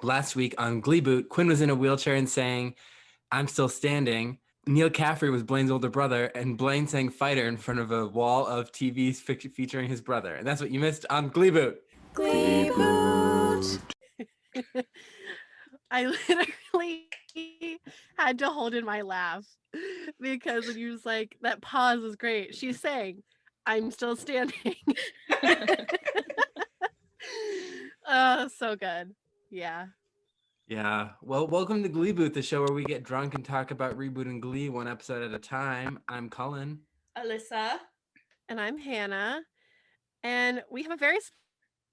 last week on Gleeboot, Quinn was in a wheelchair and saying, "I'm still standing." Neil Caffrey was Blaine's older brother, and Blaine sang Fighter in front of a wall of TVs featuring his brother. And that's what you missed on Gleeboot. Gleeboot. I literally had to hold in my laugh because when you was like, that pause was great. She's saying, "I'm still standing." Oh, so good. Yeah. Yeah. Well, welcome to Gleeboot, the show where we get drunk and talk about rebooting Glee one episode at a time. I'm Cullen. Alyssa. And I'm Hannah. And we have a very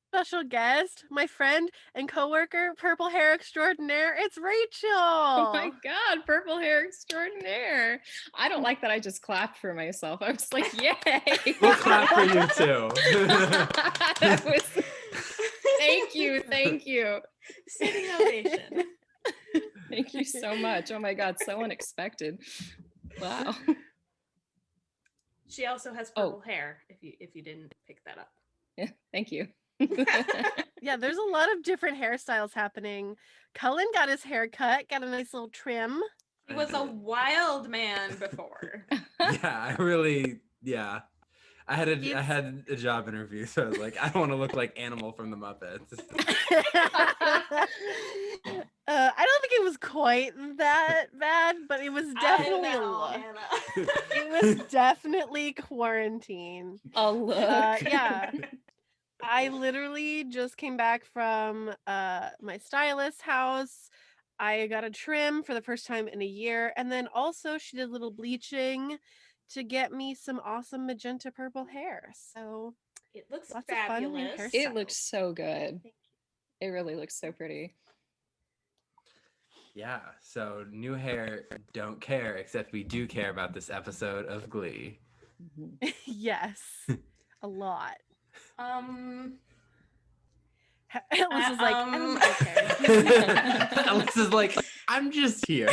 special guest, my friend and coworker, Purple Hair Extraordinaire. It's Rachel. Oh my God, Purple Hair Extraordinaire. I don't like that I just clapped for myself. I was like, yay. We'll clap for you too. That was... Thank you. Standing ovation. Thank you so much. Oh my God, so unexpected. Wow. She also has purple hair, if you didn't pick that up. Yeah, thank you. Yeah, there's a lot of different hairstyles happening. Cullen got his hair cut, got a nice little trim. He was a wild man before. I had a job interview, so I was like, I don't want to look like Animal from the Muppets. I don't think it was quite that bad, but it was definitely a look. It was definitely quarantine. A look. Yeah. I literally just came back from my stylist's house. I got a trim for the first time in a year, and then also she did a little bleaching to get me some awesome magenta purple hair. So it looks lots fabulous. Of fun it looks so good. It really looks so pretty. Yeah, so new hair, don't care, except we do care about this episode of Glee. Mm-hmm. Yes, a lot. Alyssa's like, I don't care. Alyssa's like, I'm just here.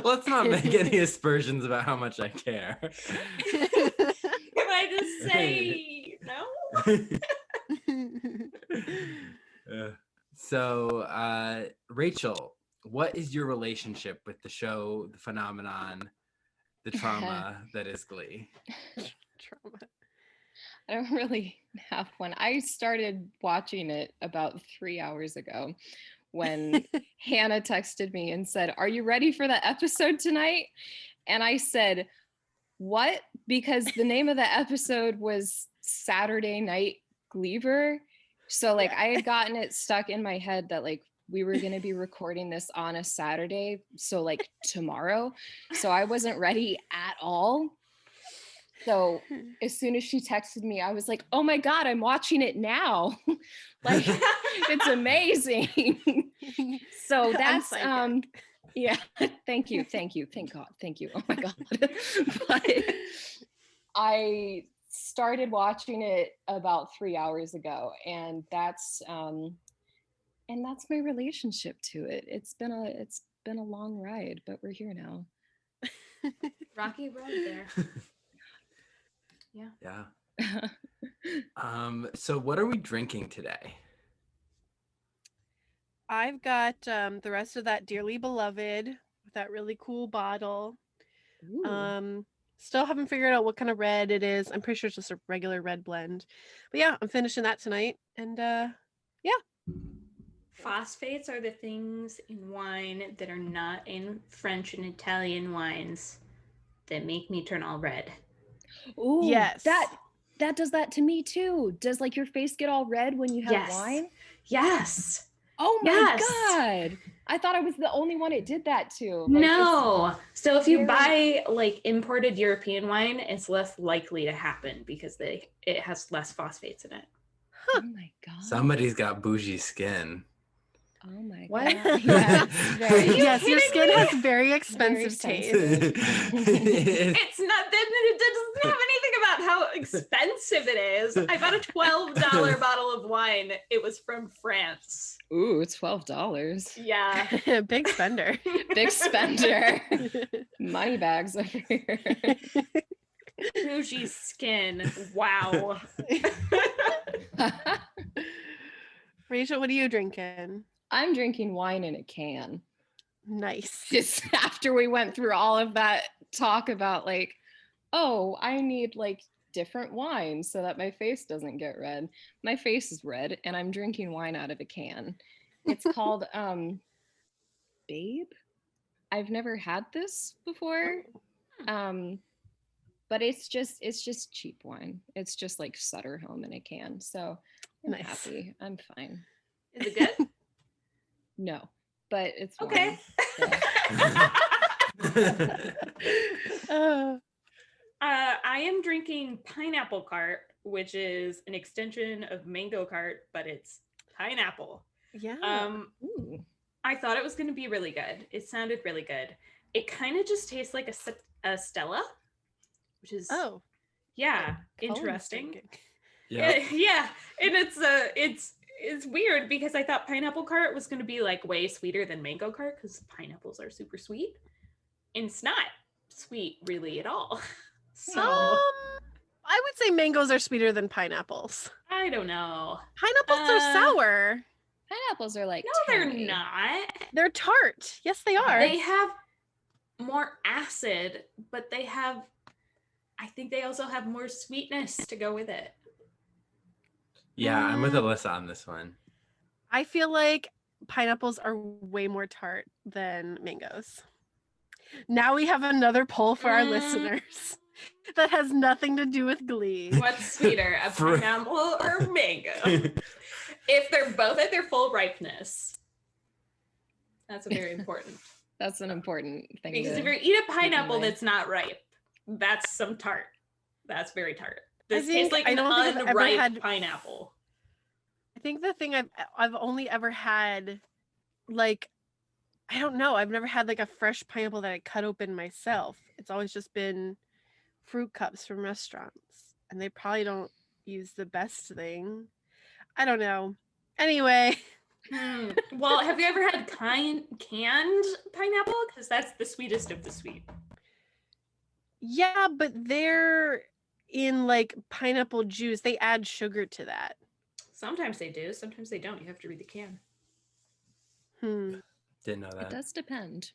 Let's not make any aspersions about how much I care. Can I just say no? So, Rachel, what is your relationship with the show, the phenomenon, the trauma that is Glee? Trauma. I don't really have one. I started watching it about 3 hours ago when Hannah texted me and said, "Are you ready for the episode tonight?" And I said, "What?" Because the name of the episode was Saturday Night Glee-ver. So I had gotten it stuck in my head that we were going to be recording this on a Saturday. So tomorrow. So I wasn't ready at all. So as soon as she texted me, I was like, oh my God, I'm watching it now. It's amazing. So that's, yeah, thank you. Thank God. Thank you. Oh my God. But I started watching it about 3 hours ago, and that's my relationship to it. It's been a long ride, but we're here now. Rocky road there. Yeah. So what are we drinking today? I've got the rest of that Dearly Beloved with that really cool bottle. Ooh. Still haven't figured out what kind of red it is. I'm pretty sure it's just a regular red blend. But yeah, I'm finishing that tonight. And yeah. Phosphates are the things in wine that are not in French and Italian wines that make me turn all red. Ooh, yes. That does that to me too. Does your face get all red when you have wine? Yes. Oh my God. I thought I was the only one it did that to. No. So if you buy imported European wine, it's less likely to happen because it has less phosphates in it. Huh. Oh my God. Somebody's got bougie skin. Oh my what? God. Yes, your skin has very expensive taste. It's not, it doesn't have anything about how expensive it is. I bought a $12 bottle of wine. It was from France. Ooh, $12. Yeah. Big spender. Big spender. Money bags over here. Bougie skin. Wow. Rachel, what are you drinking? I'm drinking wine in a can. Nice. Just after we went through all of that talk about like, oh, I need like different wines so that my face doesn't get red. My face is red and I'm drinking wine out of a can. It's called Babe. I've never had this before. But it's just cheap wine. It's just like Sutter Home in a can. So I'm happy. I'm fine. Is it good? No, but it's okay. Wine, I am drinking Pineapple Cart, which is an extension of Mango Cart, but it's pineapple. Yeah. I thought it was going to be really good. It sounded really good. It kind of just tastes like a Stella, which is interesting. Yeah, and it's weird because I thought Pineapple Cart was going to be like way sweeter than Mango Cart because pineapples are super sweet, and it's not sweet really at all. So I would say mangoes are sweeter than pineapples. I don't know. Pineapples are sour. Pineapples are like no, tangy. they're not. They're tart. Yes, they are. They have more acid, but I think they also have more sweetness to go with it. Yeah, I'm with Allyssa on this one. I feel like pineapples are way more tart than mangoes. Now we have another poll for our listeners that has nothing to do with Glee. What's sweeter, a pineapple or mango? If they're both at their full ripeness. That's very important. That's an important thing. Because if you eat a pineapple that's not ripe, that's some tart. That's very tart. This tastes like an unripe pineapple. I think the thing I've only ever had, like, I don't know. I've never had like a fresh pineapple that I cut open myself. It's always just been fruit cups from restaurants, and they probably don't use the best thing. I don't know. Anyway. Well, have you ever had canned pineapple? Because that's the sweetest of the sweet. Yeah, but they're in like pineapple juice. They add sugar to that. Sometimes they do. Sometimes they don't. You have to read the can. Didn't know that. It does depend.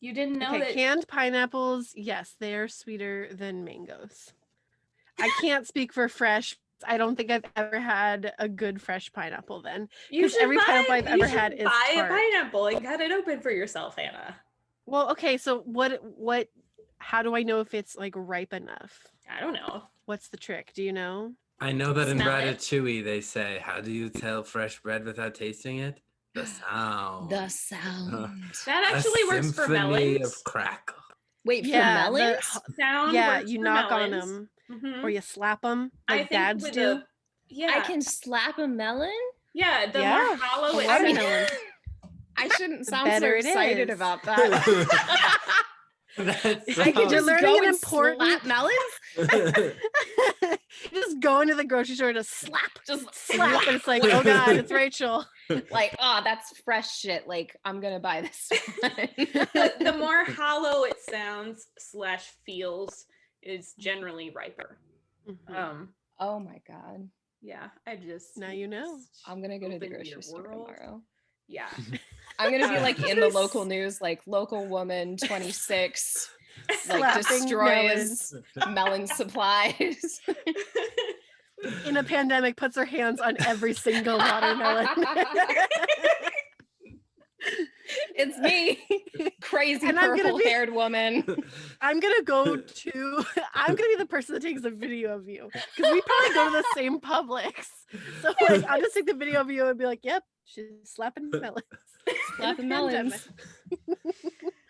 You didn't know that canned pineapples, yes, they are sweeter than mangoes. I can't speak for fresh. I don't think I've ever had a good fresh pineapple then. Because every pineapple I've ever had is buy tart. a pineapple and cut it open for yourself, Hannah. Well, okay, so what how do I know if it's like ripe enough? I don't know. What's the trick? Do you know? I know that in Smell it. Ratatouille they say, how do you tell fresh bread without tasting it? The sound. The sound. That actually works for symphony melons. of crackle. Wait, for melons? Sound Yeah, works you for knock melons. on them Mhm. or you slap them I like think dads with do. I can slap a melon? Yeah, the more hollow it watermelon. sounds. I shouldn't sound so better it excited is. about that. I could You're just learning go an and important slap melons? Just go into the grocery store to slap, Just slap, and it's like, oh god, it's Rachel. Like, oh, that's fresh shit. Like, I'm gonna buy this one. The more hollow it sounds / feels is generally riper. Oh my god. Yeah, I just Now you know. I'm gonna go to the open your grocery store world. tomorrow. Yeah. I'm gonna be like in the local news, like local woman 26 like Slapping destroys melon supplies. In a pandemic, puts her hands on every single watermelon. It's me, crazy And I'm gonna purple-haired woman. I'm gonna be the person that takes a video of you because we probably go to the same Publix. So like, I'll just take the video of you and be like, "Yep, she's slapping melons." Slapping melons.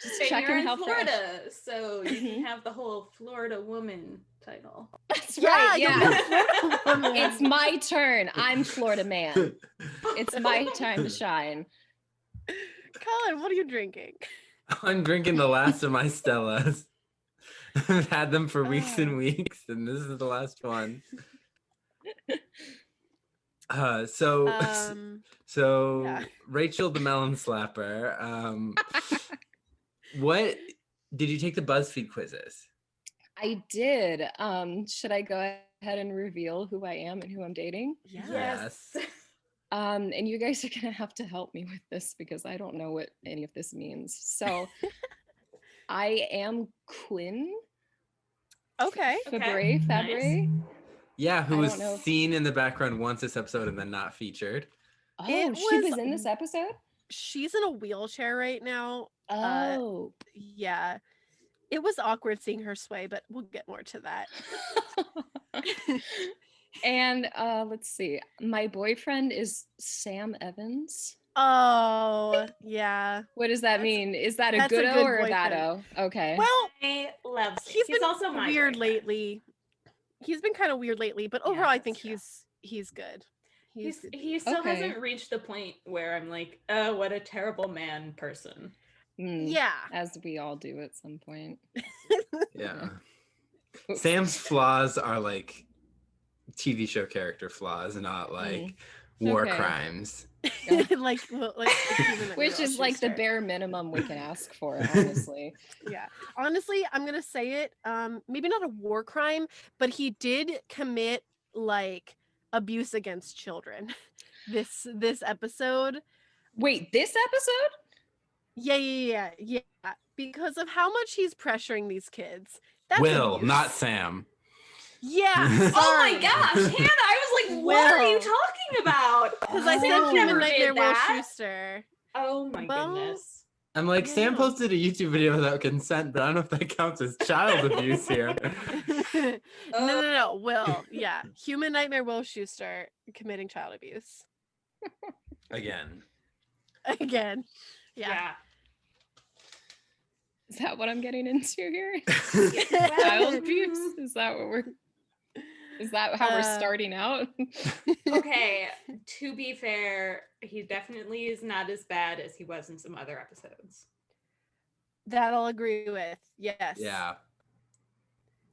Just checking you're in how Florida, so you can have the whole Florida woman title. That's Yeah, right. you'll be Yeah. a Florida woman. It's my turn. I'm Florida man. It's my time to shine. Cullen, what are you drinking? I'm drinking the last of my Stellas. I've had them for weeks and weeks, and this is the last one. So Yeah. Rachel the melon slapper. What did you take the BuzzFeed quizzes? I did. Should I go ahead and reveal who I am and who I'm dating? Yes. And you guys are gonna have to help me with this because I don't know what any of this means. So I am Quinn. Okay. Fabre. Nice. Yeah, who I was don't know if- seen in the background once this episode and then not featured. Oh, It she was- was in this episode? She's in a wheelchair right now. Oh. Yeah. It was awkward seeing her sway, but we'll get more to that. And let's see. My boyfriend is Sam Evans. Oh, yeah. What does that That's- mean? Is that a that's a good-o good or a boyfriend. bad-o? Okay. Well, I love Sam. he's been also my weird boyfriend. lately. He's been kind of weird lately, but Yeah, overall, I that's think true. he's good. He still Okay. hasn't reached the point where I'm like, oh, what a terrible man person. Yeah. As we all do at some point. Yeah. Oops. Sam's flaws are like TV show character flaws, not like war Okay. crimes. like Which is like the bare minimum we can ask for, honestly. Yeah. Honestly, I'm gonna say it. Maybe not a war crime, but he did commit like abuse against children. This episode. Wait, this episode? Yeah. Because of how much he's pressuring these kids. That's Will, abuse. not Sam. Yeah. Oh my sorry. gosh, Hannah, I was like, what are you Will. talking about? Because I Oh. said Sam Human never Nightmare did Will that. Schuster. Oh my Well, goodness. I'm like, Sam Yeah. posted a YouTube video without consent, but I don't know if that counts as child abuse here. No. Will. Yeah. Human Nightmare Will Schuster committing child abuse. Again. Again. Yeah. Yeah. Is that what I'm getting into here? Well, Child abuse? Is that how we're Uh, starting out? okay, to be fair, he definitely is not as bad as he was in some other episodes. That I'll agree with. Yes. Yeah.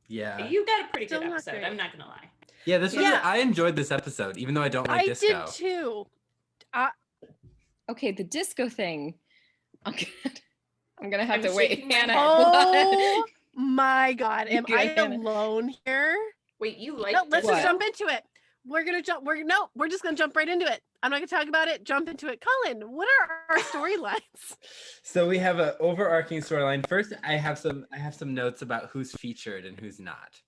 Yeah. You got a pretty Still good not episode, great. I'm not gonna lie. Yeah, this was Yeah. I enjoyed this episode, even though I don't like I disco. did too. Okay, the disco thing. I'm gonna have I'm to wait. shaking my Hannah, head. Oh my god. You Am good, I Hannah? alone here? Wait, you like No, let's What? just jump into it. We're just gonna jump right into it. I'm not gonna talk about it. Jump into it. Colin, what are our storylines? So we have an overarching storyline. First, I have some notes about who's featured and who's not.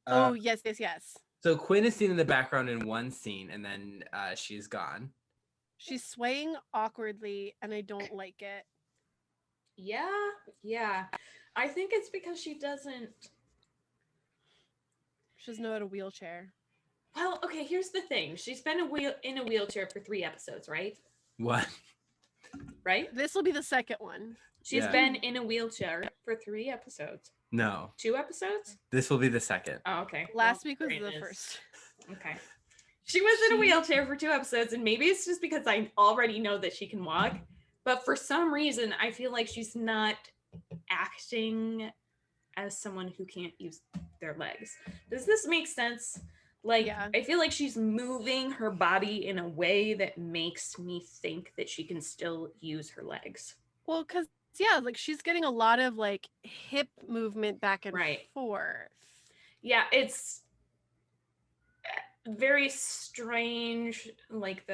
Oh yes. So Quinn is seen in the background in one scene, and then she's gone. She's swaying awkwardly, and I don't like it. Yeah. I think it's because she doesn't. She doesn't know how to wheelchair. Well, okay, here's the thing. She's been in a wheelchair for 3 episodes, right? What? Right? This will be the second one. She's Yeah. been in a wheelchair for 3 episodes. No. 2 episodes? This will be the second. Oh, okay. Last Well, week was the greatness. first. Okay. She was in a wheelchair for 2 episodes, and maybe it's just because I already know that she can walk. But for some reason, I feel like she's not acting as someone who can't use their legs. Does this make sense? Like, Yeah. I feel like she's moving her body in a way that makes me think that she can still use her legs. Well, because yeah, like she's getting a lot of like hip movement back and Right. forth. Yeah, it's very strange. Like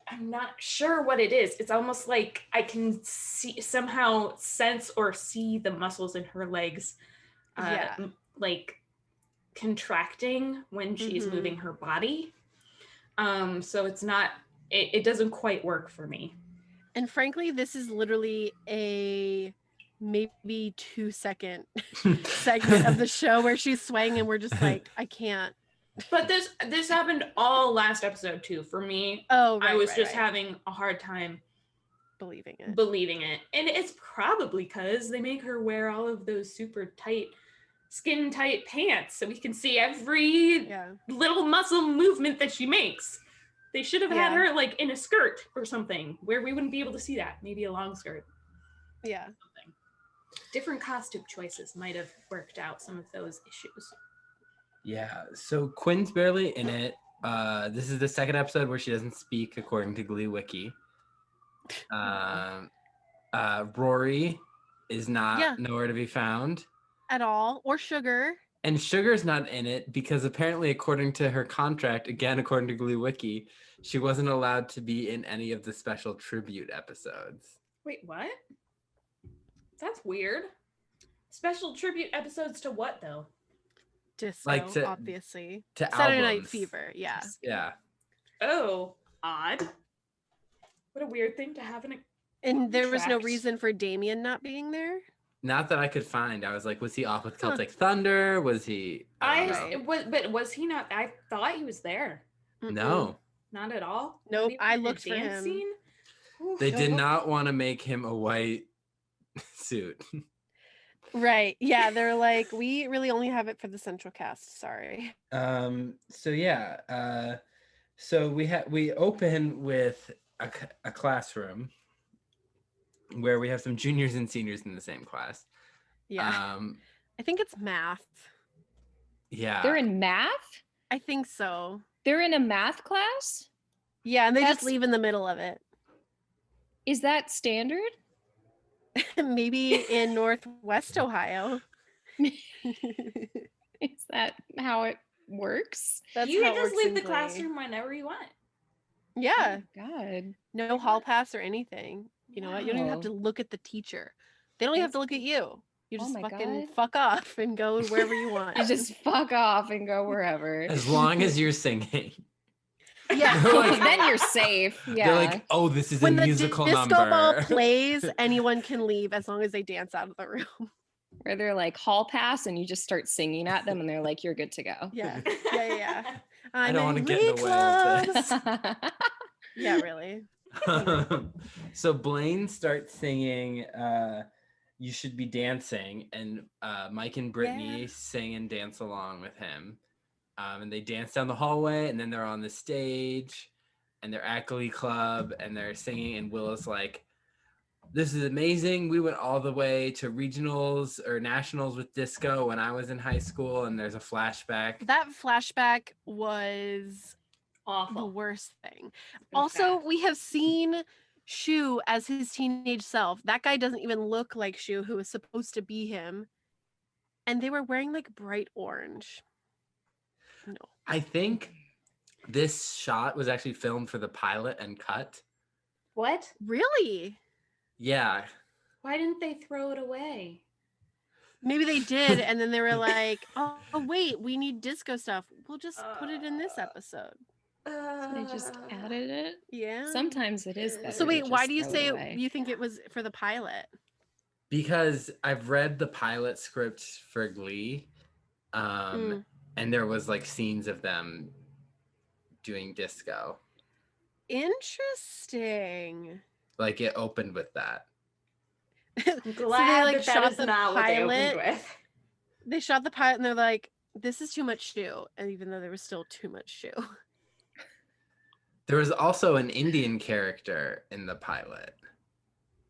I'm not sure what it is. It's almost like I can somehow sense or see the muscles in her legs, Yeah. like contracting when she's Mhm. moving her body. So it's not. It doesn't quite work for me. And frankly, this is literally a maybe 2-second segment of the show where she's swaying and we're just like, I can't. But this happened all last episode too. For me, Oh, right, I was right, just right. having a hard time believing it. believing it. And it's probably because they make her wear all of those super tight, skin tight pants so we can see every Yeah. little muscle movement that she makes. They should have had Yeah. her like in a skirt or something where we wouldn't be able to see that. Maybe a long skirt. Yeah. Something. Different costume choices might have worked out some of those issues. Yeah. So Quinn's barely in it. This is the second episode where she doesn't speak, according to Glee Wiki. Rory is not Yeah. nowhere to be found. At all. Or sugar. And Sugar's not in it because apparently, according to her contract, again, according to Glee Wiki, she wasn't allowed to be in any of the special tribute episodes. Wait, what? That's weird. Special tribute episodes to what, though? Disco, Like obviously. to Saturday Night albums. Fever, yeah. Yeah. Oh, odd. What a weird thing to have in a And there was no contract. reason for Damien not being there? Not that I could find. I was like, was he off with Celtic Thunder? Was he? I don't know. But was he not? I thought he was there. No. Not at all. Nope, Not even I in a looked for dance him. Scene? Oof. They did not want to make him a white suit. Right. Yeah, they're like, we really only have it for the central cast. Sorry. So yeah. So we open with a classroom where we have some juniors and seniors in the same class. Yeah. I think it's math. Yeah. They're in math? I think so. They're in a math class? Yeah, and they just That's- leave in the middle of it. Is that standard? Maybe in Northwest Ohio. Is that how it works? That's You how can it just works leave in the Glee. classroom whenever you want. Yeah. Oh my God. No hall pass or anything. You know what? You don't even have Wow. to look at the teacher. They don't even have That's to look at you. You Oh just my fucking God. fuck off and go wherever you want. You just fuck off and go wherever. As long as you're singing. yeah. They're like- Then you're safe. Yeah. They're like, oh, this is When a the musical disco number. ball plays, anyone can leave as long as they dance out of the room. Where they're like hall pass and you just start singing at them and they're like, you're good to go. Yeah. Yeah. I I'm don't wanna in get in Glee the way of this. Clubs. Yeah, really. So Blaine starts singing You Should Be Dancing, and Mike and Brittany Yeah. sing and dance along with him. And they dance down the hallway, and then they're on the stage, and they're at Glee Club, and they're singing, and Willow's like, this is amazing. We went all the way to regionals or nationals with disco when I was in high school, and there's a flashback. That flashback was the Awful. worst thing. It was Also, bad. we have seen Shu as his teenage self. That guy doesn't even look like Shu, who was supposed to be him. And they were wearing like bright orange. No. I think this shot was actually filmed for the pilot and cut. What? Really? Yeah. Why didn't they throw it away? Maybe they did, and then they were like, "Oh, wait, we need disco stuff. We'll just put it in this episode." So they just added it. Yeah. Sometimes it is better. So to wait, why just do you throw say it away. you think it was for the pilot? Because I've read the pilot script for Glee, and there was like scenes of them doing disco. Interesting. Like it opened with that. I'm glad like, that shot that is the not what they pilot. opened with. They shot the pilot and they're like, "This is too much Shu," and even though there was still too much Shu. There was also an Indian character in the pilot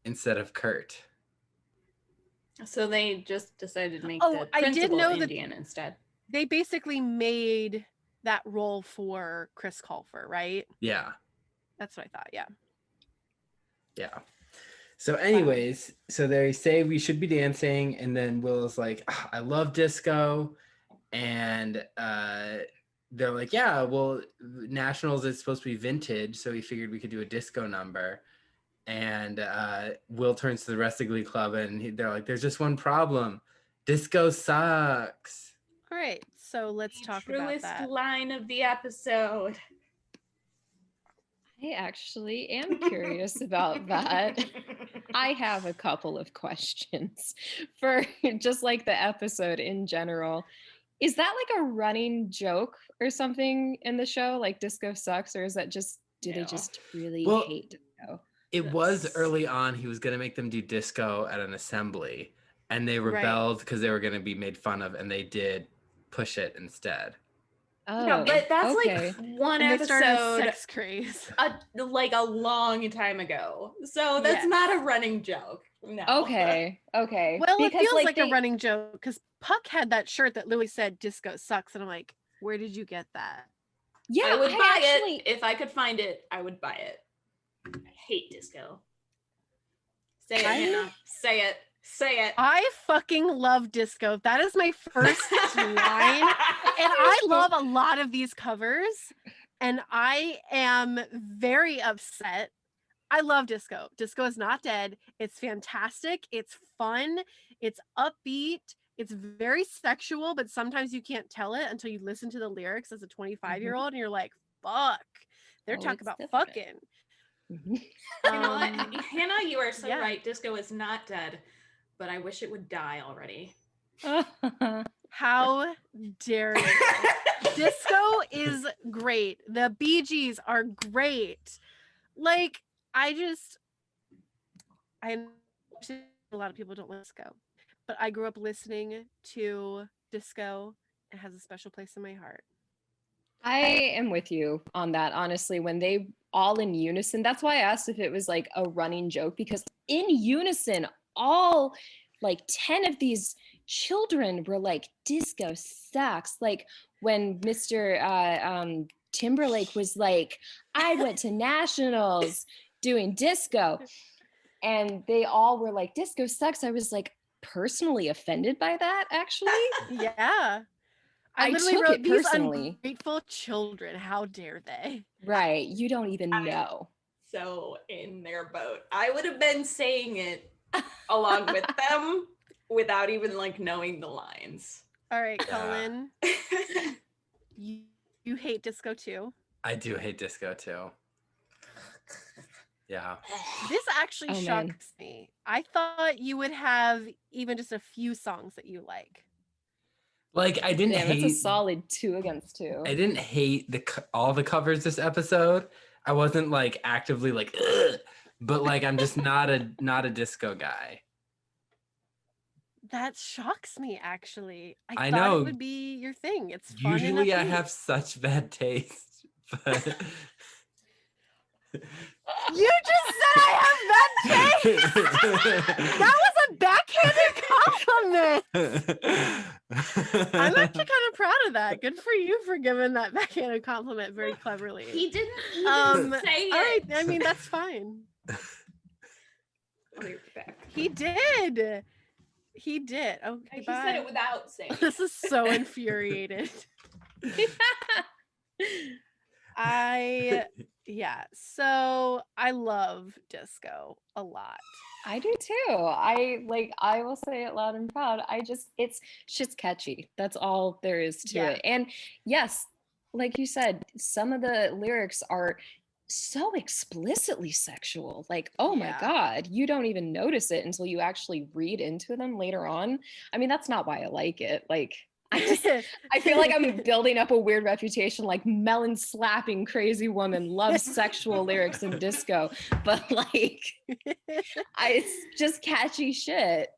instead of Kurt. So they just decided to make Oh, the I did principal know that- Indian instead. They basically made that role for Chris Colfer, right? Yeah. That's what I thought. Yeah. Yeah. So anyways, so they say we should be dancing, and then Will's like, "Ah, I love disco. And they're like, yeah, well, Nationals is supposed to be vintage, so we figured we could do a disco number. And Will turns to the rest of Glee Club, and they're like, there's just one problem. Disco sucks. All right. So let's talk about Truest that. line of the episode. I actually am curious about that. I have a couple of questions for just like the episode in general. Is that like a running joke or something in the show? Like disco sucks, or is that just, do they No. just really Well, hate disco? It was early on, he was going to make them do disco at an assembly, and they Right. rebelled because they were going to be made fun of, and they did push it instead. Oh, Yeah, but that's okay. like one And they started a episode sex craze. like a long time ago. So that's Yes. not a running joke. No. Okay. Okay. Well, it Because, feels like a they- running joke because Puck had that shirt that Louis said "disco sucks," and I'm like, where did you get that? Yeah, I would buy actually, it. If I could find it, I would buy it. I hate disco. Say it, I- Hannah. Say it. Say it. I fucking love disco. That is my first line. And I love a lot of these covers. And I am very upset. I love disco. Disco is not dead. It's fantastic. It's fun. It's upbeat. It's very sexual, but sometimes you can't tell it until you listen to the lyrics as a 25-year-old and you're like, fuck. They're talking about different. fucking. You know what? Hannah, you are so right. Disco is not dead, but I wish it would die already. How dare you? Disco is great. The Bee Gees are great. Like, I know a lot of people don't like disco, but I grew up listening to disco. It has a special place in my heart. I am with you on that, honestly. When they all in unison, that's why I asked if it was like a running joke, because in unison, all like 10 of these children were like, disco sucks. Like when Mr. Timberlake was like, I went to nationals doing disco, and they all were like, disco sucks. I was like personally offended by that, actually. Yeah. I literally took wrote, it these personally. ungrateful children, how dare they? Right. You don't even know. So in their boat. I would have been saying it along with them without even like knowing the lines. All right, Cullen. You hate disco too? I do hate disco too. Yeah. This actually shocks me. I thought you would have even just a few songs that you like. Like, I didn't hate. It's a solid 2 against 2. I didn't hate all the covers this episode. I wasn't like actively like, ugh, but like I'm just not a disco guy. That shocks me, actually. I know thought it would be your thing. It's fun. Usually I have such bad taste, but you just said I have bad taste. That was a backhanded compliment. I'm actually kind of proud of that. Good for you for giving that backhanded compliment very cleverly. He didn't even say it. All right, I mean, that's fine. I'll be back. He did. He did. Okay, He bye. said it without saying it. This is so infuriated. So I love disco a lot. I do too. I will say it loud and proud. It's shit's catchy. That's all there is to it. And yes, like you said, some of the lyrics are so explicitly sexual. Like, oh my God, you don't even notice it until you actually read into them later on. I mean, that's not why I like it. Like, I feel like I'm building up a weird reputation, like melon slapping crazy woman, loves sexual lyrics and disco, but like, it's just catchy shit.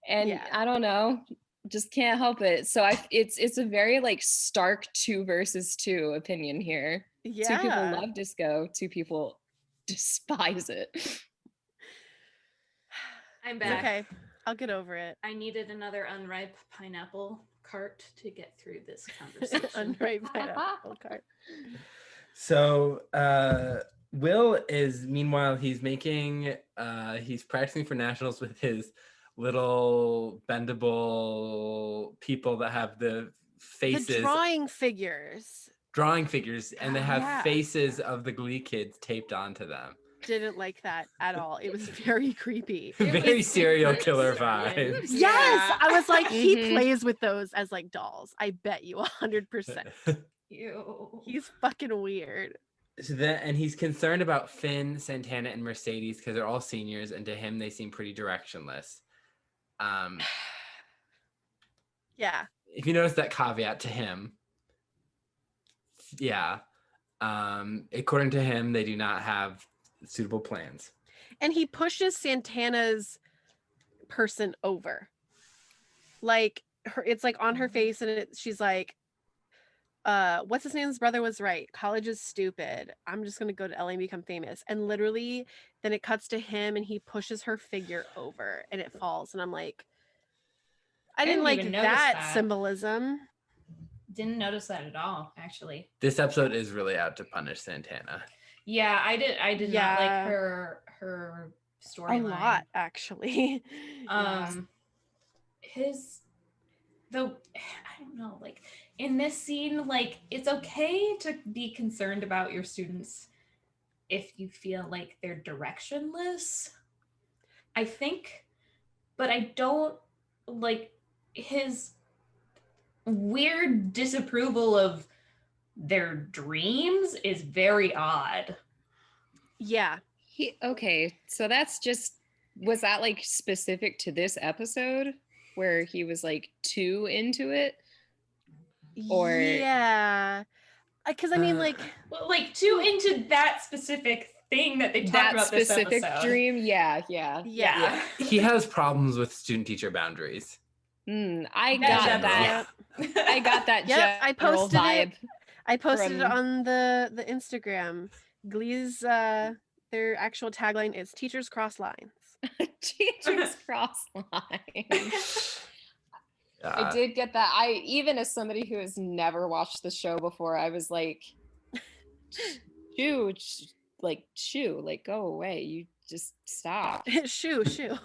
And I don't know, just can't help it. So it's a very like stark 2 versus 2 opinion here. Yeah. 2 people love disco, 2 people despise it. I'm back. Okay, I'll get over it. I needed another unripe pineapple cart to get through this conversation. Unripe pineapple cart. So Will is, meanwhile, he's practicing for nationals with his little bendable people that have the faces. The drawing figures, and they have faces of the Glee kids taped onto them. Didn't like that at all. It was very creepy. Very serial killer vibes. Yes, I was like, he plays with those as like dolls. I bet you 100%. Ew. He's fucking weird. So and he's concerned about Finn, Santana, and Mercedes because they're all seniors, and to him they seem pretty directionless. Yeah. If you notice that caveat to him, according to him, they do not have suitable plans. And he pushes Santana's person over. Like it's like on her face, and she's like, what's his name's brother was right. College is stupid. I'm just gonna go to LA and become famous. And literally then it cuts to him and he pushes her figure over and it falls. And I'm like, I didn't like that symbolism. Didn't notice that at all, actually. This episode is really out to punish Santana. Yeah, I did not like her storyline. A lot, actually. I don't know, like in this scene, like it's okay to be concerned about your students if you feel like they're directionless, I think, but I don't like his weird disapproval of their dreams is very odd. Yeah. Okay, so that's just, was that like specific to this episode where he was like too into it? Or yeah, because I mean, like too into that specific thing that they talked that about this specific episode. dream? Yeah. He has problems with student-teacher boundaries. I got that. I got that. Yep, I general posted vibe. it. I posted it from- on the Instagram. Glee's their actual tagline is "Teachers cross lines." Teachers cross lines. I did get that. I, even as somebody who has never watched the show before, I was like, shoo, like go away. You just stop. shoo. Shoo.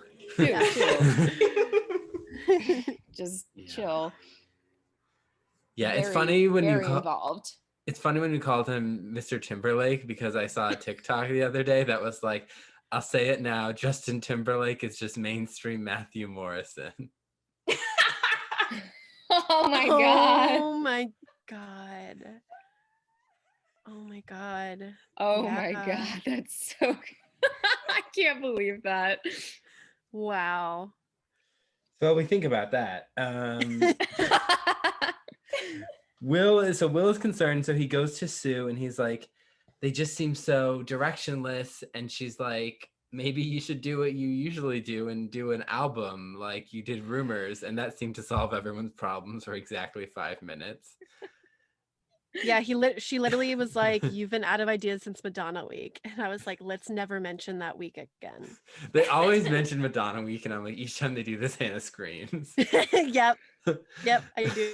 Just chill. Yeah, it's funny when you involved. It's funny when you called him Mr. Timberlake, because I saw a TikTok the other day that was like, I'll say it now, Justin Timberlake is just mainstream Matthew Morrison. Oh my god. Oh my god. Oh my god. Oh my god. That's so I can't believe that. Wow. So we think about that. Will is concerned, so he goes to Sue and he's like, they just seem so directionless, and she's like, maybe you should do what you usually do and do an album like you did Rumors, and that seemed to solve everyone's problems for exactly 5 minutes. Yeah, she literally was like, you've been out of ideas since Madonna Week. And I was like, let's never mention that week again. They always mention Madonna Week, and I'm like, each time they do this, Hannah screams. Yep, I do.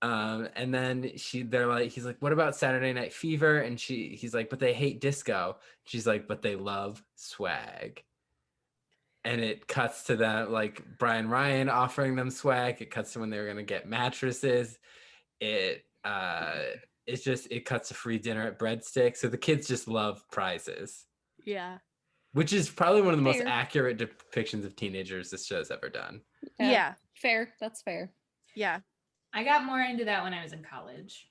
And then he's like, what about Saturday Night Fever? And he's like, but they hate disco. She's like, but they love swag. And it cuts to them, like Brian Ryan offering them swag. It cuts to when they were gonna get mattresses. It cuts to free dinner at Breadstick. So the kids just love prizes. Yeah. Which is probably one of the most accurate depictions of teenagers this show's ever done. Yeah. Fair. That's fair. Yeah. I got more into that when I was in college,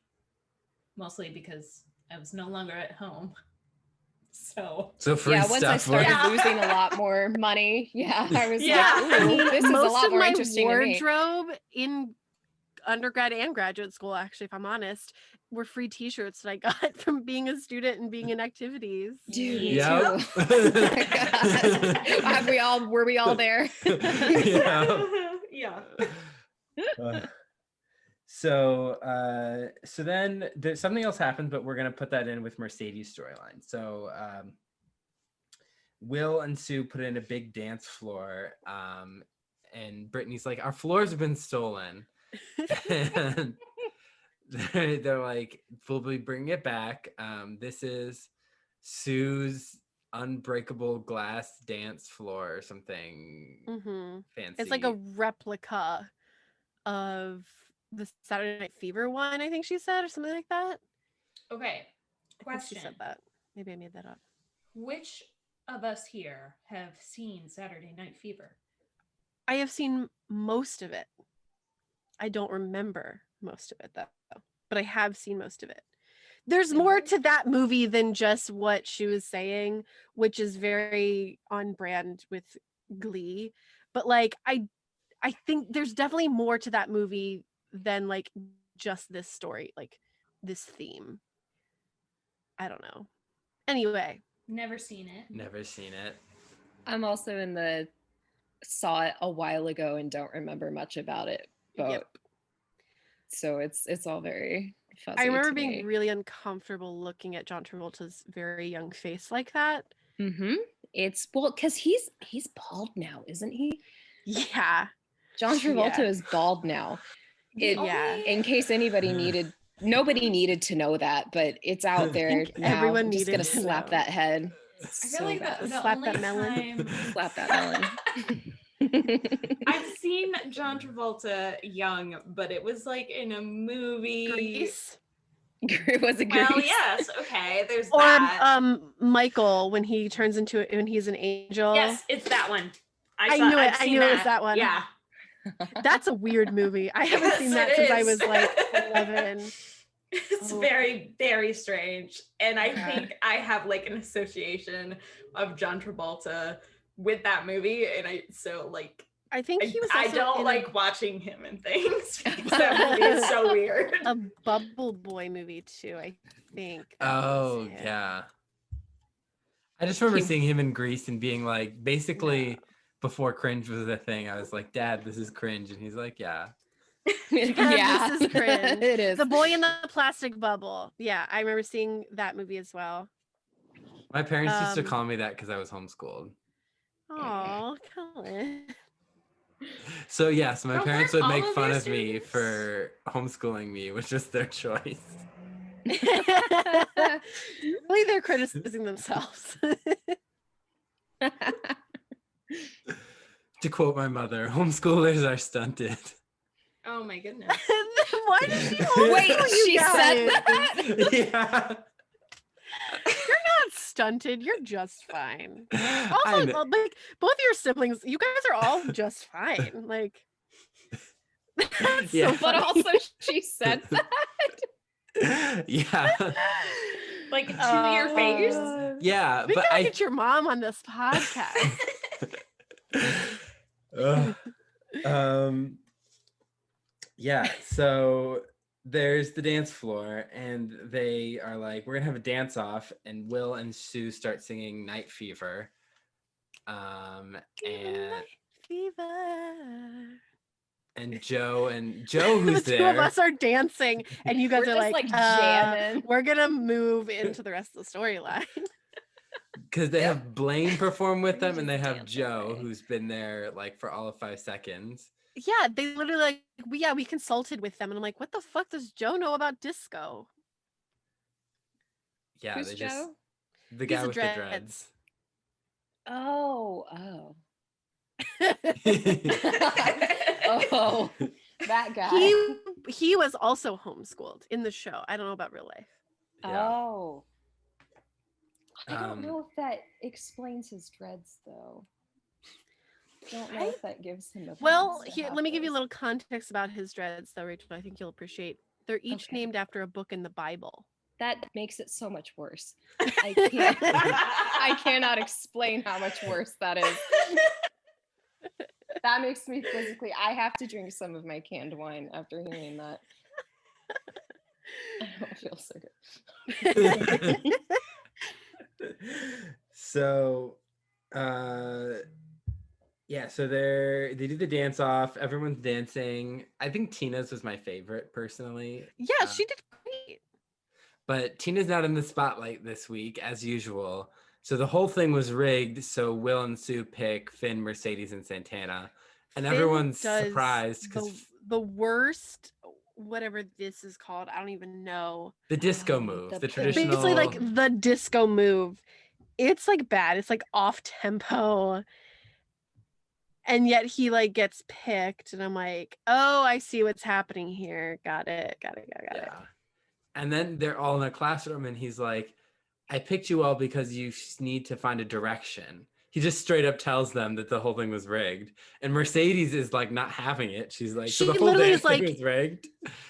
mostly because I was no longer at home. So free once I started losing a lot more money, I was like, ooh, this is a lot more interesting to me. Most of my wardrobe in undergrad and graduate school, actually, if I'm honest, were free t-shirts that I got from being a student and being in activities. Dude, yeah. Were we all there? Yeah. So then there's something else happened, but we're gonna put that in with Mercedes' storyline. So Will and Sue put in a big dance floor, and Brittany's like, our floors have been stolen. And they're like, we'll be bringing it back. This is Sue's unbreakable glass dance floor or something fancy. It's like a replica of the Saturday Night Fever one, I think she said, or something like that. Okay. She said that. Maybe I made that up. Which of us here have seen Saturday Night Fever? I have seen most of it. I don't remember most of it though, but I have seen most of it. There's more to that movie than just what she was saying, which is very on brand with Glee. But like, I think there's definitely more to that movie than like just this story, like this theme. I don't know. Anyway. Never seen it. I'm also saw it a while ago and don't remember much about it. But so it's all very fuzzy. I remember being really uncomfortable looking at John Travolta's very young face like that. It's because he's bald now, isn't he? Yeah. John Travolta is bald now. In case nobody needed to know that, but it's out there now. Everyone I'm just needed gonna to slap know. that head. I feel So like bad. the Slap only that melon. time Slap that melon. I've seen John Travolta young, but it was like in a movie. Grease. Was it Well, Grease? yes, okay, there's Or that. Michael when he turns into it when he's an angel. Yes, it's that one. I knew it. I've I seen knew it was that one. Yeah. That's a weird movie. I haven't Yes, seen that it since I is. was like 11. It's Oh. very, very strange. And I Yeah. think I have like an association of John Travolta with that movie. And I I think he was I also don't in like watching him and things because that movie is so weird. a Bubble Boy movie too, I think. That was Oh him. yeah. I just remember He- seeing him in Grease and being like, basically before cringe was a thing, I was like, Dad, this is cringe. And he's like, yeah. Yeah, This is cringe. It is. The Boy in the Plastic Bubble. Yeah, I remember seeing that movie as well. My parents used to Um, call me that because I was homeschooled. Oh, Cullen. So yes, my But parents weren't would all make of fun your of me students? for homeschooling me, which was their choice. Really, they're criticizing themselves. To quote my mother, homeschoolers are stunted. Oh my goodness. Why did she Wait, homeschool you she said guys? that? Yeah. You're not stunted. You're just fine. I Also, know. like both of your siblings, you guys are all just fine. Like, that's Yeah. so But funny. also she said that. Yeah. Like to your face. Yeah, We but gotta I get your mom on this podcast. Ugh. Yeah, so there's the dance floor and they are like, we're gonna have a dance off, and Will and Sue start singing Night Fever. And Fever. Joe The who's two of there, us are dancing, and you guys We're are just, like, jamming. we're gonna move into the rest of the storyline. because they have Blaine perform with We're them, and they just have dancing Joe away. who's been there like for all of 5 seconds. Yeah, they literally like, we consulted with them, and I'm like, what the fuck does Joe know about disco? Yeah, Who's they Joe? just the He's guy a with the dreads. Oh. Oh. Oh, that guy. He was also homeschooled in the show. I don't know about real life. Yeah. Oh. I don't Um, know if that explains his dreads, though. Don't know if that gives him a Well, pass to here, have let me give you a those. little context about his dreads, though, Rachel. I think you'll appreciate. They're each Okay. named after a book in the Bible. That makes it so much worse. I cannot explain how much worse that is. That makes me physically. I have to drink some of my canned wine after hearing that. I don't feel so good. So yeah, so they do the dance off, everyone's dancing. I think Tina's was my favorite personally. Yeah, she did great. But Tina's not in the spotlight this week as usual. So the whole thing was rigged, so Will and Sue pick Finn, Mercedes, and Santana. And Finn everyone's does surprised because the worst, whatever this is called, I don't even know. the disco move, the the pivot. traditional Basically, like the disco move. It's like bad. It's like off tempo. And yet he like gets picked, and I'm like, oh, I see what's happening here. Got it. Yeah. And then they're all in a classroom and he's like, I picked you all because you need to find a direction. He just straight up tells them that the whole thing was rigged. And Mercedes is like not having it. She's like, so She the whole literally dance is like- thing was rigged.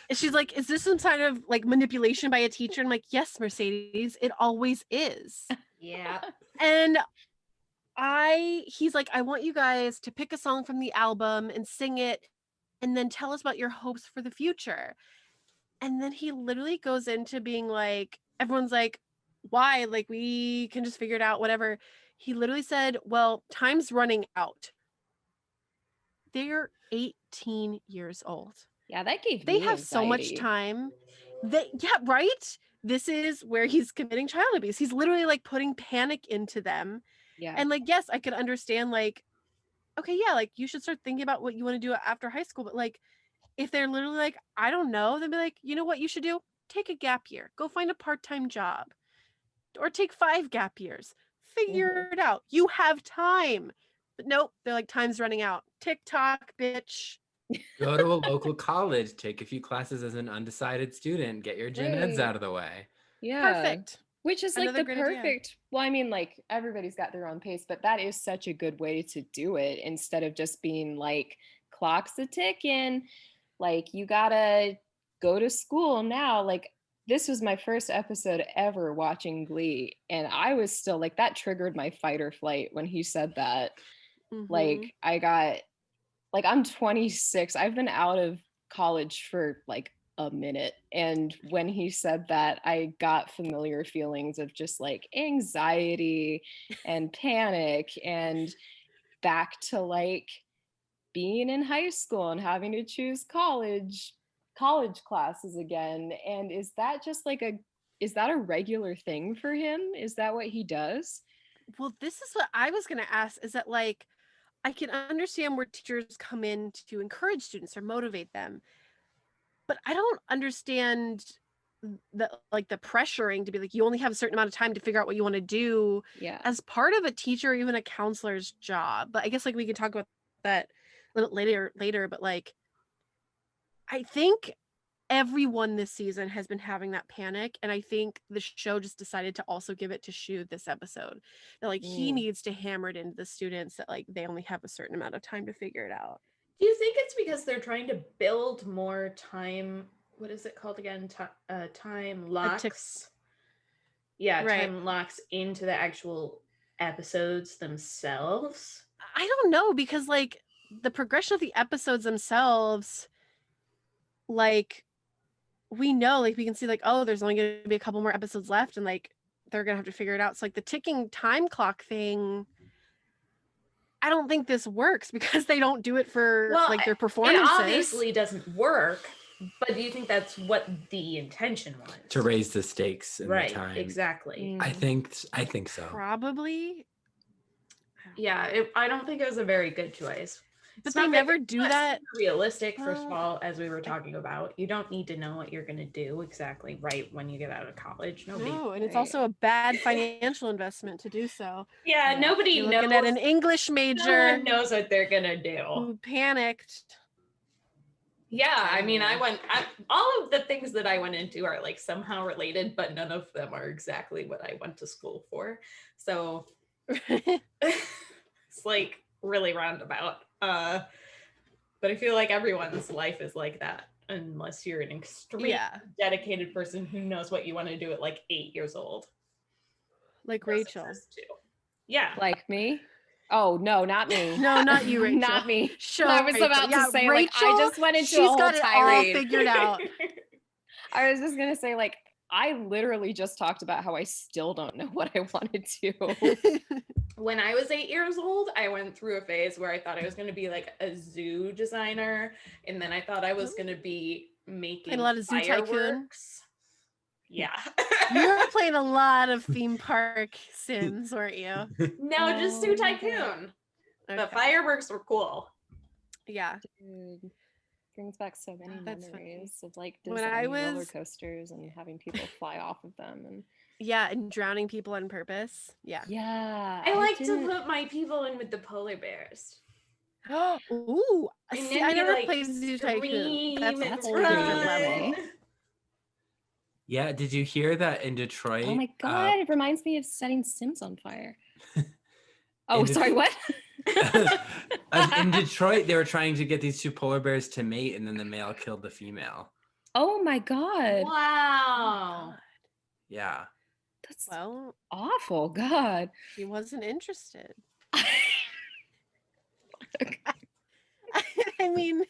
And she's like, is this some kind of like manipulation by a teacher? I'm like, yes, Mercedes, it always is. Yeah. And he's like, I want you guys to pick a song from the album and sing it and then tell us about your hopes for the future. And then he literally goes into being like, everyone's like, why? Like, we can just figure it out, whatever. He literally said, well, time's running out. They're 18 years old. Yeah, that gave They me have so much anxiety. time. Yeah, right? This is where he's committing child abuse. He's literally like putting panic into them. Yeah. And like, yes, I could understand like, okay, yeah, like you should start thinking about what you want to do after high school. But like, if they're literally like, I don't know, then be like, you know what you should do? Take a gap year. Go find a part-time job. Or take 5 gap years. figure it out. You have time. But nope, they're like, time's running out. TikTok, bitch. Go to a local college, take a few classes as an undecided student, get your gen eds Right. out of the way. Yeah. Perfect. Which is like Another the great idea. perfect, well, I mean, like everybody's got their own pace, but that is such a good way to do it instead of just being like, clock's a ticking, like you gotta go to school now. Like this was my first episode ever watching Glee, and I was still like, that triggered my fight or flight when he said that. Mhm. Like I got, like I'm 26, I've been out of college for like a minute, and when he said that, I got familiar feelings of just like anxiety and panic and back to like being in high school and having to choose college classes again. And is that just like is that a regular thing for him? Is that what he does? Well, this is what I was going to ask, is that like, I can understand where teachers come in to encourage students or motivate them, but I don't understand the pressuring to be like, you only have a certain amount of time to figure out what you want to do Yeah. as part of a teacher or even a counselor's job. But I guess like we could talk about that a little later, but like, I think everyone this season has been having that panic, and I think the show just decided to also give it to Shu this episode, that like he needs to hammer it into the students that like they only have a certain amount of time to figure it out. Do you think it's because they're trying to build more time? What is it called again? Time locks. Yeah, Right. time locks into the actual episodes themselves. I don't know, because like the progression of the episodes themselves, like we know, like we can see like, oh, there's only going to be a couple more episodes left, and like they're going to have to figure it out. So like the ticking time clock thing, I don't think this works because they don't do it for like their performances. It obviously doesn't work, but do you think that's what the intention was? To raise the stakes in right, the time. exactly. I think so. Probably. Yeah, I don't think it was a very good choice. But they never do that. Realistic, first of all, as we were talking about. You don't need to know what you're going to do exactly right when you get out of college. No, and it's also a bad financial investment to do so. Yeah, nobody You're knows. looking at an English major. No one knows what they're going to do. Who panicked. Yeah, I mean, all of the things that I went into are like somehow related, but none of them are exactly what I went to school for. So it's like really roundabout. But I feel like everyone's life is like that, unless you're an extremely dedicated person who knows what you want to do at like 8 years old. Like Rachel. Yeah. Like me? Oh, no, not me. No, not you, Rachel. Not me. Sure, I was about to say, Rachel, like, I just went into a whole got it tirade. all figured out. I was just going to say, like, I literally just talked about how I still don't know what I want to do. When I was 8 years old, I went through a phase where I thought I was going to be like a zoo designer, and then I thought I was going to be making a lot of Zoo Tycoon. fireworks. Yeah. You were playing a lot of theme park Sims, weren't you? No, just Zoo Tycoon. Okay. The fireworks were cool. Yeah. Dude, brings back so many That's memories funny. of like When designing I was roller coasters and having people fly off of them. And yeah, and drowning people on purpose. Yeah. yeah, I like to put my people in with the polar bears. Ooh, And see, then I you, never like, played Zoo Tycoon. That's a scream whole and different run. level. Yeah, did you hear that in Detroit? oh my god, it reminds me of setting Sims on fire. Oh, sorry, what? In Detroit, they were trying to get these two polar bears to mate, and then the male killed the female. Oh my god. Wow. Yeah. That's Well, awful. God. he wasn't interested. I mean,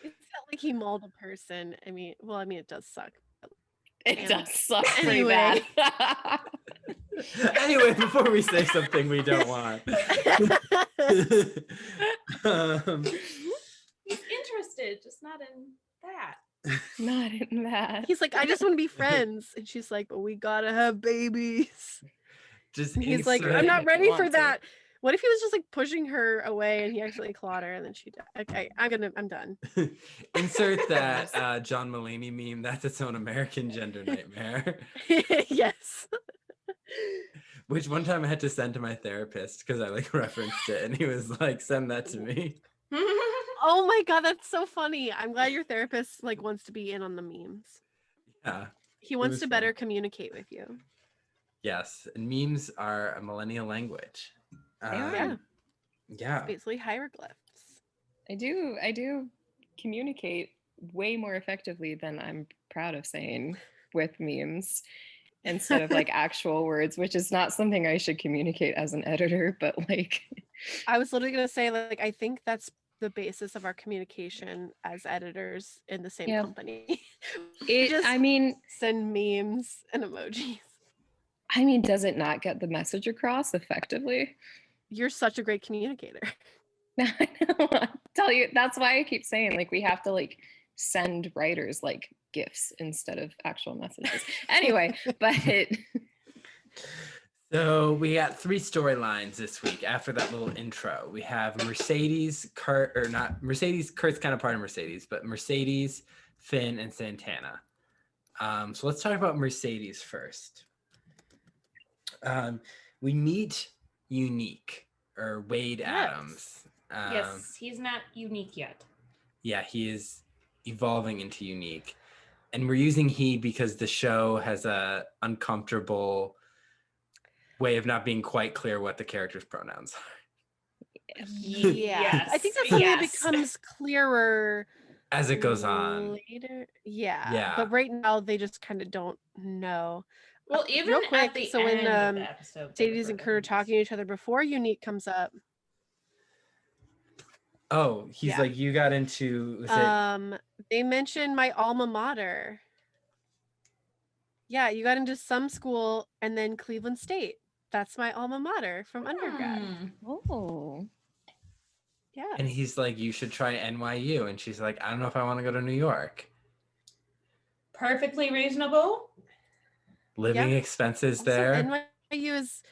it's not like he mauled a person. I mean, it does suck. It does suck pretty Anyway. bad. Anyway, before we say something we don't want. He's interested, just not in that. Not in that. He's like, I just want to be friends. And she's like, but we gotta have babies. Just And he's like, insert I'm not ready for want to. that. What if he was just like pushing her away and he actually clawed her and then she died? Okay, I'm done. Insert that John Mulaney meme. That's its own American gender nightmare. Yes. Which one time I had to send to my therapist because I like referenced it, and he was like, "Send that to me." Oh my god, that's so funny. I'm glad your therapist like wants to be in on the memes. Yeah. He wants was to fun. better communicate with you. Yes, and memes are a millennial language. Yeah. Yeah. It's basically hieroglyphs. I do communicate way more effectively than I'm proud of saying with memes instead of like actual words, which is not something I should communicate as an editor, but like I was literally gonna say, like, I think that's the basis of our communication as editors in the same Yeah. company. it just I mean send memes and emojis. does it not get the message across effectively? You're such a great communicator. I know. I'll tell you, that's why I keep saying like we have to like send writers like gifts instead of actual messages. Anyway, but So we got 3 storylines this week after that little intro. We have Mercedes, Kurt, or not Mercedes, Kurt's kind of part of Mercedes, but Mercedes, Finn, and Santana. So let's talk about Mercedes first. We meet Unique, or Wade Adams. Yes, he's not unique yet. Yeah, he is evolving into Unique. And we're using he because the show has a uncomfortable way of not being quite clear what the character's pronouns are. Yeah. I think that's something that becomes clearer as it goes on. Later. Yeah. Yeah. But right now they just kind of don't know. Well, even real quick, at the so end when of the episode, Mercedes and Kurt are talking to each other before Unique comes up. Oh, he's like, you got into, was it? They mentioned my alma mater. Yeah, you got into some school and then Cleveland State. That's my alma mater from undergrad. oh. Yeah. And he's like, you should try NYU. And she's like, I don't know if I want to go to New York. Perfectly reasonable. Living expenses also, there. NYU is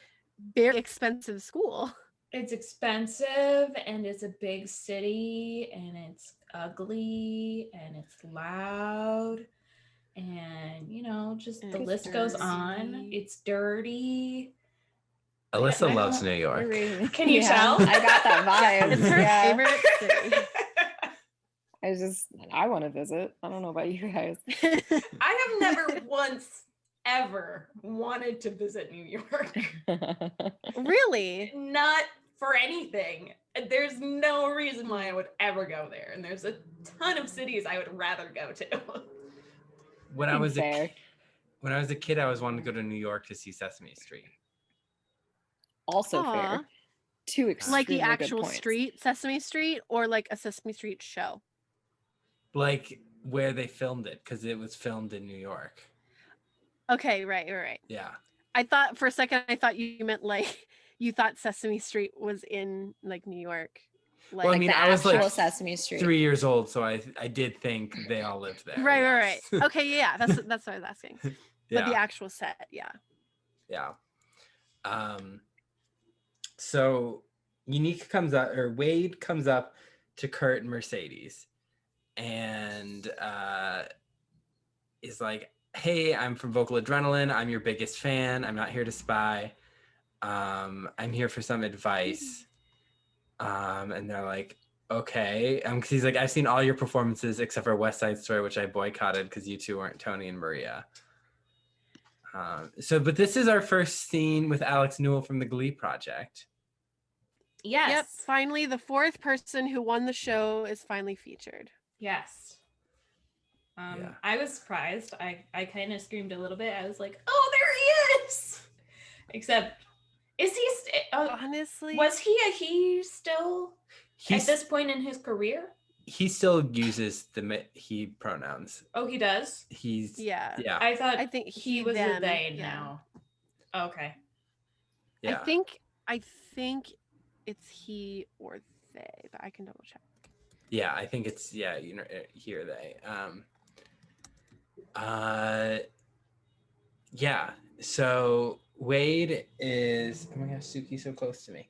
very expensive school. It's expensive and it's a big city and it's ugly and it's loud and just the list goes on. It's dirty. Alyssa loves New York. Can you tell? I got that vibe. It's her favorite city. I want to visit. I don't know about you guys. I have never once ever wanted to visit New York. Really? Not for anything. There's no reason why I would ever go there. And there's a ton of cities I would rather go to. When I was a kid, I always wanted to go to New York to see Sesame Street. Also fair. Two extremely like the actual good points. street, Sesame Street, or like a Sesame Street show? Like where they filmed it, because it was filmed in New York. Okay, right. Yeah. I thought for a second, you meant like you thought Sesame Street was in like New York. Well, I mean, I was like Sesame Street. 3 years old, so I did think they all lived there. Right. Okay, yeah, that's what I was asking. Yeah. But the actual set, yeah. Yeah. So Unique comes up, or Wade comes up to Kurt and Mercedes, and is like, "Hey, I'm from Vocal Adrenaline. I'm your biggest fan. I'm not here to spy. I'm here for some advice." And they're like, "Okay." 'Cause he's like, "I've seen all your performances except for West Side Story, which I boycotted because you two weren't Tony and Maria." But this is our first scene with Alex Newell from the Glee Project. Yes. Yep. Finally, the fourth person who won the show is finally featured. Yes. I was surprised. I kind of screamed a little bit. I was like, "Oh, there he is!" Except, is he? Honestly, was he still at this point in his career? He still uses the he pronouns. Oh, he does? Yeah. I think he was them, a they now. Okay. Yeah. I think it's he or they, but I can double check. Yeah, I think it's he or they. Yeah. So Wade is, oh my gosh, Suki's so close to me.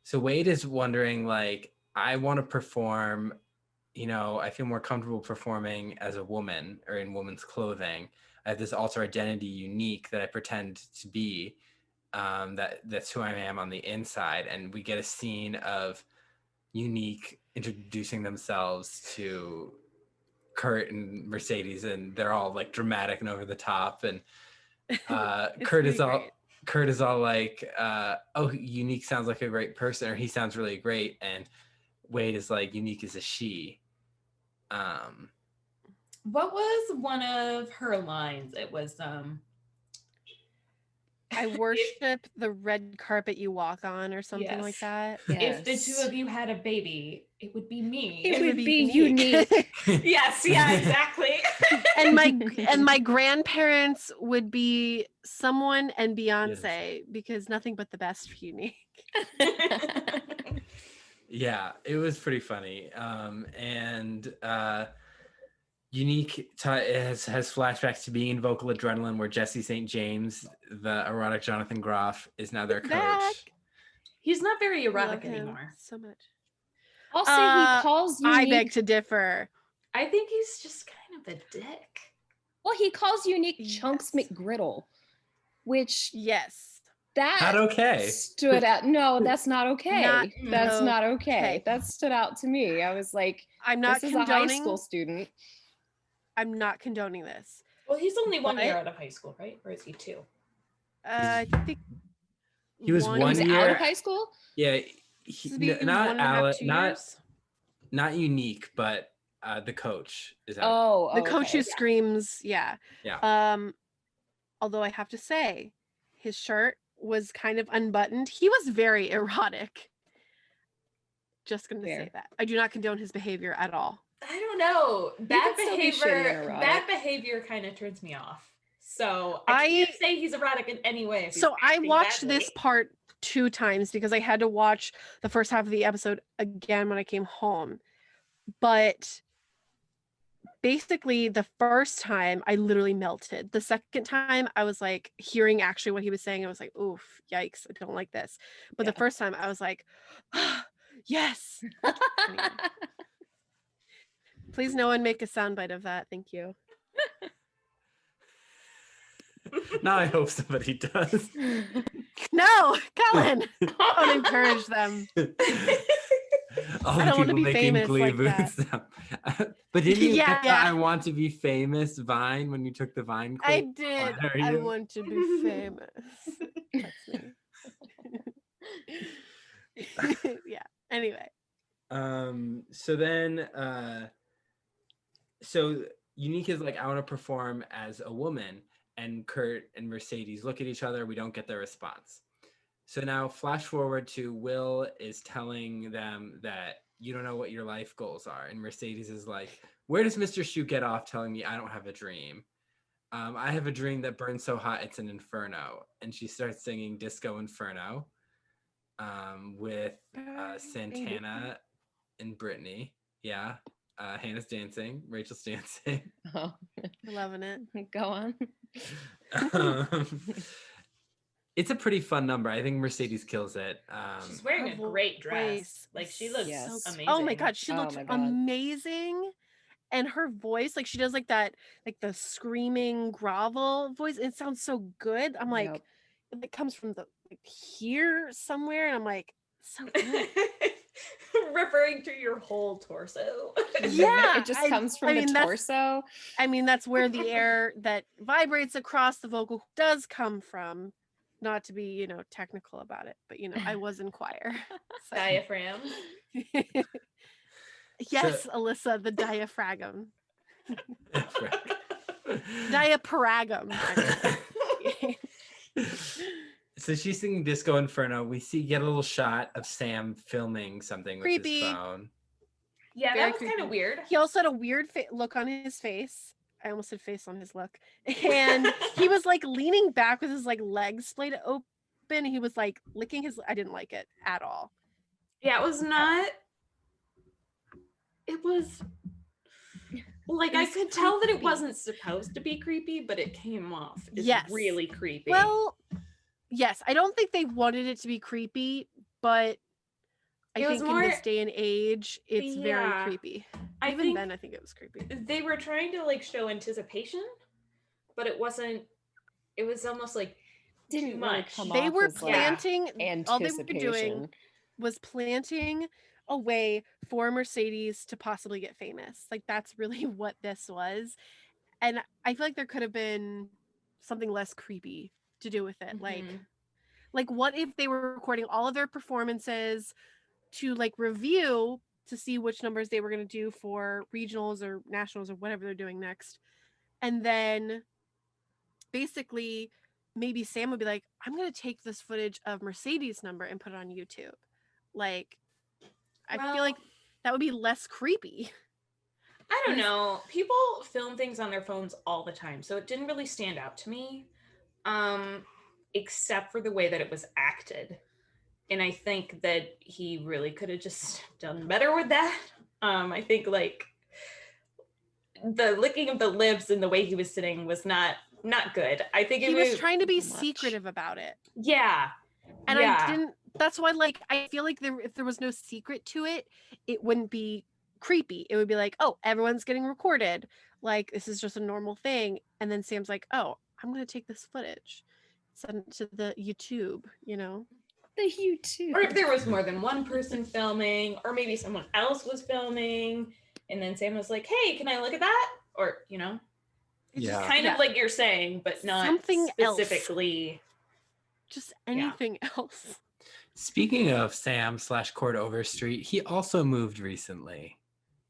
So Wade is wondering, like, I want to perform, I feel more comfortable performing as a woman or in woman's clothing. I have this alter identity, Unique, that I pretend to be. That's who I am on the inside. And we get a scene of Unique introducing themselves to Kurt and Mercedes, and they're all like dramatic and over the top. And Kurt is all like, oh, Unique sounds like a great person, or he sounds really great. And Wade is like, Unique is a she. What was one of her lines? It was I worship the red carpet you walk on, or something like that. If the two of you had a baby, it would be me. It would be unique. Yes, yeah, exactly. and my grandparents would be someone and Beyonce, because nothing but the best for Unique. Yeah, it was pretty funny. And Unique has flashbacks to being in Vocal Adrenaline, where Jesse St. James, the erotic Jonathan Groff, is now their coach. He's not very erotic anymore. So much. Also, he calls Unique. I beg to differ. I think he's just kind of a dick. Well, he calls Unique Chunks McGriddle, which that not okay. Stood out. No, that's not okay. That's not okay. That stood out to me. I was like, I'm not this condoning. is a high school student. I'm not condoning this. Well, he's only 1 year out of high school, right? Or is he 2? I think he was 1 year out of high school. Yeah, not Unique, but the coach is out. The coach who screams. Yeah. Although I have to say, his shirt was kind of unbuttoned. He was very erotic. Just gonna say that. I do not condone his behavior at all. I don't know. Bad behavior kind of turns me off. So I can't say he's erotic in any way. So I watched this part 2 times because I had to watch the first half of the episode again when I came home. But basically the first time I literally melted. The second time I was like hearing actually what he was saying. I was like, oof, yikes, I don't like this. But the first time I was like, oh, yes. Anyway. Please no one make a soundbite of that. Thank you. Now I hope somebody does. No, Cullen, don't encourage them. All I don't want to be famous like that. But didn't you get the I want to be famous Vine when you took the Vine quiz? I did. I want to be famous. That's me. Yeah. Anyway. So then so Unique is like, I want to perform as a woman, and Kurt and Mercedes look at each other. We don't get their response. So now flash forward to Will is telling them that you don't know what your life goals are. And Mercedes is like, where does Mr. Shute get off telling me I don't have a dream? I have a dream that burns so hot it's an inferno. And she starts singing Disco Inferno with Santana and Brittany. Yeah. Hannah's dancing. Rachel's dancing. Oh, loving it. Go on. It's a pretty fun number. I think Mercedes kills it. She's wearing a great dress. Like, she looks amazing. Oh my god, she looks amazing. And her voice, like she does like that, like the screaming grovel voice. It sounds so good. I'm like, it comes from the like, here somewhere, and I'm like, so good. Referring to your whole torso. Yeah, it just comes from the torso. I mean, that's where the air that vibrates across the vocal does come from. Not to be, you know, technical about it, but you know, I was in choir. So. Diaphragm. Yes, Allyssa, the diaphragm. Diaphragm. So she's singing Disco Inferno. We get a little shot of Sam filming something with his phone. Yeah, that was kind of weird. He also had a weird look on his face. I almost said face on his look. And he was like leaning back with his like legs splayed open. He was like licking his, I didn't like it at all. Yeah, it was like, I could tell that it wasn't supposed to be creepy, but it came off as really creepy. Well, yes, I don't think they wanted it to be creepy, but I think in this day and age, it's very creepy. Even then, I think it was creepy. They were trying to like show anticipation, but it wasn't. It was almost like Didn't too really much. come They off were as, like, planting, all they were doing anticipation. was planting a way for Mercedes to possibly get famous. Like, that's really what this was. And I feel like there could have been something less creepy to do with it. Mhm. Like what if they were recording all of their performances to like review to see which numbers they were going to do for regionals or nationals or whatever they're doing next. And then basically maybe Sam would be like, I'm going to take this footage of Mercedes' number and put it on YouTube. Like, I feel like that would be less creepy. I don't know. People film things on their phones all the time, so it didn't really stand out to me, except for the way that it was acted. And I think that he really could have just done better with that. I think like the licking of the lips and the way he was sitting was not good. I think he was trying to be secretive about it. Yeah. And I didn't, that's why, like, I feel like if there was no secret to it, it wouldn't be creepy. It would be like, oh, everyone's getting recorded. Like, this is just a normal thing. And then Sam's like, oh, I'm going to take this footage, send it to the YouTube, you know? The YouTube. Or if there was more than one person filming, or maybe someone else was filming, and then Sam was like, hey, can I look at that? Or, you know? It's just kind of like you're saying, but not something specifically. Else. Just anything else. Speaking of Sam/Cord Overstreet, he also moved recently.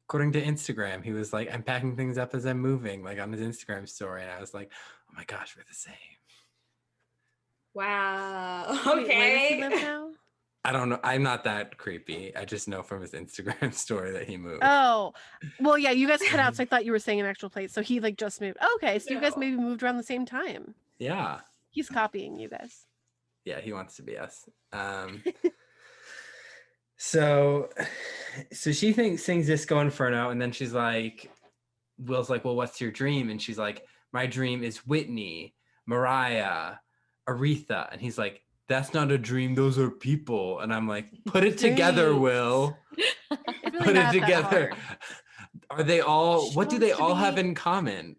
According to Instagram, he was like, I'm packing things up as I'm moving, like on his Instagram story. And I was like, oh my gosh, we're the same. Wow. Wait, Okay. where does he live now? I don't know. I'm not that creepy. I just know from his Instagram story that he moved. Oh, well, yeah, you guys cut out, so I thought you were saying an actual place. So he like just moved. Okay, so you guys maybe moved around the same time. Yeah. He's copying you guys. Yeah, he wants to be us. So she sings Disco Inferno, and then she's like, Will's like, well, what's your dream? And she's like, my dream is Whitney, Mariah, Aretha. And he's like, that's not a dream, those are people. And I'm like, put it together, Will. Really Put it together. Are they all, what do they all have in common?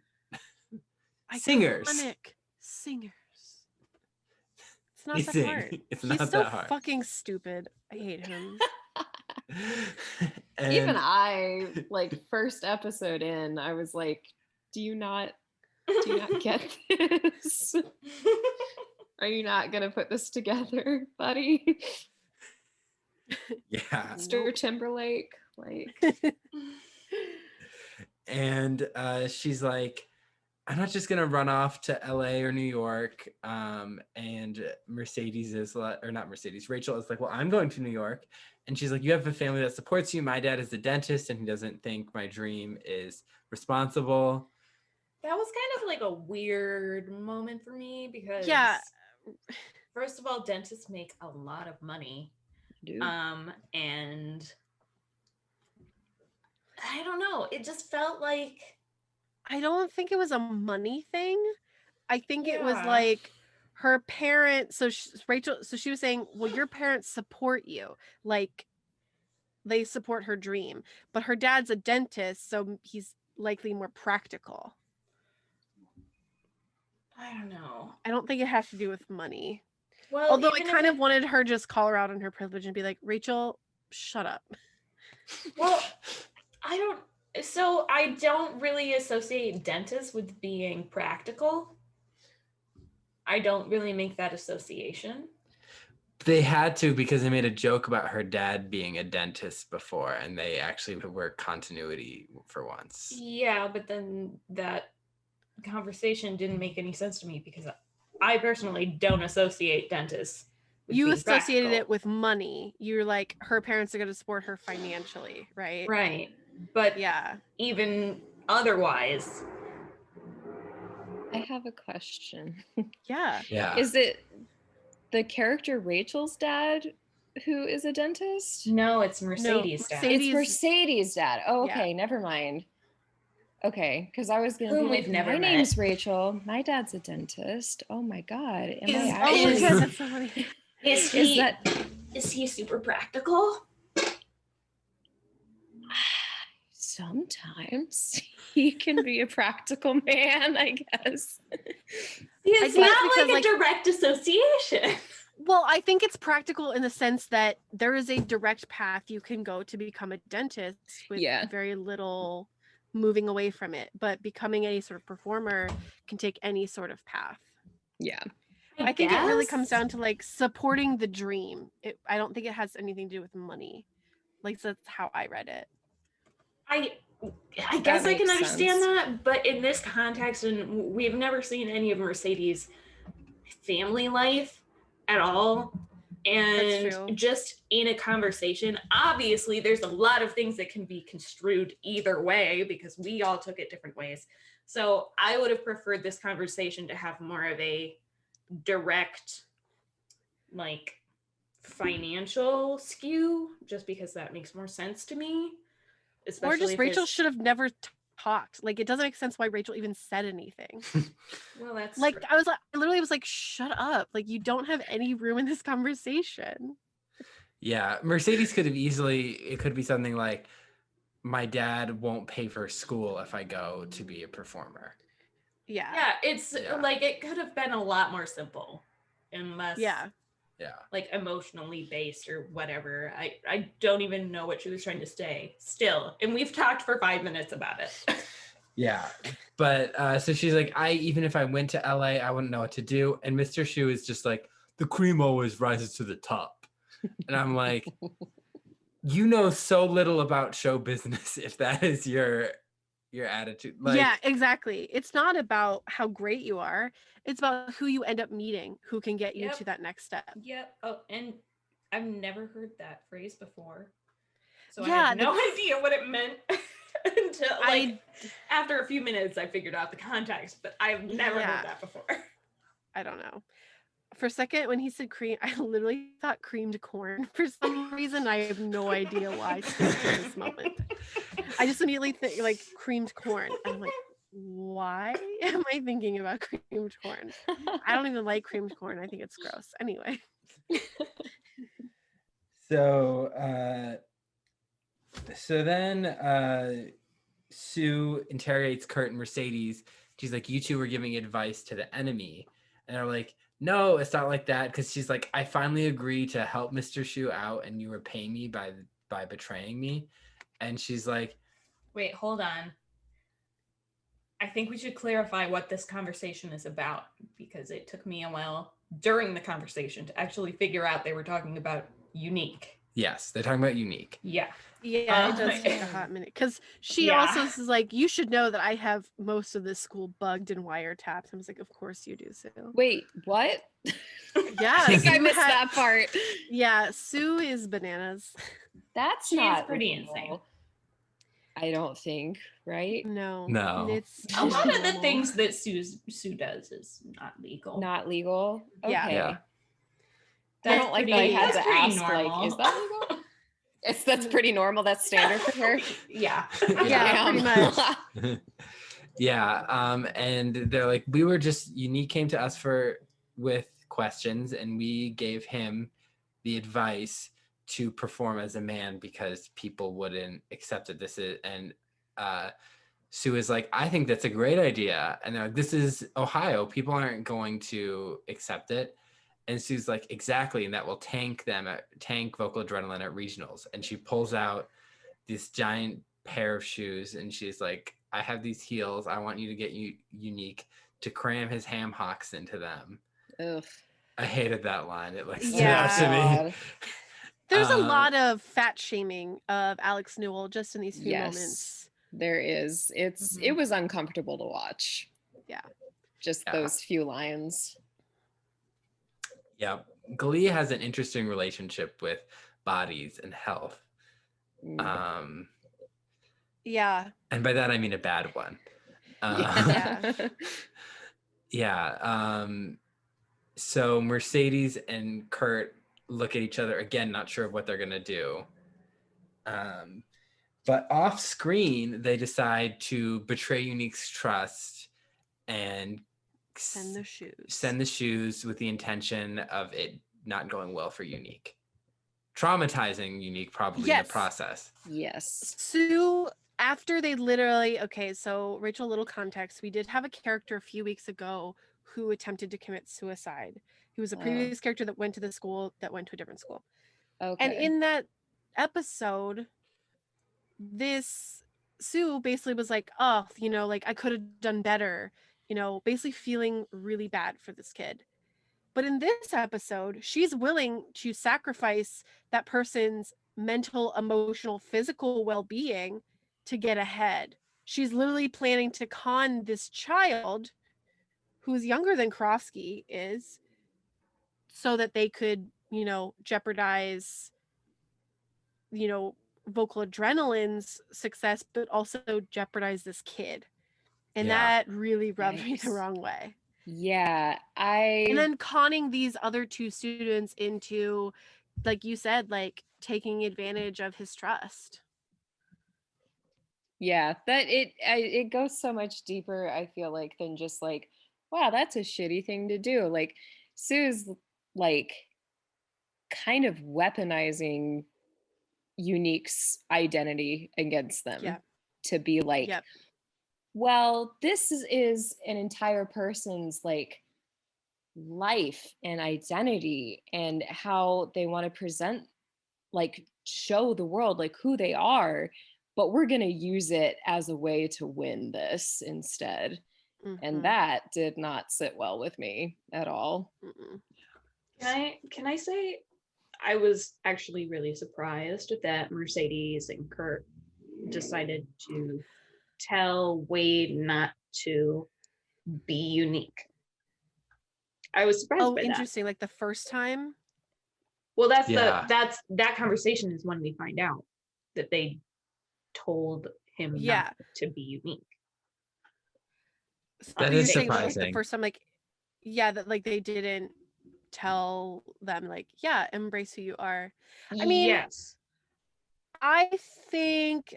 Singers. Singers. It's not that hard. It's He's not so that hard. Fucking stupid. I hate him. Even I, like, first episode in, I was like, do you not get this? Are you not gonna put this together, buddy? Yeah. Mr. Timberlake, like. And she's like, I'm not just gonna run off to LA or New York. And Mercedes is like, or not Mercedes, Rachel is like, well, I'm going to New York. And she's like, you have a family that supports you. My dad is a dentist and he doesn't think my dream is responsible. That was kind of like a weird moment for me because first of all, dentists make a lot of money. And I don't know, it just felt like, I don't think it was a money thing. I think it was like her parents. Rachel, so she was saying, well, your parents support you. Like, they support her dream. But her dad's a dentist, so he's likely more practical. I don't know. I don't think it has to do with money. Well, although I kind of wanted her just call her out on her privilege and be like, Rachel, shut up. Well, I don't really associate dentists with being practical. I don't really make that association. They had to because they made a joke about her dad being a dentist before, and they actually were continuity for once. Yeah, but then that conversation didn't make any sense to me because I personally don't associate dentists with you being associated practical. it with money. You're like, her parents are going to support her financially, right? Right. But yeah, even otherwise. I have a question. Yeah. Is it the character Rachel's dad who is a dentist? No, it's Mercedes' dad. It's Mercedes' dad. Oh, okay, Yeah. Never mind. Okay, because I was going to Whom be we've like, never my met. name's Rachel. My dad's a dentist. Oh my God. Am I Oh my actually... God, that's so funny. Is he super practical? sometimes he can be a practical man, I guess. It's guess not because, like a direct association. Well, I think it's practical in the sense that there is a direct path you can go to become a dentist with very little moving away from it. But becoming any sort of performer can take any sort of path. Yeah. I think it really comes down to like supporting the dream. I don't think it has anything to do with money. Like, that's how I read it. I guess I can understand that, but in this context, and we've never seen any of Mercedes' family life at all. And just in a conversation, obviously there's a lot of things that can be construed either way because we all took it different ways. So I would have preferred this conversation to have more of a direct, like, financial skew, just because that makes more sense to me. Especially, or just Rachel should have never talked. Like, it doesn't make sense why Rachel even said anything. Well, that's like true. I literally was like, shut up. Like, you don't have any room in this conversation. Yeah, Mercedes could have easily, it could be something like, my dad won't pay for school if I go to be a performer. Yeah. It's like, it could have been a lot more simple and less like emotionally based or whatever. I don't even know what she was trying to say still, and we've talked for 5 minutes about it. Yeah, but so she's like, even if I went to LA, I wouldn't know what to do. And Mr. Shu is just like, the cream always rises to the top. And I'm like, you know so little about show business if that is your attitude. Like, yeah, exactly. It's not about how great you are. It's about who you end up meeting, who can get you to that next step. Yep. Oh, and I've never heard that phrase before. So I had no idea what it meant until after a few minutes I figured out the context, but I've never heard that before. I don't know. For a second, when he said cream, I literally thought creamed corn for some reason. I have no idea why still to this moment. I just immediately think like creamed corn. And I'm like, why am I thinking about creamed corn? I don't even like creamed corn. I think it's gross. Anyway. So then Sue interrogates Kurt and Mercedes. She's like, you two were giving advice to the enemy. And they're like, no, it's not like that. Because she's like, I finally agreed to help Mr. Shu out and you repay me by betraying me. And she's like, wait, hold on. I think we should clarify what this conversation is about, because it took me a while during the conversation to actually figure out they were talking about Unique. Yes, they're talking about Unique. Yeah. Yeah, it does take a hot minute. Because she also is like, you should know that I have most of this school bugged and wiretapped. I was like, of course you do, Sue. Wait, what? Yeah. I think I missed that part. Yeah, Sue is bananas. That's not pretty insane. I don't think, right? No. It's a lot of the things that Sue does is not legal. Not legal? Okay. Yeah. I don't like that I had to ask, normal. like, is that legal? That's pretty normal. That's standard for her. Yeah, pretty much. Yeah. And they're like, Unique came to us with questions, and we gave him the advice to perform as a man because people wouldn't accept it. And Sue is like, I think that's a great idea. And they're like, this is Ohio. People aren't going to accept it. And Sue's like, exactly. And that will tank Vocal Adrenaline at regionals. And she pulls out this giant pair of shoes. And she's like, I have these heels. I want you to get Unique to cram his ham hocks into them. Ugh. I hated that line. It stood out to me. There's a lot of fat shaming of Alex Newell just in these few moments. There is. It was uncomfortable to watch. Yeah. Just those few lines. Yeah. Glee has an interesting relationship with bodies and health. Yeah. And by that I mean a bad one. So Mercedes and Kurt look at each other again, not sure of what they're gonna do. But off screen, they decide to betray Unique's trust and send the shoes with the intention of it not going well for Unique. Traumatizing Unique probably in the process. Yes. Sue after they literally, okay, so Rachel, little context, we did have a character a few weeks ago who attempted to commit suicide. He was a previous character that went to the school that went to a different school. Okay. And in that episode, this Sue basically was like, oh, you know, like I could have done better, you know, basically feeling really bad for this kid. But in this episode, she's willing to sacrifice that person's mental, emotional, physical well-being to get ahead. She's literally planning to con this child who's younger than Krofsky is so that they could, you know, jeopardize, you know, vocal adrenaline's success, but also jeopardize this kid. And that really rubbed me the wrong way. Yeah, And then conning these other two students into, like you said, like taking advantage of his trust. Yeah, that it goes so much deeper, I feel like, than just like, wow, that's a shitty thing to do. Like, Sue's like kind of weaponizing Unique's identity against them to be like, well, this is an entire person's like life and identity and how they want to present, like show the world like who they are, but we're going to use it as a way to win this instead. And that did not sit well with me at all. Can I say I was actually really surprised that Mercedes and Kurt decided to tell Wade not to be unique. I was surprised by interesting. that. Like the first time. Well, that conversation is when we find out that they told him not to be unique. That is surprising. Like the first time, like, that like they didn't tell them, like, embrace who you are. I mean, yes. I think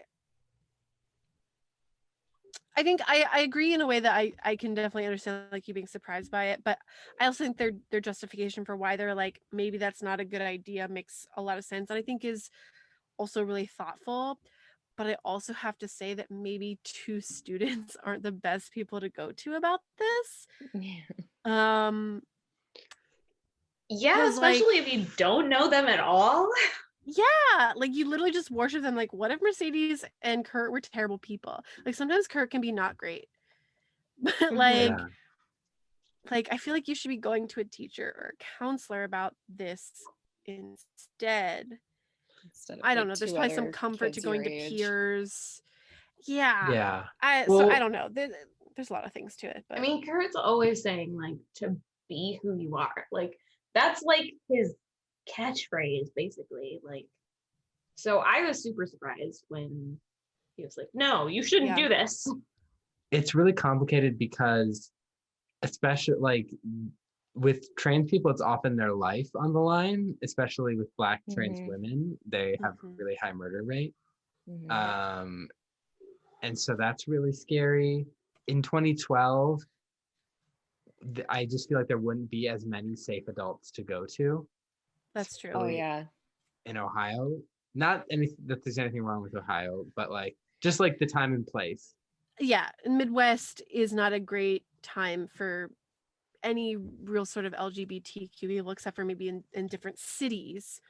I agree in a way that I can definitely understand like you being surprised by it, but I also think their justification for why they're like maybe that's not a good idea makes a lot of sense, and I think is also really thoughtful. But I also have to say that maybe two students aren't the best people to go to about this. Yeah, especially if you don't know them at all. Yeah, like you literally just worship them. Like, what if Mercedes and Kurt were terrible people? Like sometimes Kurt can be not great, but like I feel like you should be going to a teacher or a counselor about this instead. I don't know. There's probably some comfort to going to peers. Yeah. So I don't know. There's a lot of things to it. But I mean, Kurt's always saying like to be who you are. Like that's like his catchphrase, basically. Like, so I was super surprised when he was like, "No, you shouldn't do this." It's really complicated because, especially like with trans people, it's often their life on the line, especially with Black trans women. They have a really high murder rate. And so that's really scary. In 2012, I just feel like there wouldn't be as many safe adults to go to. That's true. Oh, yeah. In Ohio. Not that there's anything wrong with Ohio, but like just like the time and place. Yeah, Midwest is not a great time for any real sort of LGBTQ people, except for maybe in different cities,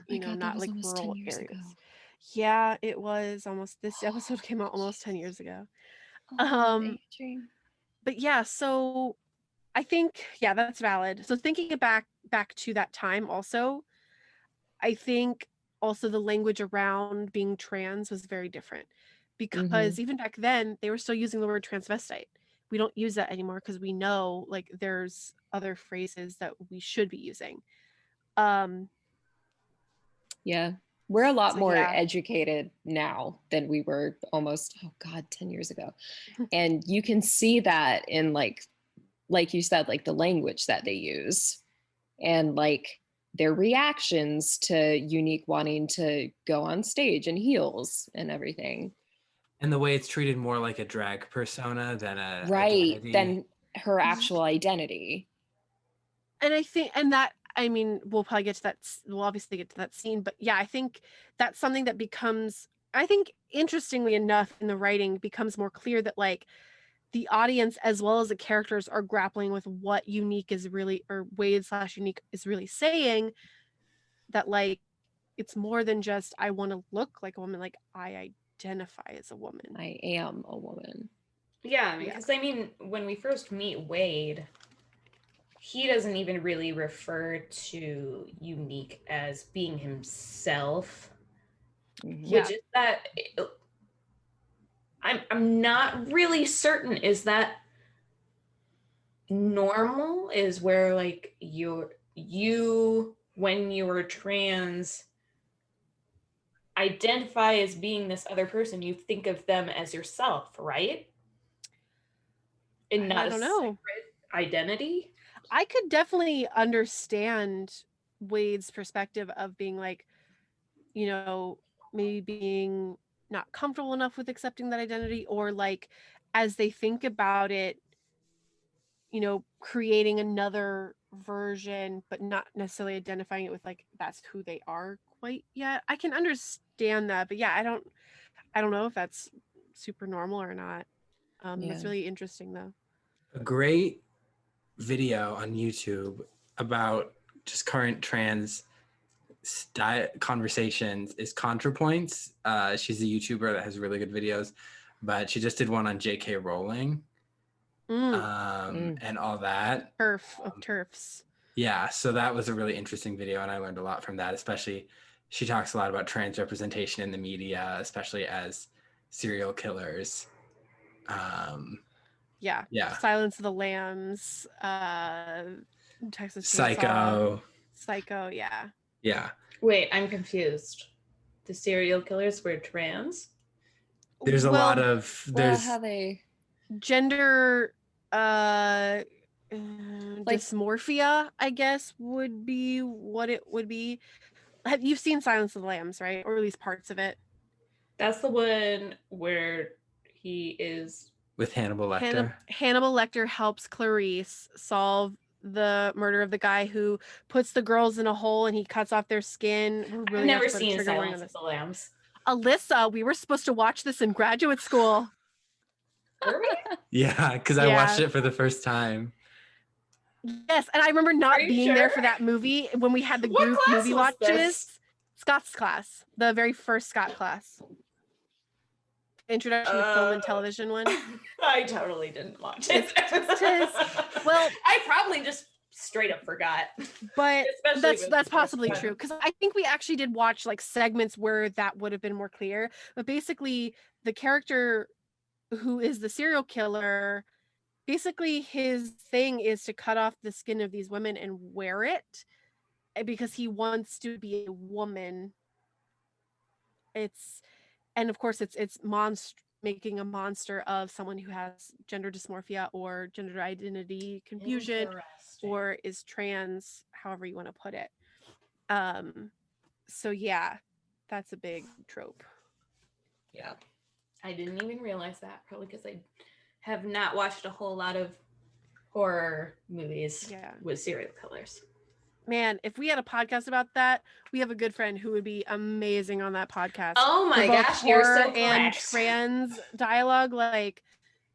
not like rural areas. Ago. Yeah, it was almost. This episode came out almost 10 years ago. But yeah, so I think that's valid. So thinking back to that time, also, I think also the language around being trans was very different, because even back then they were still using the word transvestite. We don't use that anymore because we know like there's other phrases that we should be using. Yeah, we're a lot more educated now than we were almost 10 years ago. And you can see that in like you said, like the language that they use and like their reactions to Unique wanting to go on stage in heels and everything. And the way it's treated more like a drag persona than a identity. Than her actual identity. And I think, I mean, we'll probably get to that. We'll obviously get to that scene, but yeah, I think that's something that becomes I think interestingly enough in the writing becomes more clear that like the audience as well as the characters are grappling with what unique is really, or Wade/Unique is really saying, that like it's more than just I want to look like a woman, like I identify as a woman. I am a woman. Yeah, because I mean, when we first meet Wade, he doesn't even really refer to Unique as being himself, which is that I'm not really certain. Is that normal? Is where like you when you're trans identify as being this other person, you think of them as yourself, right? And not I don't know. Separate identity. I could definitely understand Wade's perspective of being like, you know, maybe being not comfortable enough with accepting that identity, or like as they think about it, you know, creating another version but not necessarily identifying it with like that's who they are quite yet. I can understand that, but yeah, I don't know if that's super normal or not. That's really interesting though. A great video on YouTube about just current trans conversations is ContraPoints. She's a YouTuber that has really good videos, but she just did one on J.K. Rowling and all that. Turf of turfs. Yeah, so that was a really interesting video, and I learned a lot from that. Especially, she talks a lot about trans representation in the media, especially as serial killers. Yeah. Silence of the Lambs, Texas Psycho. Yeah. Wait, I'm confused. The serial killers were trans? There's a lot of how they gender dysmorphia, I guess, would be what it would be. Have you seen Silence of the Lambs, right? Or at least parts of it? That's the one where he is with Hannibal Lecter. Hannibal Lecter helps Clarice solve the murder of the guy who puts the girls in a hole and he cuts off their skin. I've never seen Silence of the Lambs. Alyssa, we were supposed to watch this in graduate school. Were we? Yeah, because I watched it for the first time. Yes, and I remember not being there for that movie when we had the group movie watches. Scott's class, the very first Scott class. Introduction to film and television one. I totally didn't watch it. Well, I probably just straight up forgot. But that's possibly true, because I think we actually did watch like segments where that would have been more clear. But basically, the character who is the serial killer, basically his thing is to cut off the skin of these women and wear it because he wants to be a woman. And of course it's making a monster of someone who has gender dysmorphia or gender identity confusion or is trans, however you want to put it. So yeah, that's a big trope. Yeah. I didn't even realize that, probably because I have not watched a whole lot of horror movies with serial killers. Man, if we had a podcast about that, we have a good friend who would be amazing on that podcast. Oh my gosh, you're so correct. And trans dialogue, like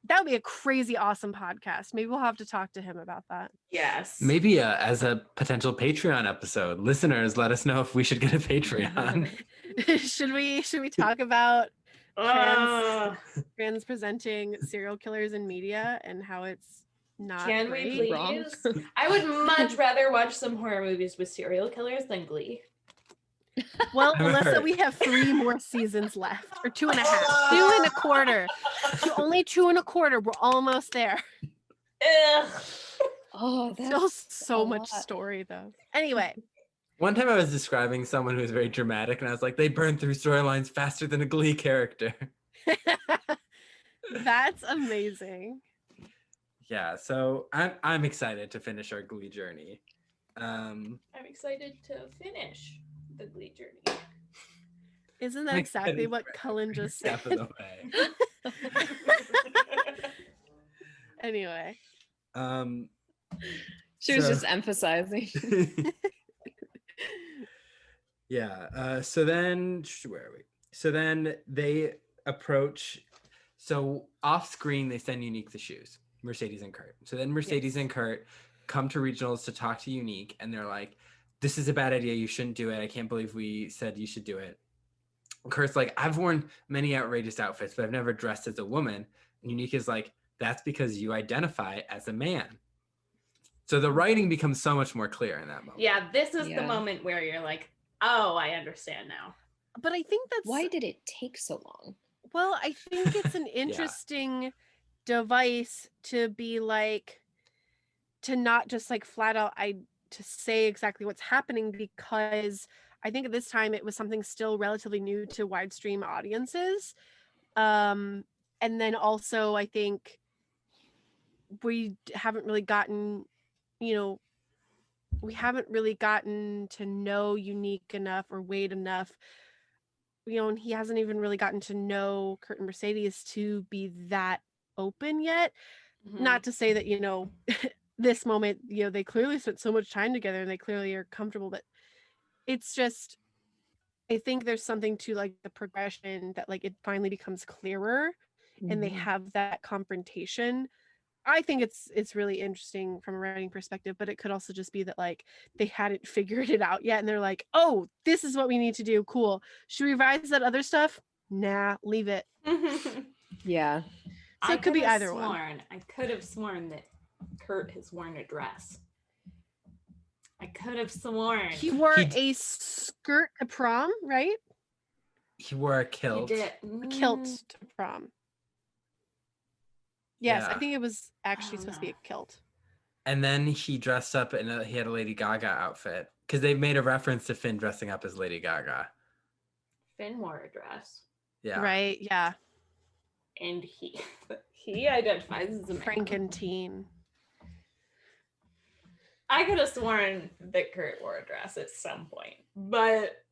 that would be a crazy awesome podcast. Maybe we'll have to talk to him about that. Yes. Maybe as a potential Patreon episode. Listeners, let us know if we should get a Patreon. Should we talk about trans presenting serial killers in media and how it's not Can great? we please? I would much rather watch some horror movies with serial killers than Glee. Well, Alyssa, we have 3 more seasons left, or 2.5, 2 1/4. Only 2 1/4. We're almost there. Ugh. Oh, that's still so much story though. Anyway. One time I was describing someone who was very dramatic, and I was like, they burn through storylines faster than a Glee character. That's amazing. Yeah, so I'm excited to finish our Glee journey. I'm excited to finish the Glee journey. Isn't that exactly what Cullen just said? Step of the way. Anyway. She was just emphasizing. Yeah. So then, where are we? So then they approach. So off screen, they send Unique the shoes, Mercedes and Kurt. So then Mercedes and Kurt come to regionals to talk to Unique, and they're like, "This is a bad idea. You shouldn't do it. I can't believe we said you should do it." Kurt's like, "I've worn many outrageous outfits, but I've never dressed as a woman." And Unique is like, "That's because you identify as a man." So the writing becomes so much more clear in that moment. Yeah, this is the moment where you're like, oh, I understand now. But I think that's... Why did it take so long? Well, I think it's an interesting device to be like, to not just like flat out to say exactly what's happening, because I think at this time it was something still relatively new to wide stream audiences. And then also I think we haven't really gotten, we haven't really gotten to know Unique enough or Wade enough, and he hasn't even really gotten to know Kurt and Mercedes to be that open yet. Mm-hmm. Not to say that, this moment, they clearly spent so much time together and they clearly are comfortable, but it's just, I think there's something to like the progression that like it finally becomes clearer and they have that confrontation. I think it's really interesting from a writing perspective, but it could also just be that like they hadn't figured it out yet and they're like, oh, this is what we need to do. Cool. Should we revise that other stuff? Nah, leave it. Yeah. So it could be either one. I could have sworn that Kurt has worn a dress. I could have sworn. He wore a skirt to prom, right? He wore a kilt. He did. A kilt to prom. Yes, I think it was actually supposed to be a kilt. And then he dressed up and he had a Lady Gaga outfit because they made a reference to Finn dressing up as Lady Gaga. Finn wore a dress. Yeah. Right, yeah. And he identifies as a man. Frankentine. I could have sworn that Kurt wore a dress at some point, but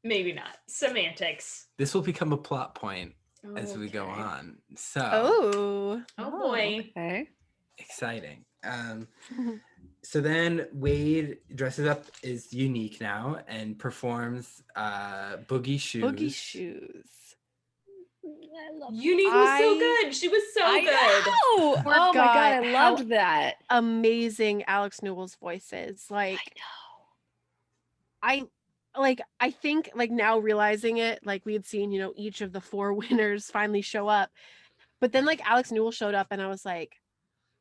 maybe not. Semantics. This will become a plot point as we go on. So. Oh boy. Okay. Exciting. So then Wade dresses up as Unique now and performs Boogie Shoes. Boogie Shoes. I love Unique was so good. She was so good. Oh my god, I loved that. Amazing Alex Newell's voices. Like I think like now realizing it, like we had seen, each of the 4 winners finally show up. But then like Alex Newell showed up and I was like,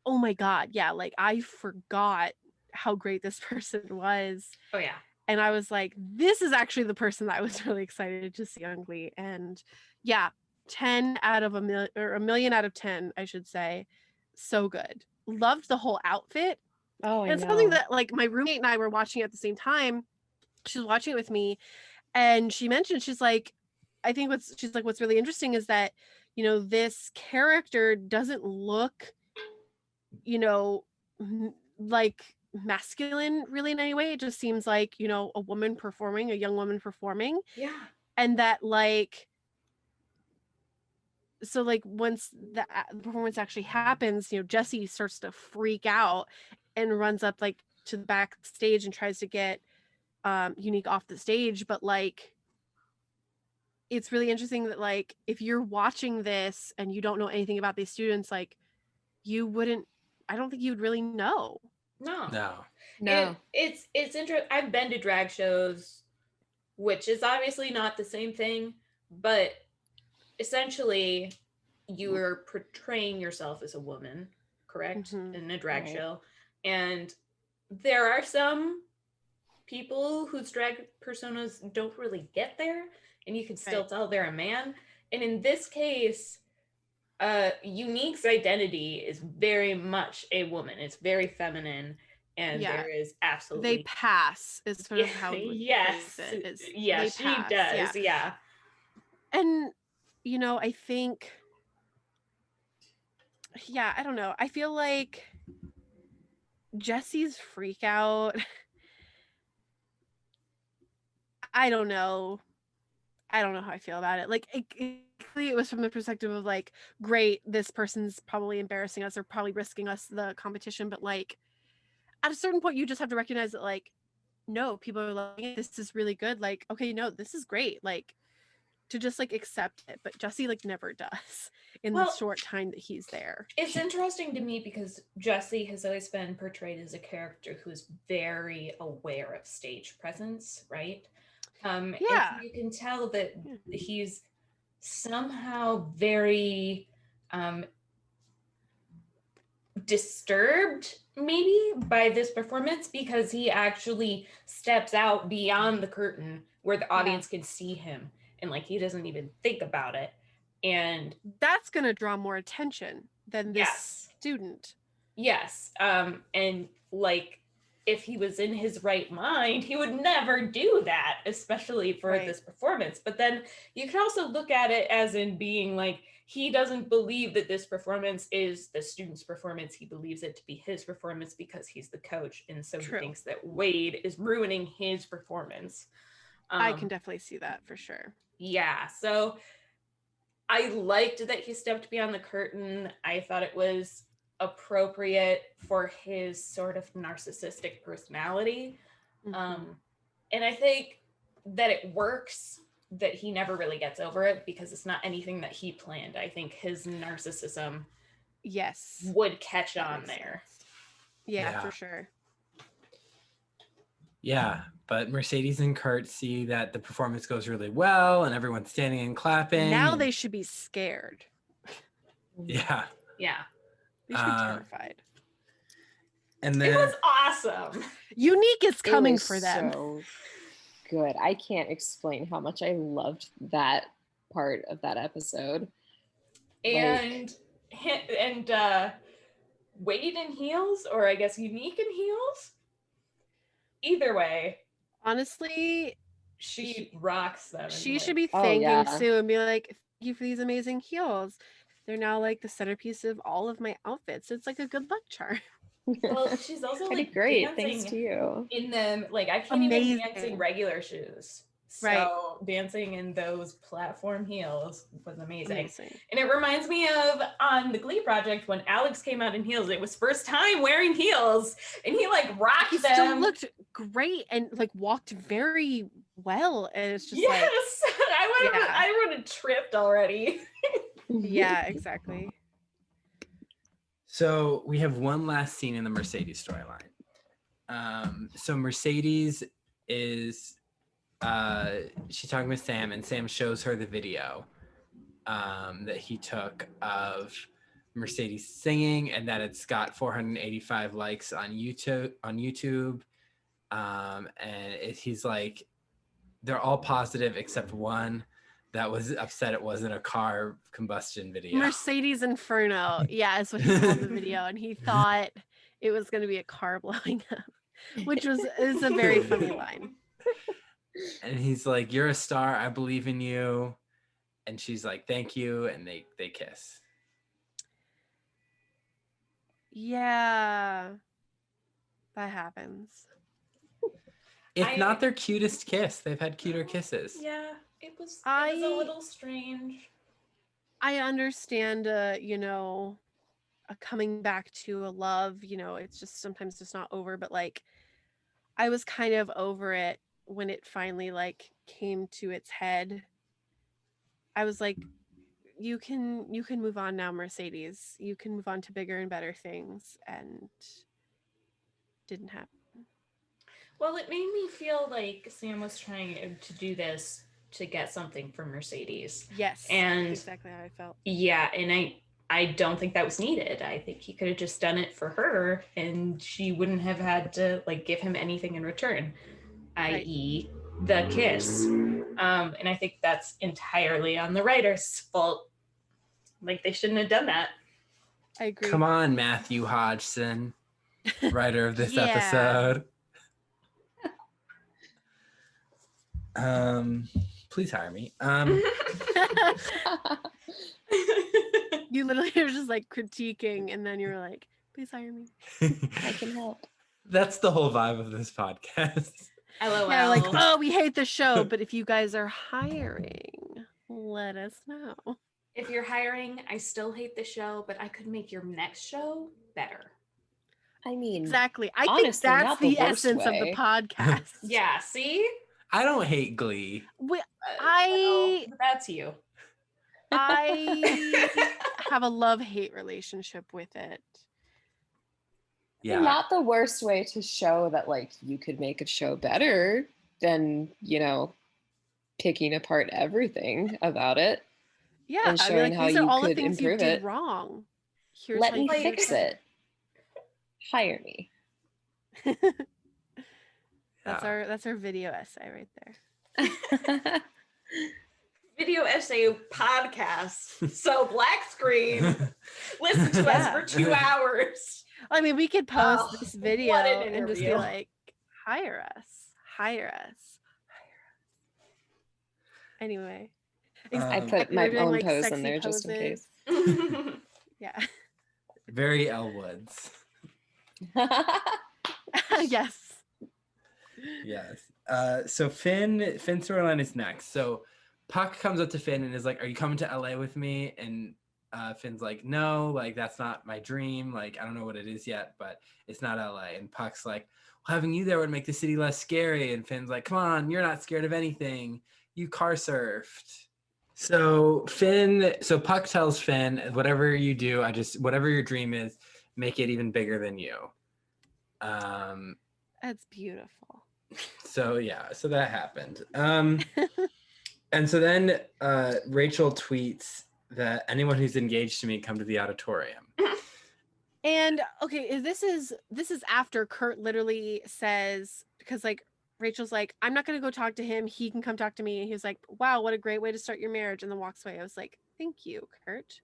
oh my god, yeah, like I forgot how great this person was. Oh yeah. And I was like, this is actually the person that I was really excited to see on Glee. And yeah, 10 out of a million, or a million out of 10, I should say. So good. Loved the whole outfit. Oh, and it's something that like my roommate and I were watching at the same time. She was watching it with me and she mentioned, she's like, what's really interesting is that, this character doesn't look, like masculine really in any way. It just seems like, a young woman performing. Yeah. And that like, so like once the performance actually happens, Jesse starts to freak out and runs up like to the backstage and tries to get Unique off the stage. But like, it's really interesting that like, if you're watching this and you don't know anything about these students, like I don't think you'd really know. No. It's interesting. I've been to drag shows, which is obviously not the same thing, but essentially you are portraying yourself as a woman, correct? In a drag show. And there are some people whose drag personas don't really get there, and you can still tell they're a man. And in this case, Unique's identity is very much a woman. It's very feminine, and there is absolutely they pass is sort of how yes, she does, yeah. And I think, I don't know. I feel like Jesse's freak out. I don't know how I feel about it. Like it was from the perspective of like, great, this person's probably embarrassing us or probably risking us the competition. But like at a certain point, you just have to recognize that like, no, people are loving it. This is really good. Like, okay, no, this is great. Like, to just like accept it, but Jesse like never does in the Well, short time that he's there. It's interesting to me because Jesse has always been portrayed as a character who's very aware of stage presence, right? And you can tell that he's somehow very disturbed maybe by this performance, because he actually steps out beyond the curtain where the audience can see him, and like he doesn't even think about it, and that's gonna draw more attention than this student. Yes. And like if he was in his right mind, he would never do that, especially for this performance. But then you can also look at it as in being like, he doesn't believe that this performance is the student's performance. He believes it to be his performance because he's the coach. And so he thinks that Wade is ruining his performance. I can definitely see that for sure. Yeah. So I liked that he stepped beyond the curtain. I thought it was appropriate for his sort of narcissistic personality. And I think that it works that he never really gets over it, because it's not anything that he planned. I think his narcissism would catch on there. Yeah, for sure. Yeah, but Mercedes and Kurt see that the performance goes really well and everyone's standing and clapping. Now they should be scared. Yeah. Yeah. They should be terrified. And then it was awesome. Unique is coming for them. So good. I can't explain how much I loved that part of that episode. And Wade in heels, or I guess Unique in heels. Either way, honestly, she rocks them. She should be thanking Sue and be like, "Thank you for these amazing heels. They're now like the centerpiece of all of my outfits." It's like a good luck charm. Well, she's also like great. Thanks to you. In them, like I can't even dance in regular shoes. So dancing in those platform heels was amazing. And it reminds me of on the Glee project when Alex came out in heels. It was first time wearing heels, and he like rocked them. Still looked great and like walked very well. And it's just like, I would have tripped already. Yeah, exactly. So we have one last scene in the Mercedes storyline. So Mercedes is she's talking with Sam, and Sam shows her the video that he took of Mercedes singing, and that it's got 485 likes on YouTube. And he's like, they're all positive except one that was upset it wasn't a car combustion video. Mercedes Inferno, is what he called the video, and he thought it was going to be a car blowing up, which is a very funny line. And he's like, "You're a star. I believe in you." And she's like, "Thank you." And they kiss. Yeah, that happens. If not their cutest kiss, they've had cuter kisses. Yeah, it was a little strange. I understand, a coming back to a love. It's just sometimes just not over. But like, I was kind of over it when it finally like came to its head. I was like, you can move on now, Mercedes. You can move on to bigger and better things, and didn't happen. Well, it made me feel like Sam was trying to do this to get something from Mercedes. Yes, and exactly how I felt. Yeah, and I don't think that was needed. I think he could have just done it for her, and she wouldn't have had to like give him anything in return. I.e. the kiss. And I think that's entirely on the writer's fault. Like, they shouldn't have done that. I agree. Come on, Matthew Hodgson, writer of this episode. Please hire me. You literally were just like critiquing, and then you were like, please hire me. I can help. That's the whole vibe of this podcast. LOL. Yeah, like, oh, we hate the show, but if you guys are hiring, let us know. If you're hiring, I still hate the show, but I could make your next show better. I mean, exactly. I honestly, think that's not the the essence way. of the podcast. Yeah, see? I don't hate Glee. I That's you. have a love-hate relationship with it. Yeah. Not the worst way to show that like you could make a show better than, picking apart everything about it. Yeah, And I mean, showing like, how these are you all the could things you improve did it. wrong. Here's Let how you me can do fix better. it. Hire me. That's our video essay right there. Video essay podcast. So black screen. Listen to us for 2 hours. I mean, we could post this what video an and just be interview. like, hire us. Anyway. I Um, put We my were doing, own like, pose in sexy there just in poses. case. Yeah. Very Elle Woods. Yes. Yes. So Finn storyline is next. So Puck comes up to Finn and is like, "Are you coming to LA with me?" And Finn's like, "No, like that's not my dream. Like I don't know what it is yet, but it's not LA." And Puck's like, "Well, having you there would make the city less scary." And Finn's like, "Come on, you're not scared of anything. You car surfed." So Puck tells Finn, "Whatever you do, whatever your dream is, make it even bigger than you." That's beautiful. So that happened. And so then Rachel tweets that anyone who's engaged to me come to the auditorium. And okay, this is after Kurt literally says, because like Rachel's like, "I'm not gonna go talk to him. He can come talk to me." And he was like, "Wow, what a great way to start your marriage," and then walks away. I was like, "Thank you, Kurt.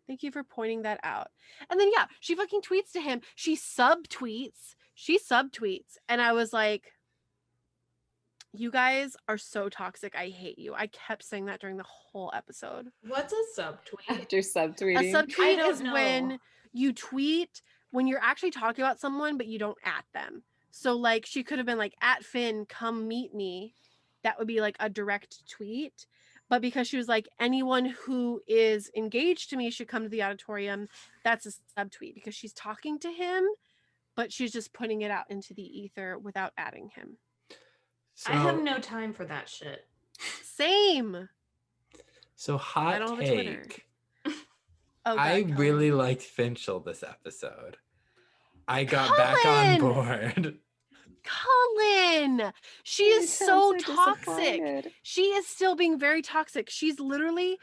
Thank you for pointing that out." And then yeah, she fucking tweets to him. She subtweets, and I was like, you guys are so toxic. I hate you. I kept saying that during the whole episode. What's a subtweet? After subtweeting. A subtweet don't is know. when you tweet when you're actually talking about someone, but you don't at them. So like she could have been like, "At Finn, come meet me." That would be like a direct tweet. But because she was like, "Anyone who is engaged to me should come to the auditorium," that's a subtweet because she's talking to him, but she's just putting it out into the ether without adding him. So, I have no time for that shit. Same. So hot I don't have a Twitter. take. Oh, I God, really liked Finchel this episode. I got back on board. Cullen, she is so toxic. disappointed. She is still being very toxic. She's literally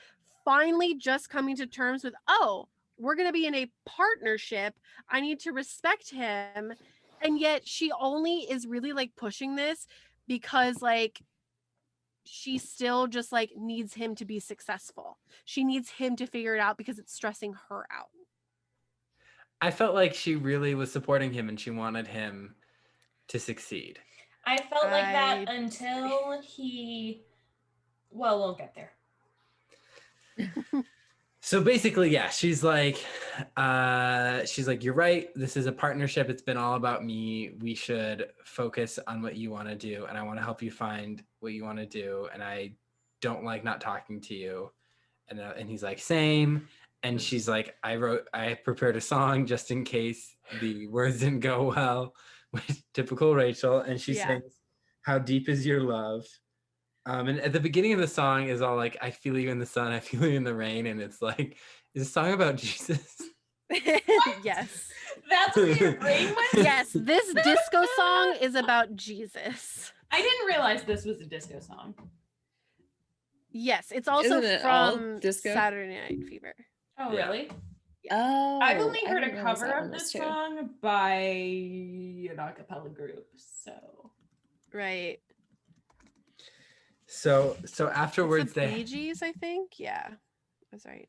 finally just coming to terms with, "Oh, we're going to be in a partnership. I need to respect him." And yet she only is really like pushing this because like she still just like needs him to be successful. She needs him to figure it out because it's stressing her out. I felt like she really was supporting him and she wanted him to succeed. I felt like that until he. Well, we'll get there. So basically, yeah, she's like, "You're right. This is a partnership. It's been all about me. We should focus on what you want to do, and I want to help you find what you want to do. And I don't like not talking to you." And he's like, "Same." And she's like, I prepared a song just in case the words didn't go well," which typical Rachel. And she sings, "How deep is your love?" And at the beginning of the song is all like, "I feel you in the sun, I feel you in the rain." And it's like, is a song about Jesus? Yes. That's what your brain went? Yes, this disco song is about Jesus. I didn't realize this was a disco song. Yes, it's also Isn't it all from disco? Saturday Night Fever. Oh, Yeah. really? Oh, I've only heard didn't a realize cover that of one was this too. song by an a cappella group. So Right. So afterwards It's the Bee Gees, I think. Yeah, that's right.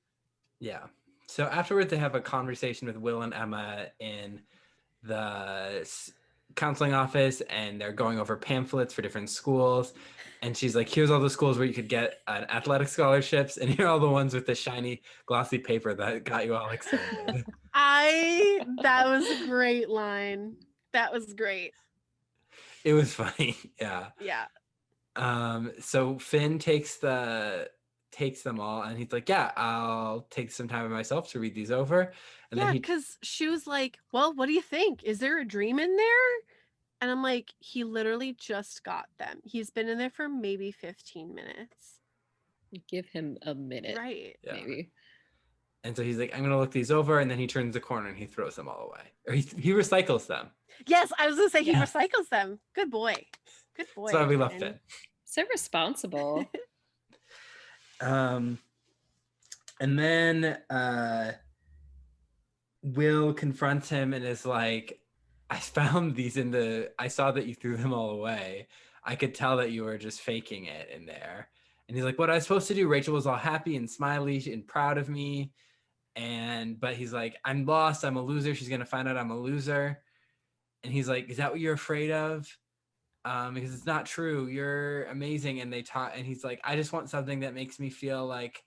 Yeah. So afterwards, they have a conversation with Will and Emma in the counseling office, and they're going over pamphlets for different schools. And she's like, "Here's all the schools where you could get athletic scholarships, and here are all the ones with the shiny, glossy paper that got you all excited." That was a great line. That was great. It was funny. Yeah. Yeah. So Finn takes them all, and he's like, "Yeah, I'll take some time by myself to read these over." And yeah, then because she was like, "Well, what do you think? Is there a dream in there?" And I'm like, he literally just got them. He's been in there for maybe 15 minutes. Give him a minute, Right. Yeah. maybe. And so he's like, I'm going to look these over. And then he turns the corner and he throws them all away. Or he recycles them. Yes, I was going to say he Yeah. recycles them. Good boy. Good boy. That's why we love Finn. Finn. So responsible. And then Will confronts him and is like, I found these I saw that you threw them all away. I could tell that you were just faking it in there. And he's like, what I was supposed to do? Rachel was all happy and smiley and proud of me. But he's like, I'm lost. I'm a loser. She's going to find out I'm a loser. And he's like, is that what you're afraid of? Because it's not true. You're amazing. And he's like, I just want something that makes me feel like,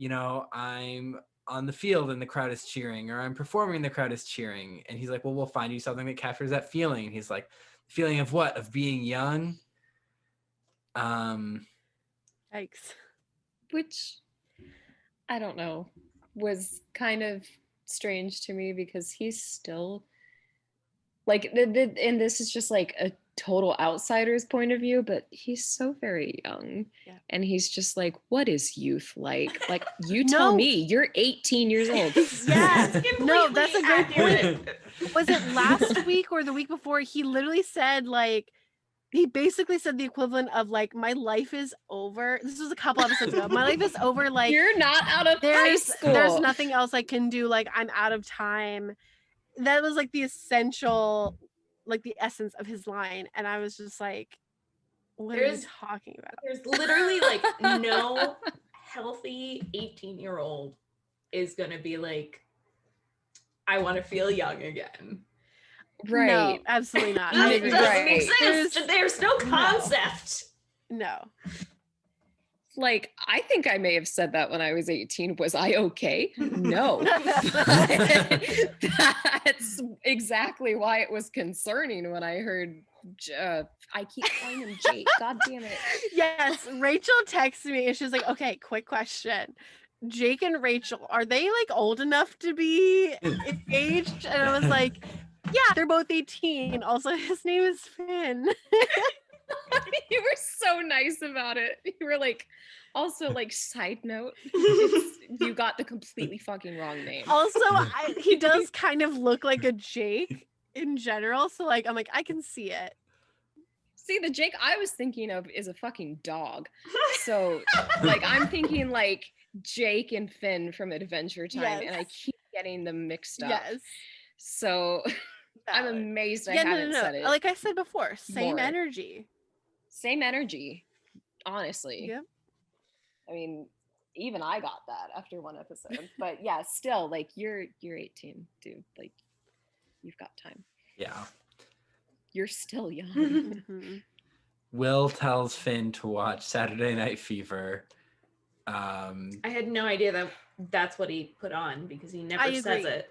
I'm on the field and the crowd is cheering, or I'm performing and the crowd is cheering. And he's like, well, we'll find you something that captures that feeling. And he's like, feeling of what? Of being young? Yikes. Which, I don't know, was kind of strange to me because he's still, like, and this is just like a total outsider's point of view, but he's so very young. Yeah. And he's just like, what is youth like? Like, you tell me, you're 18 years old. Yeah. No, that's a great accurate. point. Was it last week or the week before? He literally said, like, he basically said the equivalent of, like, my life is over. This was a couple episodes ago. My life is over. Like, You're not out of high school. There's nothing else I can do. Like, I'm out of time. That was like the essential, like the essence of his line. And I was just like, what are you talking about? There's literally like no healthy 18-year-old is going to be like, I want to feel young again. Right. No, absolutely not. It doesn't Right. exist. There's no concept. No. Like, I think I may have said that when I was 18. Was I okay? No. That's exactly why it was concerning when I heard, I keep calling him Jake. God damn it. Yes, Rachel texted me and she was like, okay, quick question. Jake and Rachel, are they like old enough to be engaged? And I was like, yeah, they're both 18. Also, his name is Finn. You were so nice about it. You were like, also, like, side note, you got the completely fucking wrong name. Also, he does kind of look like a Jake in general. So, like, I'm like, I can see it. See, the Jake I was thinking of is a fucking dog. So, like, I'm thinking, like, Jake and Finn from Adventure Time, Yes. and I keep getting them mixed up. Yes. So, I'm Valid. amazed I Yeah, haven't said it. Like I said before, same more. energy. Same energy, honestly. Yeah. I mean, even I got that after one episode. But yeah, still, like, you're 18, dude. Like, you've got time. Yeah. You're still young. Mm-hmm. Will tells Finn to watch Saturday Night Fever. I had no idea that that's what he put on because he never says it.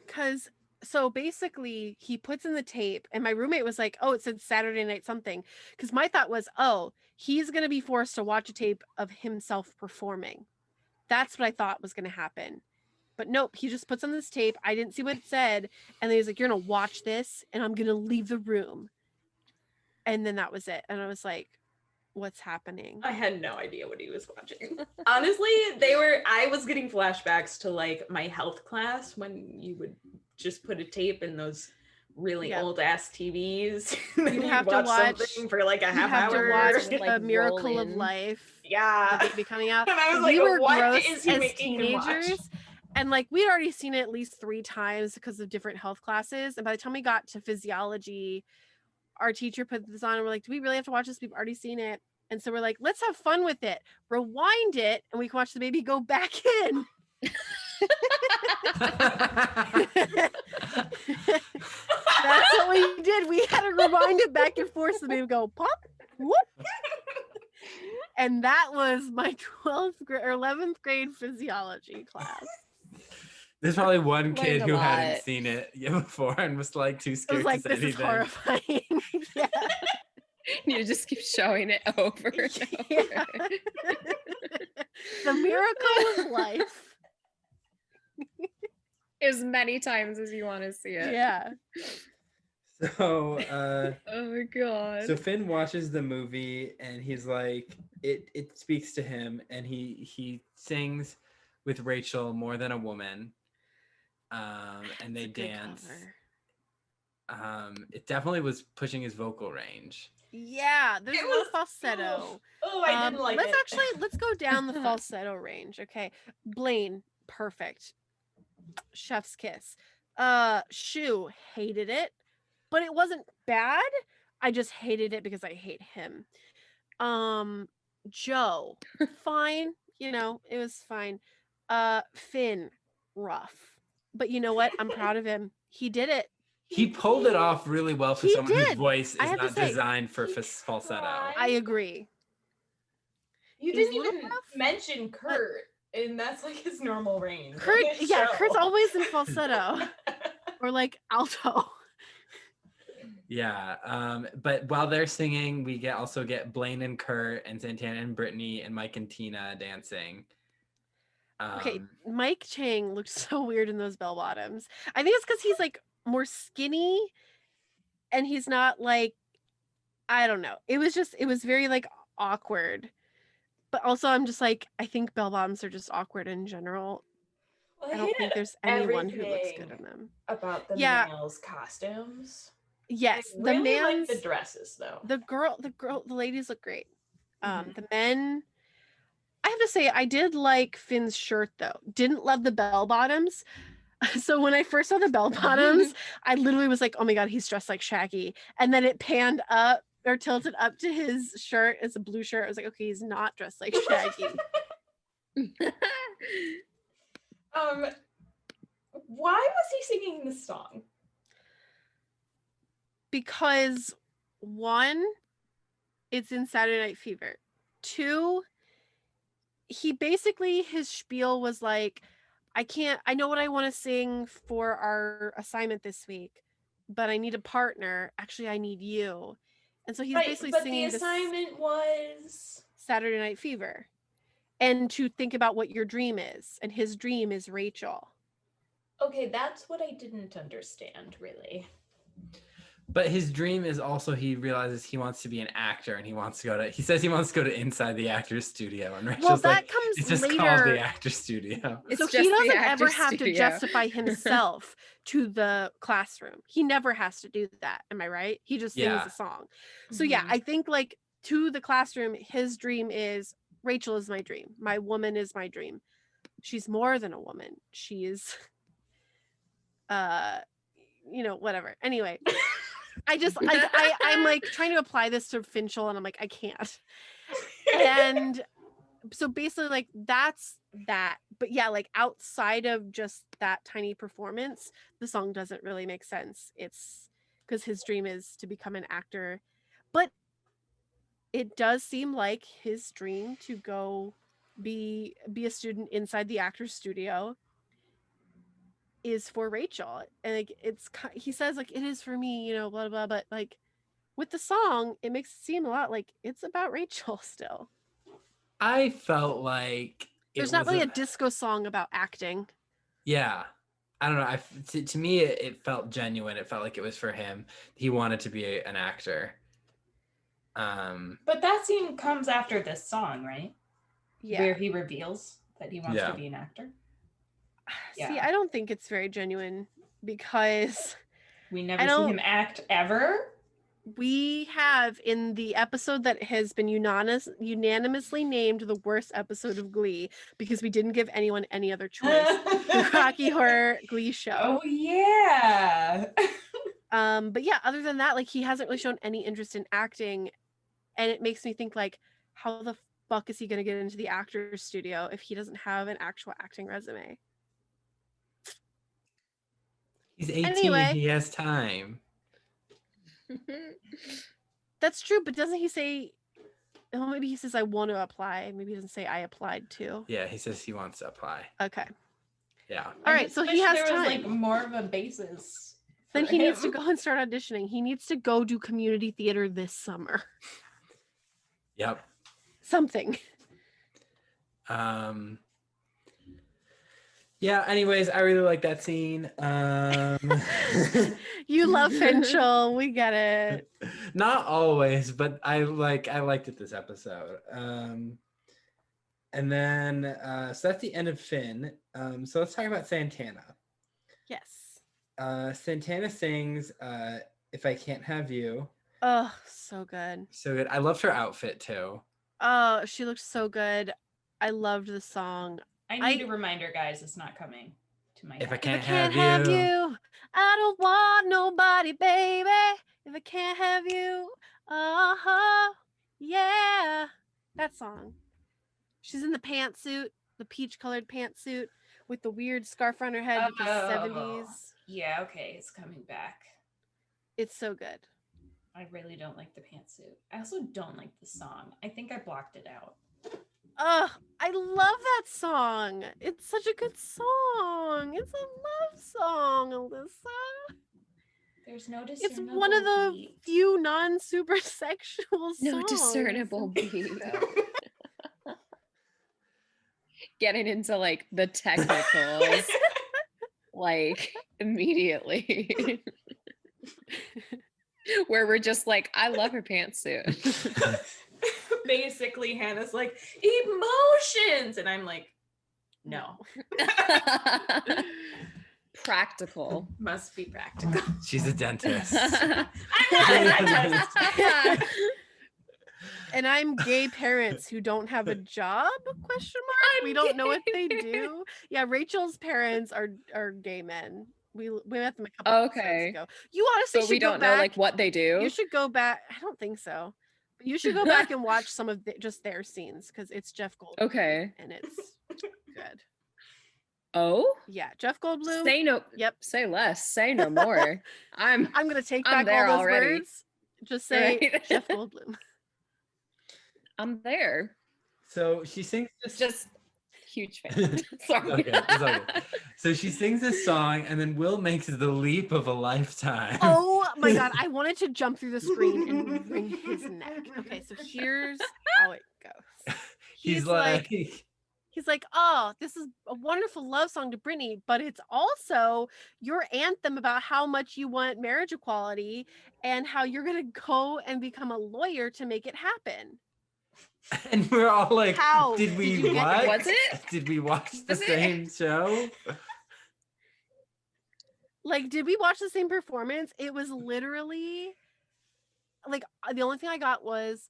Because so basically he puts in the tape and my roommate was like, oh, it said Saturday night something. Because my thought was, oh, he's going to be forced to watch a tape of himself performing. That's what I thought was going to happen. But nope, he just puts on this tape. I didn't see what it said. And then he's like, you're going to watch this and I'm going to leave the room. And then that was it. And I was like, what's happening? I had no idea what he was watching. Honestly, I was getting flashbacks to like my health class when you would just put a tape in those really old ass TVs. And then You'd have to watch watch something for like a half have hour. to watch Like, A Miracle roll of in. Life. Yeah. Be coming out. And I was We like, were what gross is he as making him watch? teenagers. And like we'd already seen it at least 3 times because of different health classes. And by the time we got to physiology, our teacher put this on and we're like, do we really have to watch this? We've already seen it. And so we're like, let's have fun with it. Rewind it and we can watch the baby go back in. That's what we did. We had to rewind it back and forth so the baby would go pop, whoop. And that was my 12th grade or 11th grade physiology class. There's probably one kid Learned a who lot. hadn't seen it before and was like too It scared was like, to say this is anything. horrifying. Yeah. You just keep showing it over and Yeah. over. The Miracle of Life. As many times as you want to see it. Yeah. So Oh my god. so Finn watches the movie and he's like, it speaks to him, and he sings with Rachel More Than a Woman. And they It's a good dance. cover. It definitely was pushing his vocal range. Yeah, there's It a lot was- of falsetto. Oh, I didn't like it. Let's go down the falsetto range. Okay. Blaine, perfect. Chef's kiss. Shu, hated it, but it wasn't bad. I just hated it because I hate him. Joe, fine. It was fine. Finn, rough. But you know what? I'm proud of him. He did it. He pulled it off really well for He someone whose did. voice I is have to not say, designed for he falsetto. tried. I agree. You It was a didn't little even rough, mention Kurt, and that's like his normal range. on Kurt, this yeah, show. Kurt's always in falsetto or like alto. Yeah. But while they're singing, we also get Blaine and Kurt and Santana and Brittany and Mike and Tina dancing. Okay, Mike Chang looked so weird in those bell bottoms. I think it's because he's like more skinny and he's not like, I don't know. It was very like awkward. But also I'm just like, I think bell bottoms are just awkward in general. Well, I don't think hated there's anyone who looks good everything in them. about the Yeah. males' costumes. Yes, I the really like man's the dresses though. the ladies look great. Mhm. The men, I have to say, I did like Finn's shirt though. Didn't love the bell bottoms. So when I first saw the bell bottoms, I literally was like, oh my God, he's dressed like Shaggy. And then it panned up or tilted up to his shirt. It's a blue shirt. I was like, okay, he's not dressed like Shaggy. Why was he singing this song? Because one, it's in Saturday Night Fever. Two, his spiel was like, I know what I want to sing for our assignment this week, but I need a partner. Actually, I need you. And so he's basically but singing the assignment was Saturday Night Fever. And to think about what your dream is. And his dream is Rachel. okay. That's what I didn't understand really. But his dream is also, he realizes he wants to be an actor, and he says he wants to go to Inside the Actors Studio, and Rachel's Well, that like, comes it's just later. called the Actor Studio. It's So just he the doesn't ever actor's have to studio. justify himself to the classroom. He never has to do that. Am I right? He just sings Yeah. the song. So yeah, Mhm. I think like to the classroom, his dream is Rachel is my dream. My woman is my dream. She's more than a woman. She is whatever. Anyway, I'm like trying to apply this to Finchel and I'm like, I can't. And so basically like that's that. But yeah, like outside of just that tiny performance, the song doesn't really make sense. It's because his dream is to become an actor. But it does seem like his dream to go be a student inside the actor's studio is for Rachel. And like he says like it is for me, blah blah blah, but like with the song it makes it seem a lot like it's about Rachel still. I felt like There's not really a disco song about acting. Yeah. I don't know. To me, it felt genuine. It felt like it was for him. He wanted to be an actor. But that scene comes after this song, right? Yeah. Where he reveals that he wants to be an actor. See, I don't think it's very genuine because we never see him act ever. We have in the episode that has been unanimously named the worst episode of Glee because we didn't give anyone any other choice. The Rocky Horror Glee show. Oh yeah. But yeah, other than that, like he hasn't really shown any interest in acting, and it makes me think like, how the fuck is he gonna get into the actor's studio if he doesn't have an actual acting resume? He's 18. Anyway. He has time. That's true, but doesn't he say? Oh, maybe he says I want to apply. Maybe he doesn't say I applied to. Yeah, he says he wants to apply. Okay. Yeah. All right, so he has there time. was like more of a basis. Then for he needs to him. go and start auditioning. He needs to go do community theater this summer. Yep. Something. Yeah, anyways, I really like that scene. You love Finchel. We get it. Not always, but I liked it this episode. And then so that's the end of Finn. So let's talk about Santana. Yes. Santana sings If I Can't Have You. Oh, so good. So good. I loved her outfit too. Oh, she looked so good. I loved the song. I need a reminder, guys. It's not coming to my If head. I can't, If I can't have you. I don't want nobody, baby. If I can't have you, yeah. That song. She's in the pantsuit, the peach-colored pantsuit with the weird scarf around her head with the 70s. Yeah, okay, it's coming back. It's so good. I really don't like the pantsuit. I also don't like the song. I think I blocked it out. Ugh, I love that song. It's such a good song. It's a love song, Alyssa. There's no discernible It's one of the beat. few non-super sexual songs. No discernible beat. Getting into like the technicals like immediately. Where we're just like, I love her pantsuit. Basically, Hannah's like, emotions! And I'm like, no. Practical. Must be practical. She's a dentist. I'm not a dentist. And I'm gay parents who don't have a job? Question mark. We don't know what they do. Yeah, Rachel's parents are gay men. We met them a couple episodes ago. You honestly But should we go don't back. know like what they do. You should go back. I don't think so. But you should go back and watch some of just their scenes because it's Jeff Goldblum. Okay. And it's good. Oh? Yeah, Jeff Goldblum. Say no. Yep. Say less. Say no more. I'm gonna take I'm back there all those already. words. Just say Right. Jeff Goldblum. I'm there. So she sings this. Just huge fan. Sorry. Okay, it's okay. So she sings this song, and then Will makes the leap of a lifetime. Oh my god, I wanted to jump through the screen and wring his neck. Okay, so here's how it goes. He's like, he's like, oh, this is a wonderful love song to Britney, but it's also your anthem about how much you want marriage equality and how you're gonna go and become a lawyer to make it happen. and we're all like, How did we did you get what? Was it? Did we watch the Was it? same show? Like, did we watch the same performance? It was literally like the only thing I got was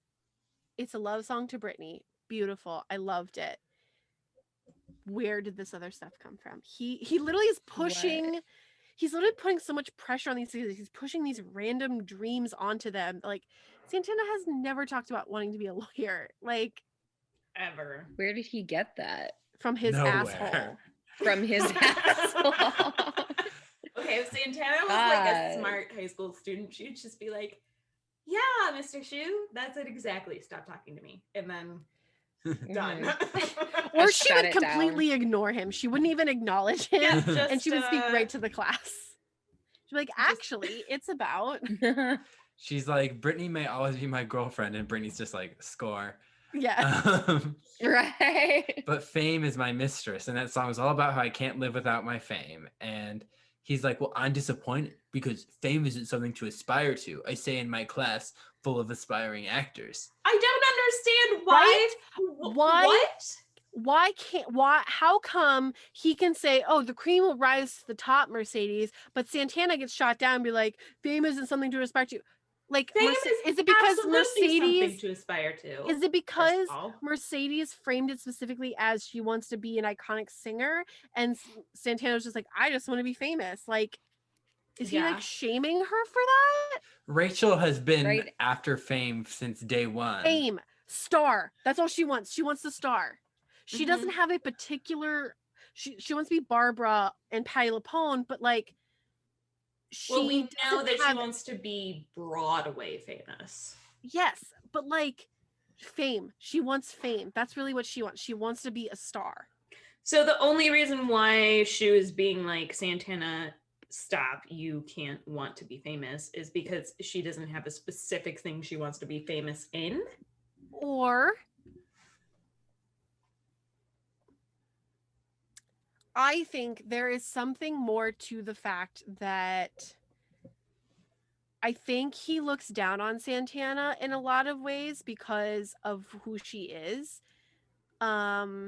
it's a love song to Britney. Beautiful. I loved it. Where did this other stuff come from? He literally is pushing. What? He's literally putting so much pressure on these things. He's pushing these random dreams onto them. Like Santana has never talked about wanting to be a lawyer. Like Ever. Where did he get that? from his Nowhere. asshole. From his asshole. Okay, if Santana was like a smart high school student, she'd just be like, yeah, Mr. Shu, that's it exactly. Stop talking to me. And then done. Or Just she shut would it down. completely ignore him. She wouldn't even acknowledge him. Yeah, just, And she would speak right to the class. She'd be like, actually, it's about. She's like, Brittany may always be my girlfriend, and Brittany's just like, score. Yeah. Right. But fame is my mistress, and that song is all about how I can't live without my fame. And he's like, well, I'm disappointed because fame isn't something to aspire to. I say in my class full of aspiring actors. I don't understand Right? why. Why how come he can say, oh, the cream will rise to the top, Mercedes, but Santana gets shot down and be like, fame isn't something to aspire to. Like, Fame is it because absolutely something Mercedes to aspire to. is it because first of all. Mercedes framed it specifically as she wants to be an iconic singer and Santana's just like, I just want to be famous? Like, is he Yeah. like shaming her for that? Rachel has been Right. after fame since day one. Fame, star. That's all she wants. She wants the star. She doesn't have a particular. She wants to be Barbara and Patti LuPone, but like, Well, we know doesn't that she have- wants to be Broadway famous. Yes, but like, fame. She wants fame. That's really what she wants. She wants to be a star. So the only reason why Shu is being like, Santana, stop, you can't want to be famous, is because she doesn't have a specific thing she wants to be famous in. Or I think there is something more to the fact that I think he looks down on Santana in a lot of ways because of who she is. Yeah,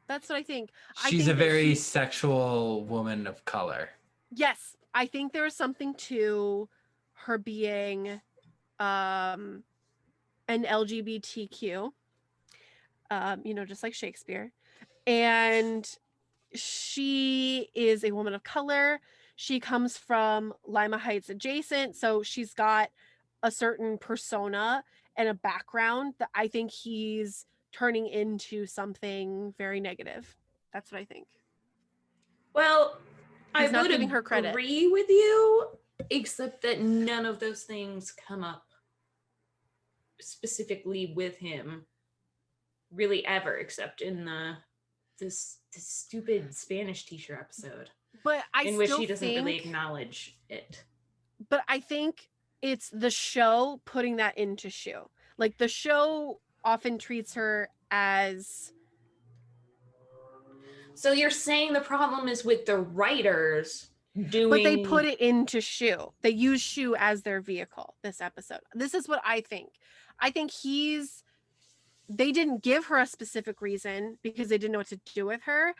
that's what I think. I She's think a that very sexual woman of color. yes, I think there is something to her being an LGBTQ, just like Shakespeare. And she is a woman of color. She comes from Lima Heights adjacent, so she's got a certain persona and a background that I think he's turning into something very negative. That's what I think. Well, He's I not would giving her credit. agree with you, except that none of those things come up specifically with him really ever, except in this stupid Spanish teacher episode, But in which he doesn't really think, acknowledge it. But I think it's the show putting that into Shu. Like the show often treats her as. So you're saying the problem is with the writers doing. But they put it into Shu. They use Shu as their vehicle this episode. This is what I think. I think they didn't give her a specific reason because they didn't know what to do with her.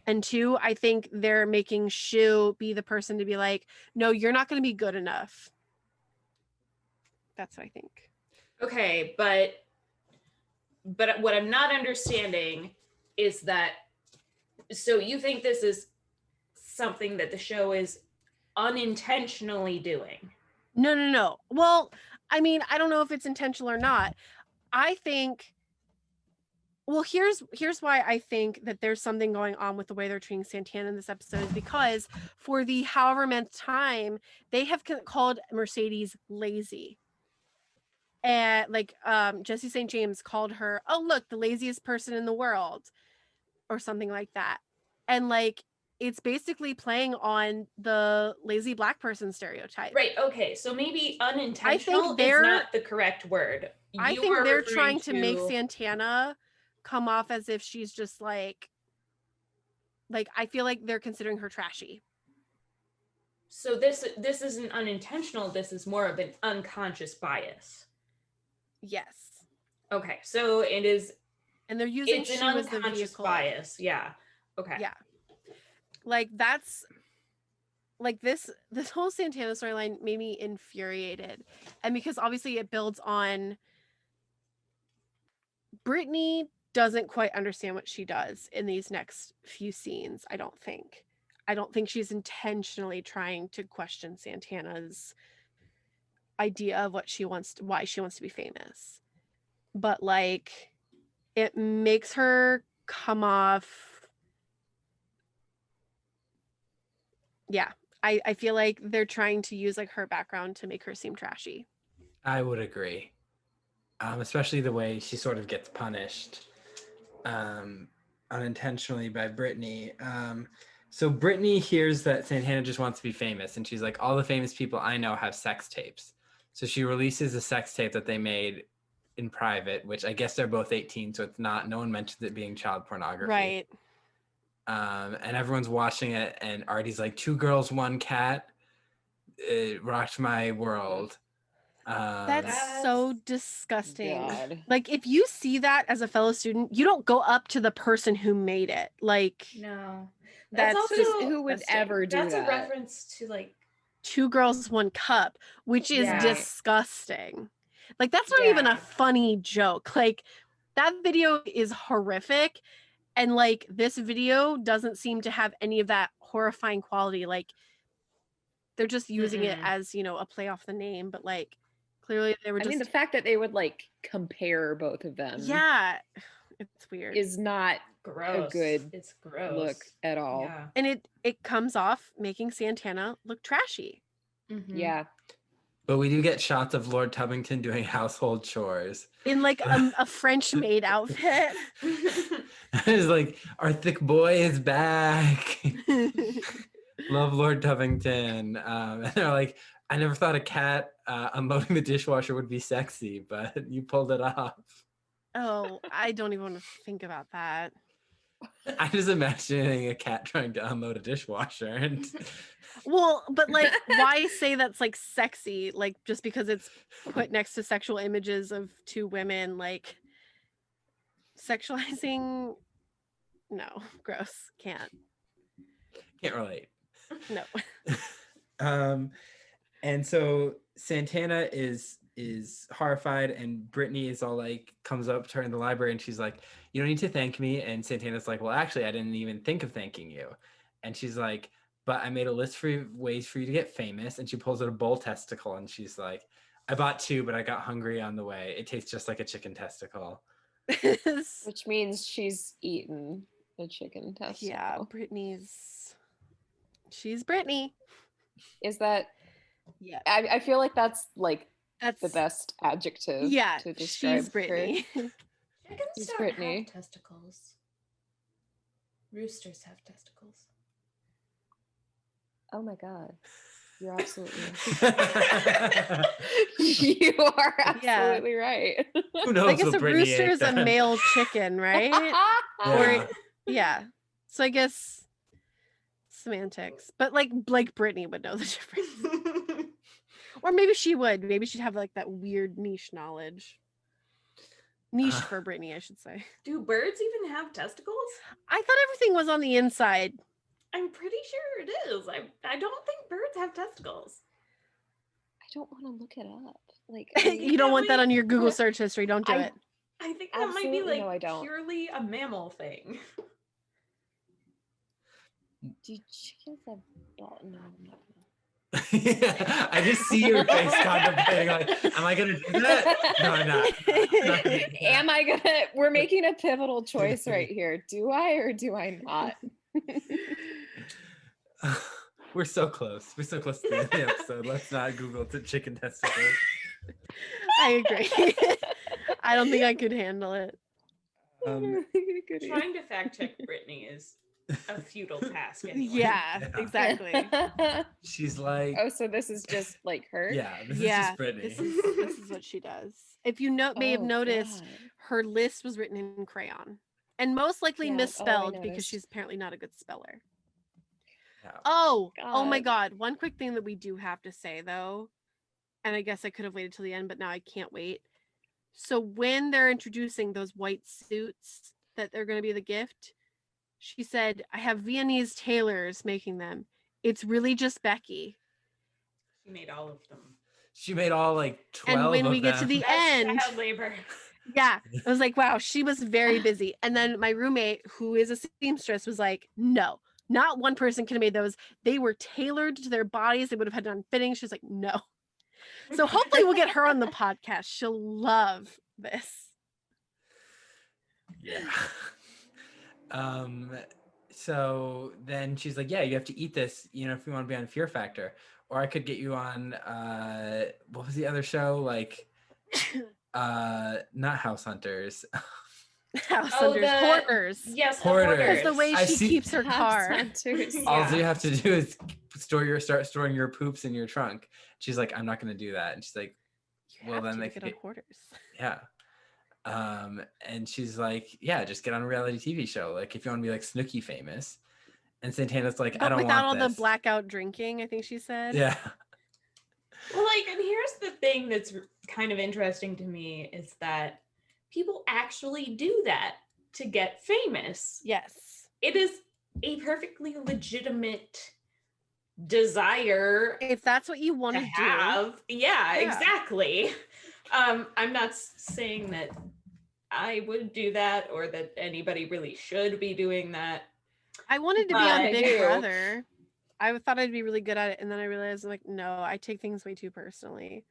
And two, I think they're making Shu be the person to be like, no, you're not going to be good enough. That's what I think. Okay, but what I'm not understanding is that, so you think this is something that the show is unintentionally doing? No. Well, I mean, I don't know if it's intentional or not. I think, well, here's why I think that there's something going on with the way they're treating Santana in this episode is because for the however many time, they have called Mercedes lazy. And like Jesse St. James called her, oh, look, the laziest person in the world or something like that. And like, it's basically playing on the lazy Black person stereotype. Right, okay, so maybe unintentional is not the correct word. I think they're trying to make Santana come off as if she's just like I feel like they're considering her trashy. So this isn't unintentional, this is more of an unconscious bias. Yes. Okay, so it is, and they're using it's an unconscious bias. Yeah. Okay. Yeah. Like that's like this whole Santana storyline made me infuriated. And because obviously it builds on Brittany doesn't quite understand what she does in these next few scenes, I don't think. I don't think she's intentionally trying to question Santana's idea of what she wants to, why she wants to be famous. But like it makes her come off. Yeah. I feel like they're trying to use like her background to make her seem trashy. I would agree. Especially the way she sort of gets punished unintentionally by Brittany. So Brittany hears that Santana just wants to be famous, and she's like, all the famous people I know have sex tapes. So she releases a sex tape that they made in private, which I guess they're both 18, so it's not, no one mentions it being child pornography. Right. And everyone's watching it, and Artie's like, 2 girls, 1 cat. It rocked my world. That's so disgusting. God. Like if you see that as a fellow student, you don't go up to the person who made it. Like No. That's also, just who would ever do that's that? That's a reference to like 2 girls, 1 cup, which is Yeah. disgusting. Like that's not even a funny joke. Like that video is horrific, and like this video doesn't seem to have any of that horrifying quality. Like they're just using it as, a play off the name, but like clearly they were just, I mean, the fact that they would like compare both of them yeah, it's weird. is not gross. a good It's gross. look at all. Yeah. And it comes off making Santana look trashy. Mhm. Yeah. But we do get shots of Lord Tubington doing household chores. In like a French maid outfit. It's like, our thick boy is back. Love Lord Tubington. And they're like, I never thought a cat unloading the dishwasher would be sexy, but you pulled it off. Oh, I don't even want to think about that. I'm just imagining a cat trying to unload a dishwasher. And Well, but like, why say that's like sexy? Like, just because it's put next to sexual images of two women, like sexualizing? No, gross. Can't. can't relate. No. And so Santana is horrified, and Brittany is all like, comes up to her in the library, and she's like, you don't need to thank me. And Santana's like, well, actually, I didn't even think of thanking you. And she's like, but I made a list for ways for you to get famous. And she pulls out a bull testicle, and she's like, I bought 2, but I got hungry on the way. It tastes just like a chicken testicle. Which means she's eaten a chicken testicle. Yeah, she's Brittany. Is that? Yeah. I feel like that's That's the best adjective. Yeah, to describe she's Brittany. Chickens She's don't Brittany. have testicles. Roosters have testicles. Oh my god, you're absolutely right. You are absolutely right. Who knows? I guess what a Brittany rooster ate is a then? male chicken, right? Yeah. Or yeah. So I guess semantics, but like Brittany would know the difference, or maybe she would. Maybe she'd have like that weird niche knowledge. Niche for Brittany, I should say. Do birds even have testicles? I thought everything was on the inside. I'm pretty sure it is. I don't think birds have testicles. I don't want to look it up. Like You don't want that might- on your Google search history. Don't do it. I think that might be Absolutely like no, I don't. purely a mammal thing. do chickens have balls? No, I'm not gonna. Yeah, I just see your face contemplating, like, am I gonna do that? No, I'm not. Am I gonna? We're making a pivotal choice right here. Do I or do I not? We're so close. We're so close to the end of the episode. Let's not Google the chicken testicles. I agree. I don't think I could handle it. Trying to fact check Brittany is a futile task. Anyway. Yeah, Yeah. exactly. She's like, Oh, so this is just like her? yeah, this is Yeah, just Brittany. this is what she does. If you may have Oh, noticed, God. her list was written in crayon, and most likely Yeah, oh, I misspelled because noticed. she's apparently not a good speller. Yeah. Oh my God. God! One quick thing that we do have to say though, and I guess I could have waited till the end, but now I can't wait. So when they're introducing those white suits that they're going to be the gift, she said, "I have Viennese tailors making them. It's really just Becky." She made all of them. She made all like 12 And when of we get to them. the That's end, child labor. yeah, I was like, wow, she was very busy. And then my roommate, who is a seamstress, was like, no, not one person could have made those. They were tailored to their bodies. They would have had done fittings. She's like, no. So hopefully we'll get her on the podcast. She'll love this. Yeah. So then she's like, yeah, you have to eat this, you know, if you want to be on Fear Factor. Or I could get you on what was the other show? Like not House Hunters. House Oh, hunters, the- hoarders. Yes, Hoarders. Because the way I've she seen- keeps her car. Hunters. All Yeah. you have to do is start storing your poops in your trunk. She's like, I'm not gonna do that. And she's like, You well, have then to they get could on get- hoarders. yeah. And she's like, yeah, just get on a reality TV show. Like if you want to be like Snooki famous. And Santana's like, I But don't without all want the this. blackout drinking, I think she said. Yeah. Well, like, and here's the thing that's kind of interesting to me is that people actually do that to get famous. Yes. It is a perfectly legitimate desire If that's what you want to to do. have. Yeah, Yeah. exactly. I'm not saying that I would do that or that anybody really should be doing that. I wanted to be But on I Big do. Brother. I thought I'd be really good at it, and then I realized, like, no, I take things way too personally.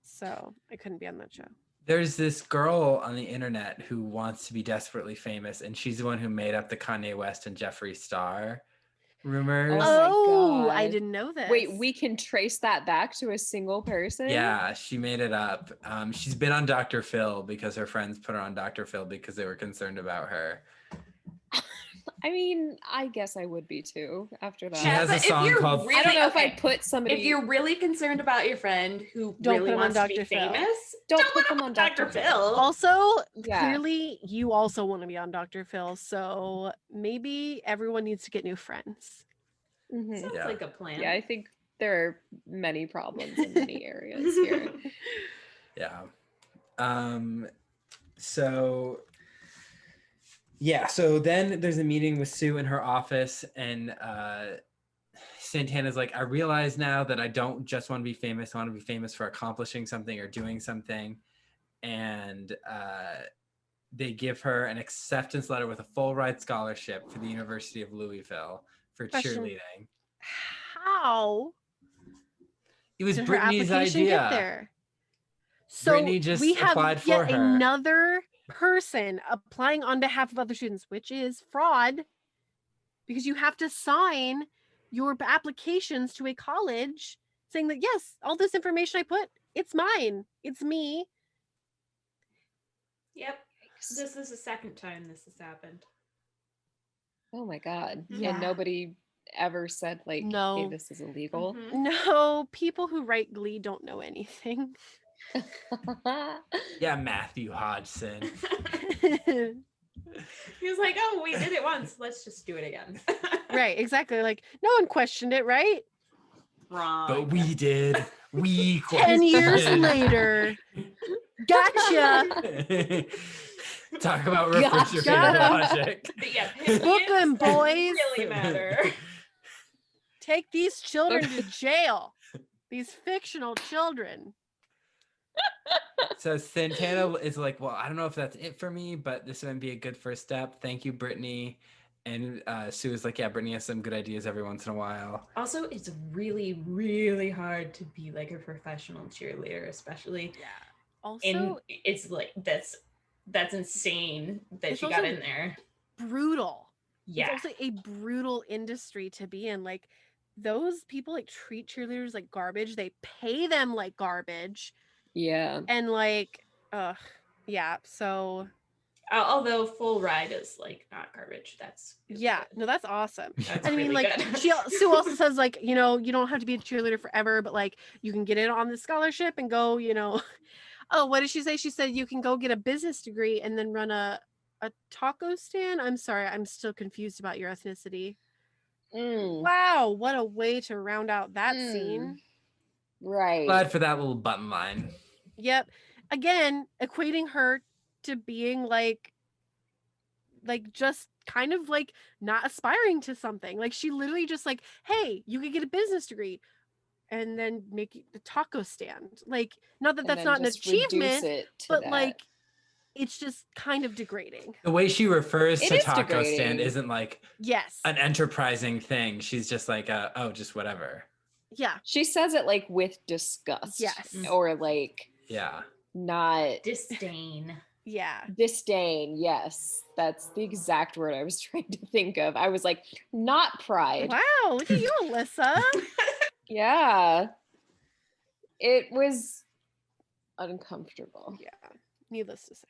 So I couldn't be on that show. There's this girl on the internet who wants to be desperately famous, and she's the one who made up the Kanye West and Jeffree Star rumors. Oh, my I God. didn't know this. Wait, we can trace that back to a single person? Yeah, she made it up. She's been on Dr. Phil because her friends put her on Dr. Phil because they were concerned about her. I mean, I guess I would be too after that. She has a but if song you're called- I don't know if okay, I'd put somebody. If you're really concerned about your friend who Don't really put him on wants to be Dr. Phil. famous, Don't put put him them on Dr. Phil. Also, Yeah. clearly, you also want to be on Dr. Phil, so maybe everyone needs to get new friends. Mhm. Sounds Yeah. like a plan. Yeah, I think there are many problems in many areas here. Yeah. So yeah, so then there's a meeting with Sue in her office, and Santana's like, I realize now that I don't just want to be famous. I want to be famous for accomplishing something or doing something. And they give her an acceptance letter with a full ride scholarship for the University of Louisville for Question. cheerleading. How It was did her Brittany's application idea. get there? So Brittany just we have applied yet for her. another person applying on behalf of other students, which is fraud, because you have to sign your applications to a college saying that, yes, all this information I put, it's mine, it's me. Yep. This is the second time this has happened. Oh my God. Yeah. And nobody ever said, like, No. hey, this is illegal. Mhm. No, people who write Glee don't know anything. Yeah, Matthew Hodgson. He was like, oh, we did it once. Let's just do it again. Right, exactly. Like, no one questioned it, right? Wrong. But we did. We 10 years questioned. later. Gotcha. Talk about Gotcha. refrigerator Got 'em. logic. The Book 'em, opinions that boys. really matter. Take these children to jail. These fictional children. So Santana is like, well, I don't know if that's it for me, but this would be a good first step. Thank you, Brittany. And Sue is like, yeah, Brittany has some good ideas every once in a while. Also, it's really, really hard to be like a professional cheerleader, especially. Yeah. Also, And it's like that's insane that It's she got also in there. brutal. Yeah. It's also a brutal industry to be in. Like, those people like treat cheerleaders like garbage. They pay them like garbage. Yeah. And like, yeah. So Although full ride is like not garbage. That's really yeah, good. no, that's awesome. That's I mean, really like, good. Sue also says, like, you know, you don't have to be a cheerleader forever, but like, you can get in on the scholarship and go, you know. Oh, what did she say? She said you can go get a business degree and then run a taco stand. I'm sorry, I'm still confused about your ethnicity. Mm, Wow, what a way to round out that scene. right. Glad for that little button line. Yep. Again, equating her to being like just kind of like not aspiring to something. Like, she literally just like, hey, you could get a business degree and then make the taco stand. Like, not that And that's then not an just reduce achievement, it to but that. like, it's just kind of degrading. The way she refers It to is taco stand degrading. isn't like Yes. an enterprising thing. She's just like, oh, just whatever. Yeah. She says it like with disgust. Yes. Or like Yeah. not Disdain. Yeah. disdain. Yes. That's the exact word I was trying to think of. I was like, not pride. Wow. Look at you, Alyssa. Yeah. It was uncomfortable. Yeah. Needless to say.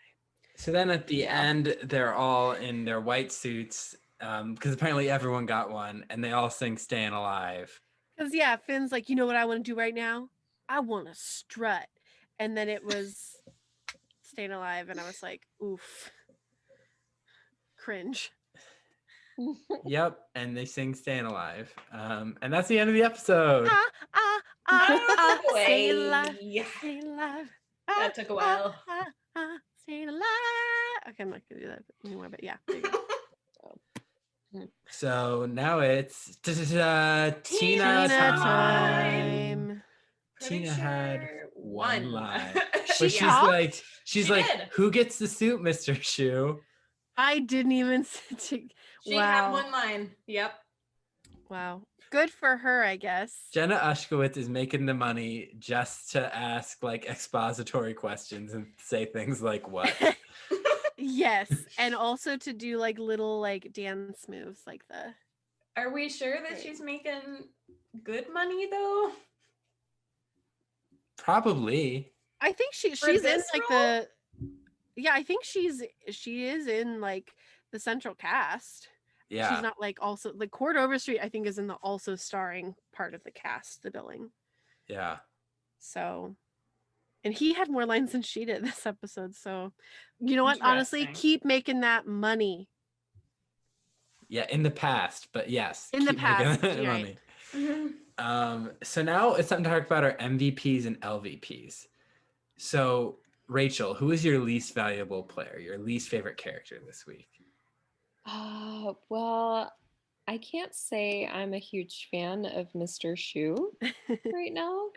So then at the Yeah. end, they're all in their white suits because apparently everyone got one, and they all sing "Staying Alive." Because yeah, Finn's like, you know what I want to do right now? I want to strut. And then it was Staying Alive, and I was like, oof. Cringe. Yep, and they sing "Staying Alive," and that's the end of the episode. Stay alive. Yeah. Stay alive. That took a while. Stay alive. Okay, I'm not gonna do that anymore, but yeah. There you go. So now it's Tina Tina time. time. Pretty Tina had sure one line. She But she's talked? like, She did. who gets the suit, Mr. Shu? I didn't even. She Wow. had one line. Yep. Wow. Good for her, I guess. Jenna Ushkowitz is making the money just to ask like expository questions and say things like what? Yes, and also to do like little like dance moves like the. Are we sure that Right. she's making good money though? Probably. I think For she's in this like role? the. Yeah, I think she is in like the central cast. Yeah. She's not like also like Court Overstreet, I think, is in the also starring part of the cast, the billing. Yeah. So, and he had more lines than she did this episode. So, you know what? Honestly, Interesting. keep making that money. Yeah, in the past, but yes, In the keep making past, that you're money. Mhm. So now it's time to talk about our MVPs and LVPs. So, Rachel, who is your least valuable player, your least favorite character this week? Well, I can't say I'm a huge fan of Mr. Shu right now.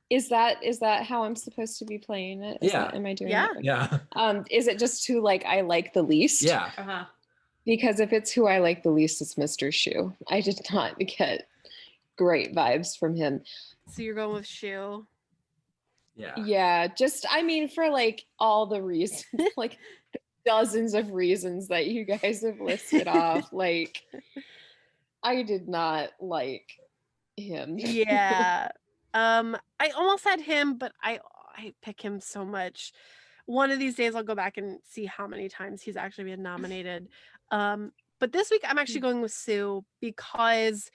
Is that how I'm supposed to be playing it? Yeah. Am I doing Yeah. that? Yeah. Is it just who like I like the least? Yeah. Uh-huh. Because if it's who I like the least, it's Mr. Shu. I did not get great vibes from him. So you're going with Shu. Yeah. Yeah, just I mean for like all the reasons, like dozens of reasons that you guys have listed off. Like I did not like him. Yeah. I almost had him, but I pick him so much. One of these days I'll go back and see how many times he's actually been nominated. But this week I'm actually going with Sue because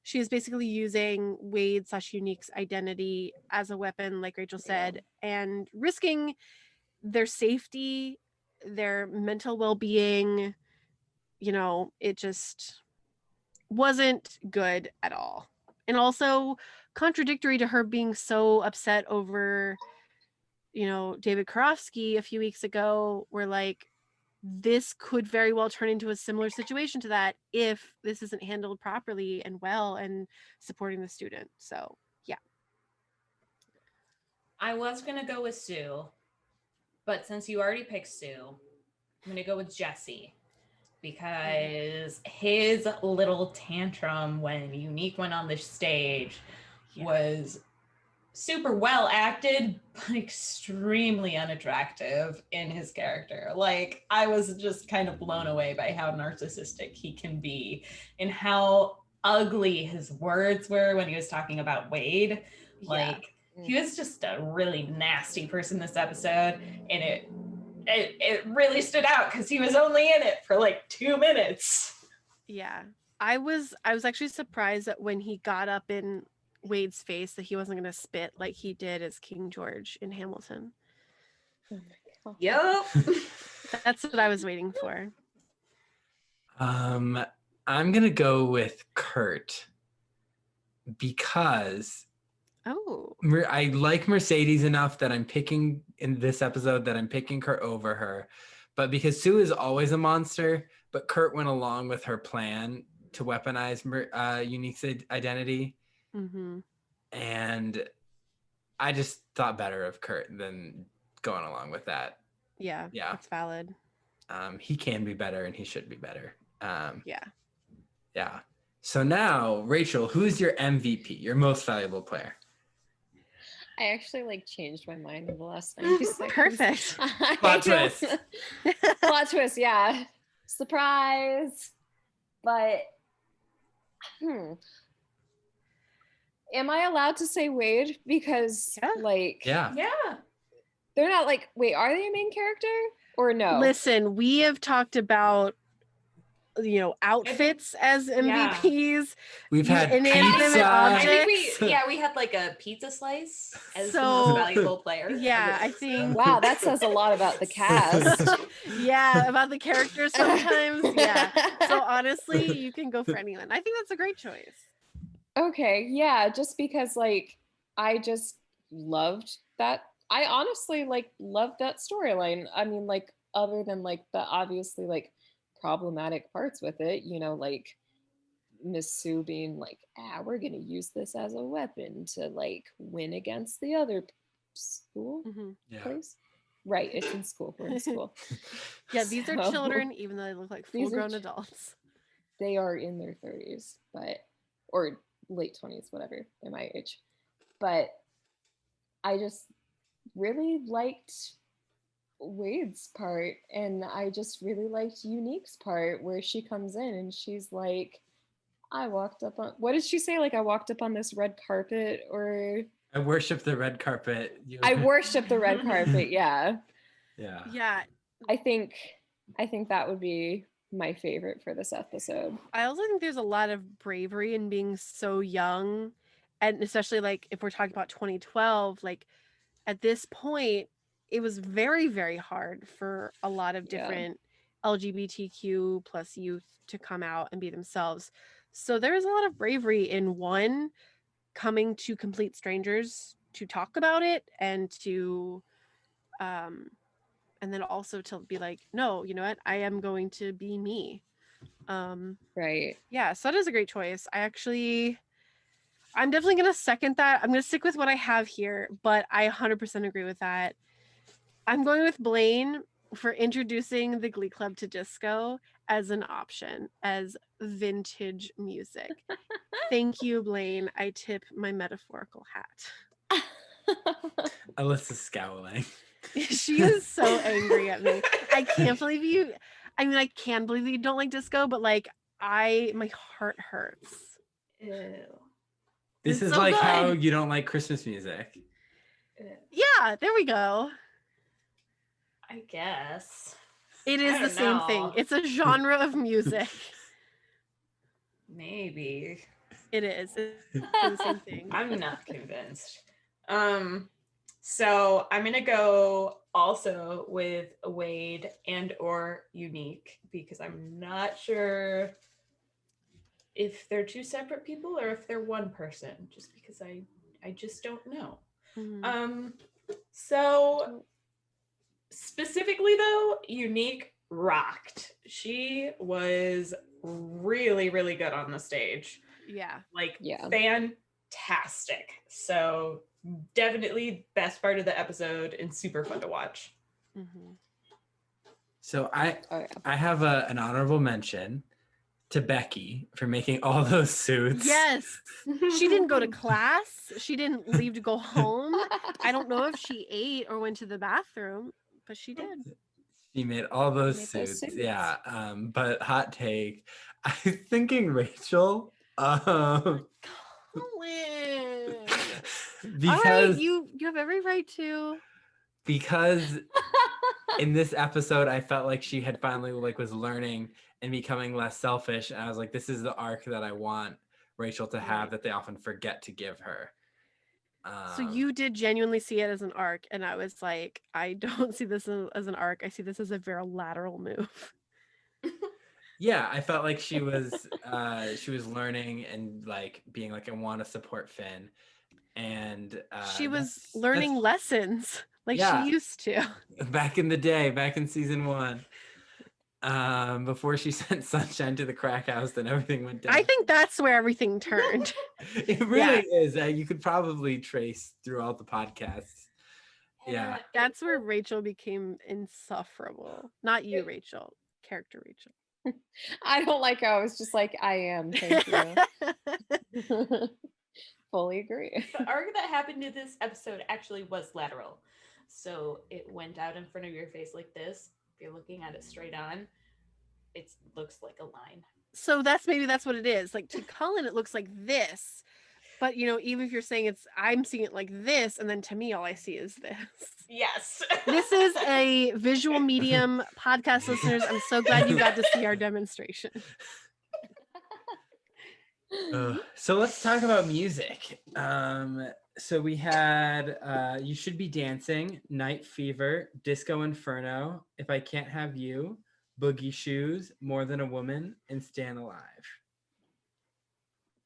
she is basically using Wade/Unique's identity as a weapon, like Rachel said, and risking their safety, their mental well-being. You know, it just wasn't good at all. And also contradictory to her being so upset over, you know, David Karofsky a few weeks ago, where like this could very well turn into a similar situation to that if this isn't handled properly and well and supporting the student. So yeah. I was gonna go with Sue, but since you already picked Sue, I'm gonna go with Jesse because his little tantrum when Unique went on the stage was super well acted, but extremely unattractive in his character. Like, I was just kind of blown away by how narcissistic he can be and how ugly his words were when he was talking about Wade. Like, he was just a really nasty person this episode, and it really stood out because he was only in it for like 2 minutes. Yeah. I was actually surprised that when he got up in Wade's face that he wasn't going to spit like he did as King George in Hamilton. Oh my God. Yup. That's what I was waiting for. I'm gonna go with Kurt because I like Mercedes enough that I'm picking in this episode that I'm picking Kurt over her, but because Sue is always a monster, but Kurt went along with her plan to weaponize Unique's identity, and I just thought better of Kurt than going along with that. Yeah, that's valid. He can be better and he should be better. Yeah. So now, Rachel, who's your MVP, your most valuable player? I actually like changed my mind in the last 90 seconds. Perfect. Plot twist. Plot twist, yeah. Surprise. But am I allowed to say Wade? Because yeah. They're not like, wait, are they a main character or no? Listen, we have talked about, you know, outfits as MVPs. We've had inanimate pizza. objects. I think we had like a pizza slice as the most valuable player. Yeah, I think. Wow, that says a lot about the cast. Yeah, about the characters sometimes. Yeah. So honestly, you can go for anyone. I think that's a great choice. Okay, yeah, just because like I just loved that. I honestly like loved that storyline. I mean, like other than like the obviously like problematic parts with it, you know, like Miss Sue being like, we're gonna use this as a weapon to like win against the other school place. Right, it's in school. We're in school. Yeah, these are children, even though they look like full-grown adults. They are in their 30s, or late 20s, whatever. They're my age. But I just really liked Wade's part, and I just really liked Unique's part where she comes in and she's like, I walked up on, what did she say? Like, I walked up on this red carpet, or I worship the red carpet. I worship the red carpet. Yeah. Yeah. I think I think that would be my favorite for this episode. I also think there's a lot of bravery in being so young, and especially like if we're talking about 2012, like at this point, it was very, very hard for a lot of different LGBTQ plus youth to come out and be themselves. So there is a lot of bravery in one, coming to complete strangers to talk about it and to and then also to be like, no, you know what, I am going to be me. Right. Yeah, so that is a great choice. I'm definitely going to second that. I'm going to stick with what I have here, but I 100% agree with that. I'm going with Blaine for introducing the Glee Club to disco as an option, as vintage music. Thank you, Blaine. I tip my metaphorical hat. Alyssa's scowling. She is so angry at me. I can't believe you. I mean, I can believe you don't like disco, but like, my heart hurts. Ew. This It's is so like good. how you don't like Christmas music. Yeah, there we go. I guess. It I is the don't same know. thing. It's a genre of music. Maybe. It is. It's the same thing. I'm not convinced. So I'm gonna go also with Wade and or Unique because I'm not sure if they're two separate people or if they're one person, just because I just don't know. Mhm. So specifically though, Unique rocked. She was really, really good on the stage. Yeah. Like Yeah. fantastic. So definitely best part of the episode and super fun to watch. Mhm. So Oh, yeah. I have an honorable mention to Becky for making all those suits. Yes. She didn't go to class. She didn't leave to go home. I don't know if she ate or went to the bathroom, but she did. She made all those Made those suits. suits. Yeah. But hot take, I was thinking Rachel. Colin. All right, Because you have every right to. because in this episode I felt like she had finally like was learning and becoming less selfish, and I was like, this is the arc that I want Rachel to have Right. that they often forget to give her. So you did genuinely see it as an arc, and I was like, I don't see this as an arc. I see this as a very lateral move. Yeah, I felt like she was learning and like being like, I want to support Finn, and She was that's learning lessons like Yeah. she used to. back in the day, back in season 1. Before she sent Sunshine to the crack house, then everything went down. I think that's where everything turned. It really is. You could probably trace through all the podcasts. Yeah. That's where Rachel became insufferable. Not you, Rachel. Character Rachel. I don't like how I was just like, I am. Thank you. Fully agree. The arc that happened in this episode actually was lateral. So it went out in front of your face like this. If you're looking at it straight on, it looks like a line. So maybe that's what it is. Like to Cullen, it looks like this. But you know, even if you're saying I'm seeing it like this, and then to me, all I see is this. Yes. This is a visual medium. Podcast listeners, I'm so glad you got to see our demonstration. So let's talk about music. So we had You Should Be Dancing, Night Fever, Disco Inferno, If I Can't Have You, Boogie Shoes, More Than a Woman, and Stand Alive.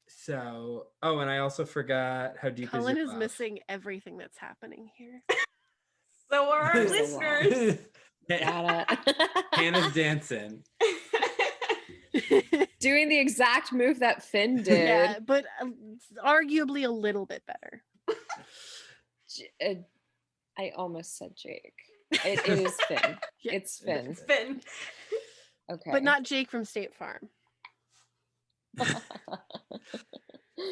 So, and I also forgot How Deep Cullen Is Your is Love. missing everything that's happening here. So are our There's a lot. listeners. Hannah's dancing. Doing the exact move that Finn did. Yeah, but arguably a little bit better. I almost said Jake. It is Finn. Yeah. It's Finn. It's Finn. Okay. But not Jake from State Farm.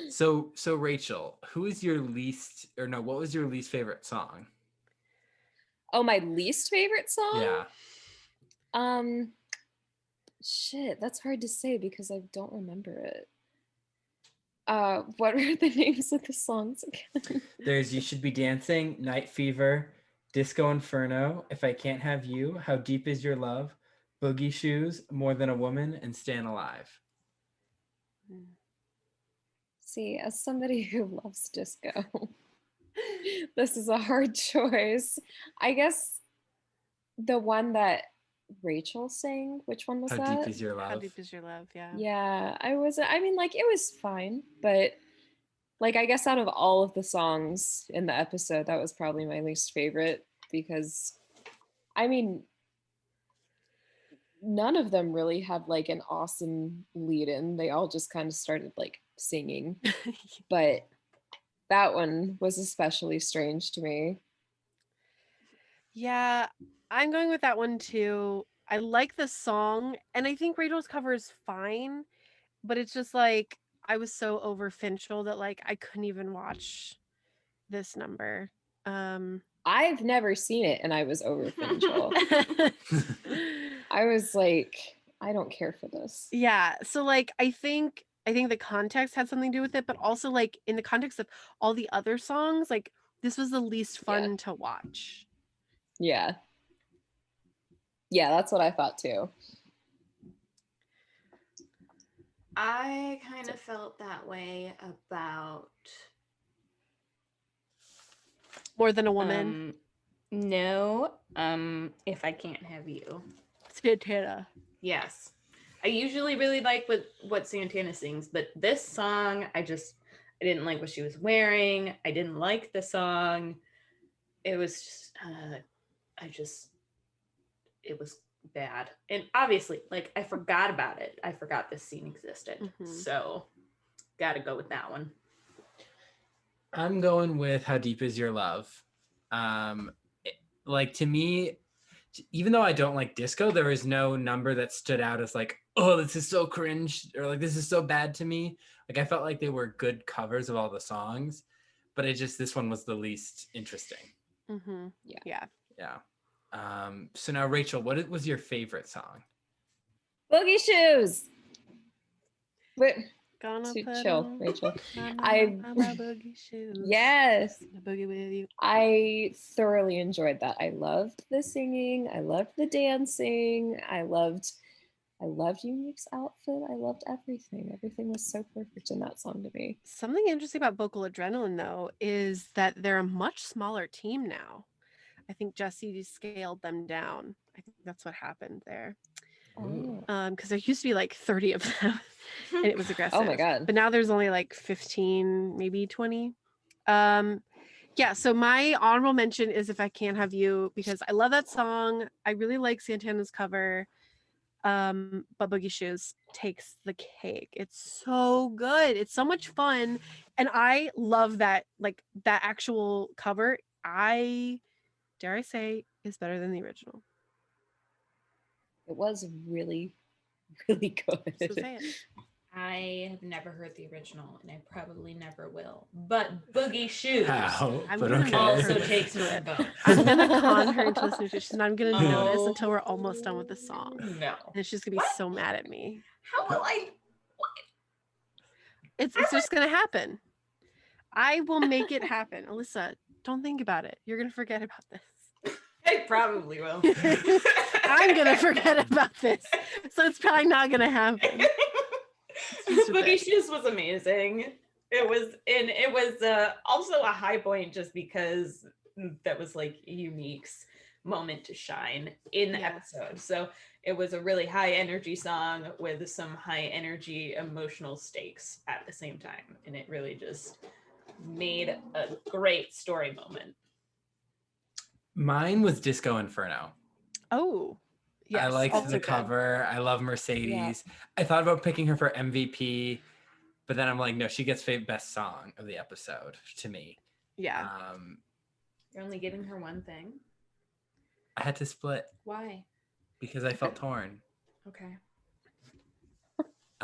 So Rachel, what was your least favorite song? Oh, my least favorite song? Yeah. Shit, that's hard to say because I don't remember it. What are the names of the songs again? There's You Should Be Dancing, Night Fever, Disco Inferno, If I Can't Have You, How Deep Is Your Love, Boogie Shoes, More Than a Woman, and Stan Alive. See, as somebody who loves disco, this is a hard choice. I guess the one that Rachel sang, which one was How that? Deep Is Your Love? How deep is your love? Yeah. Yeah, I mean, like, it was fine, but like, I guess out of all of the songs in the episode, that was probably my least favorite because, I mean, none of them really had like an awesome lead in. They all just kind of started like singing, but that one was especially strange to me. Yeah, I'm going with that one too. I like the song, and I think Rachel's cover is fine, but it's just like I was so over Finchel that like I couldn't even watch this number. I've never seen it and I was over Finchel. I was like, I don't care for this. Yeah, so like I think the context had something to do with it, but also like in the context of all the other songs, like this was the least fun to watch. Yeah. Yeah, that's what I thought too. I kind of felt that way about More Than a Woman. No, If I Can't Have You. Santana. Yes. I usually really like what Santana sings, but this song, I didn't like what she was wearing. I didn't like the song. It was just, it was bad. And obviously, like, I forgot about it. I forgot this scene existed. Mhm. So, gotta go with that one. I'm going with How Deep Is Your Love. Like, to me, even though I don't like disco, there is no number that stood out as like, oh, this is so cringe, or like, this is so bad to me. Like, I felt like they were good covers of all the songs, but this one was the least interesting. Mm-hmm. Yeah. So now, Rachel, what was your favorite song? Boogie Shoes. Wait, Gonna put chill, on Rachel. my boogie shoes. Yes. Boogie with you. I thoroughly enjoyed that. I loved the singing. I loved the dancing. I loved Unique's outfit. I loved everything. Everything was so perfect in that song to me. Something interesting about Vocal Adrenaline, though, is that they're a much smaller team now. I think Jesse scaled them down. I think that's what happened there. Because there used to be like 30 of them, and it was aggressive. Oh my god! But now there's only like 15, maybe 20. Yeah. So my honorable mention is If I Can't Have You, because I love that song. I really like Santana's cover. But Boogie Shoes takes the cake. It's so good. It's so much fun, and I love that. Like that actual cover, dare I say, is better than the original. It was really, really good. So say it. I have never heard the original, and I probably never will. But Boogie Shoes also takes my vote. I'm gonna con her into listening to it. She's not gonna notice until we're almost done with the song. No, and she's gonna be so mad at me. How will I? What? It's just gonna happen. I will make it happen. Allyssa, don't think about it. You're gonna forget about this. I probably will. I'm gonna forget about this, so it's probably not gonna happen. Boogie Shoes was amazing. It was also a high point just because that was like Unique's moment to shine in the episode. So it was a really high energy song with some high energy emotional stakes at the same time, and it really just made a great story moment. Mine was Disco Inferno. Oh, yes. I liked the cover. I love Mercedes. Yeah. I thought about picking her for MVP, but then I'm like, no, she gets best song of the episode to me. Yeah. You're only giving her one thing? I had to split. Why? Because I felt torn. Okay.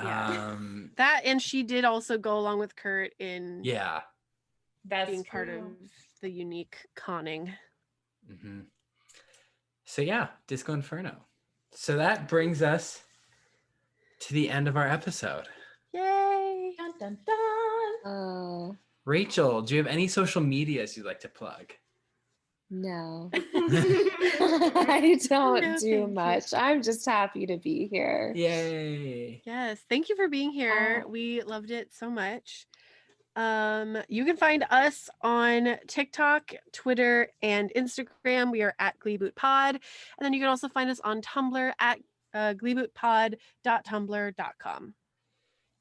Yeah. That, and she did also go along with Kurt in that's being part of the Unique conning. Mm-hmm. So yeah, Disco Inferno. So that brings us to the end of our episode. Yay! Dun, dun, dun. Rachel, do you have any social medias you'd like to plug? No. I don't No, do thank you. much. I'm just happy to be here. Yay. Yes, thank you for being here. Oh. We loved it so much. You can find us on TikTok, Twitter, and Instagram. We are at Gleeboot Pod. And then you can also find us on Tumblr at gleebootpod.tumblr.com.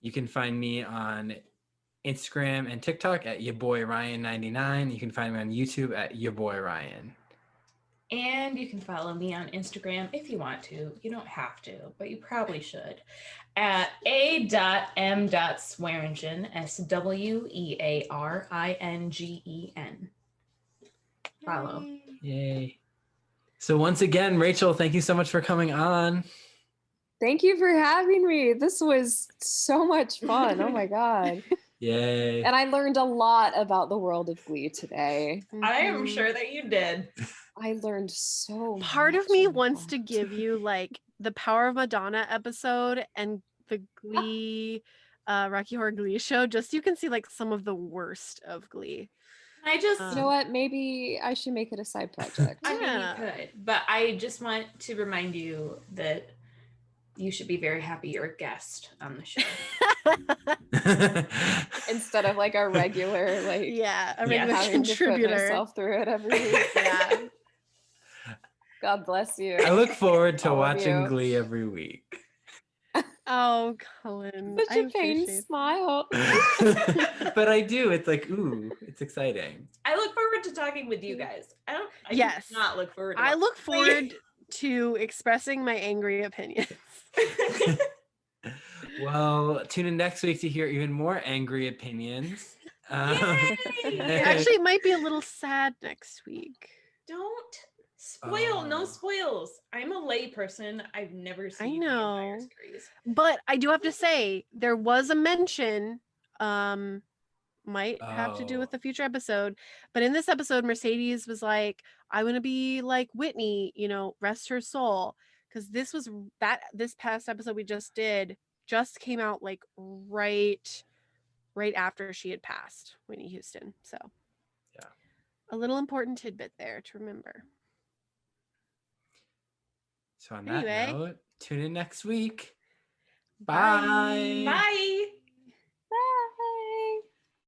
You can find me on Instagram and TikTok at yourboyryan99. You can find me on YouTube at yourboyryan. And you can follow me on Instagram if you want to. You don't have to, but you probably should. At a.m.swearingen, SWEARINGEN. Follow. Yay. So once again, Rachel, thank you so much for coming on. Thank you for having me. This was so much fun. Oh my God. Yay. And I learned a lot about the world of Glee today. I am sure that you did. I learned so much. Part of me oh my wants God. to give you like the Power of Madonna episode and the Glee, Rocky Horror Glee show, just so you can see like some of the worst of Glee. I just, You know what? Maybe I should make it a side project. I mean, Yeah. you could, but I just want to remind you that you should be very happy you're a guest on the show. Instead of like a regular, like Yeah, a Yeah, regular having to put contributor. myself through it every week. Yeah. God bless you. I look forward to All of watching you. Glee every week. Oh, Cullen. Such I a pain appreciate smile. But I do. It's like, ooh, it's exciting. I look forward to talking with you guys. I do Yes. not look forward to I look watching forward to expressing my angry opinions. Glee. Well, tune in next week to hear even more angry opinions. Yay! Actually, it might be a little sad next week. Don't spoil. No Oh. spoils. I'm a lay person. I've never seen the know. entire series. But I do have to say, there was a mention, might have to do with Oh. the future episode. But in this episode, Mercedes was like, I want to be like Whitney, rest her soul. Because this past episode we just did just came out like right after she had passed, Whitney Houston. So Yeah. a little important tidbit there to remember. So on Anyway. that note, tune in next week. Bye. Bye. Bye.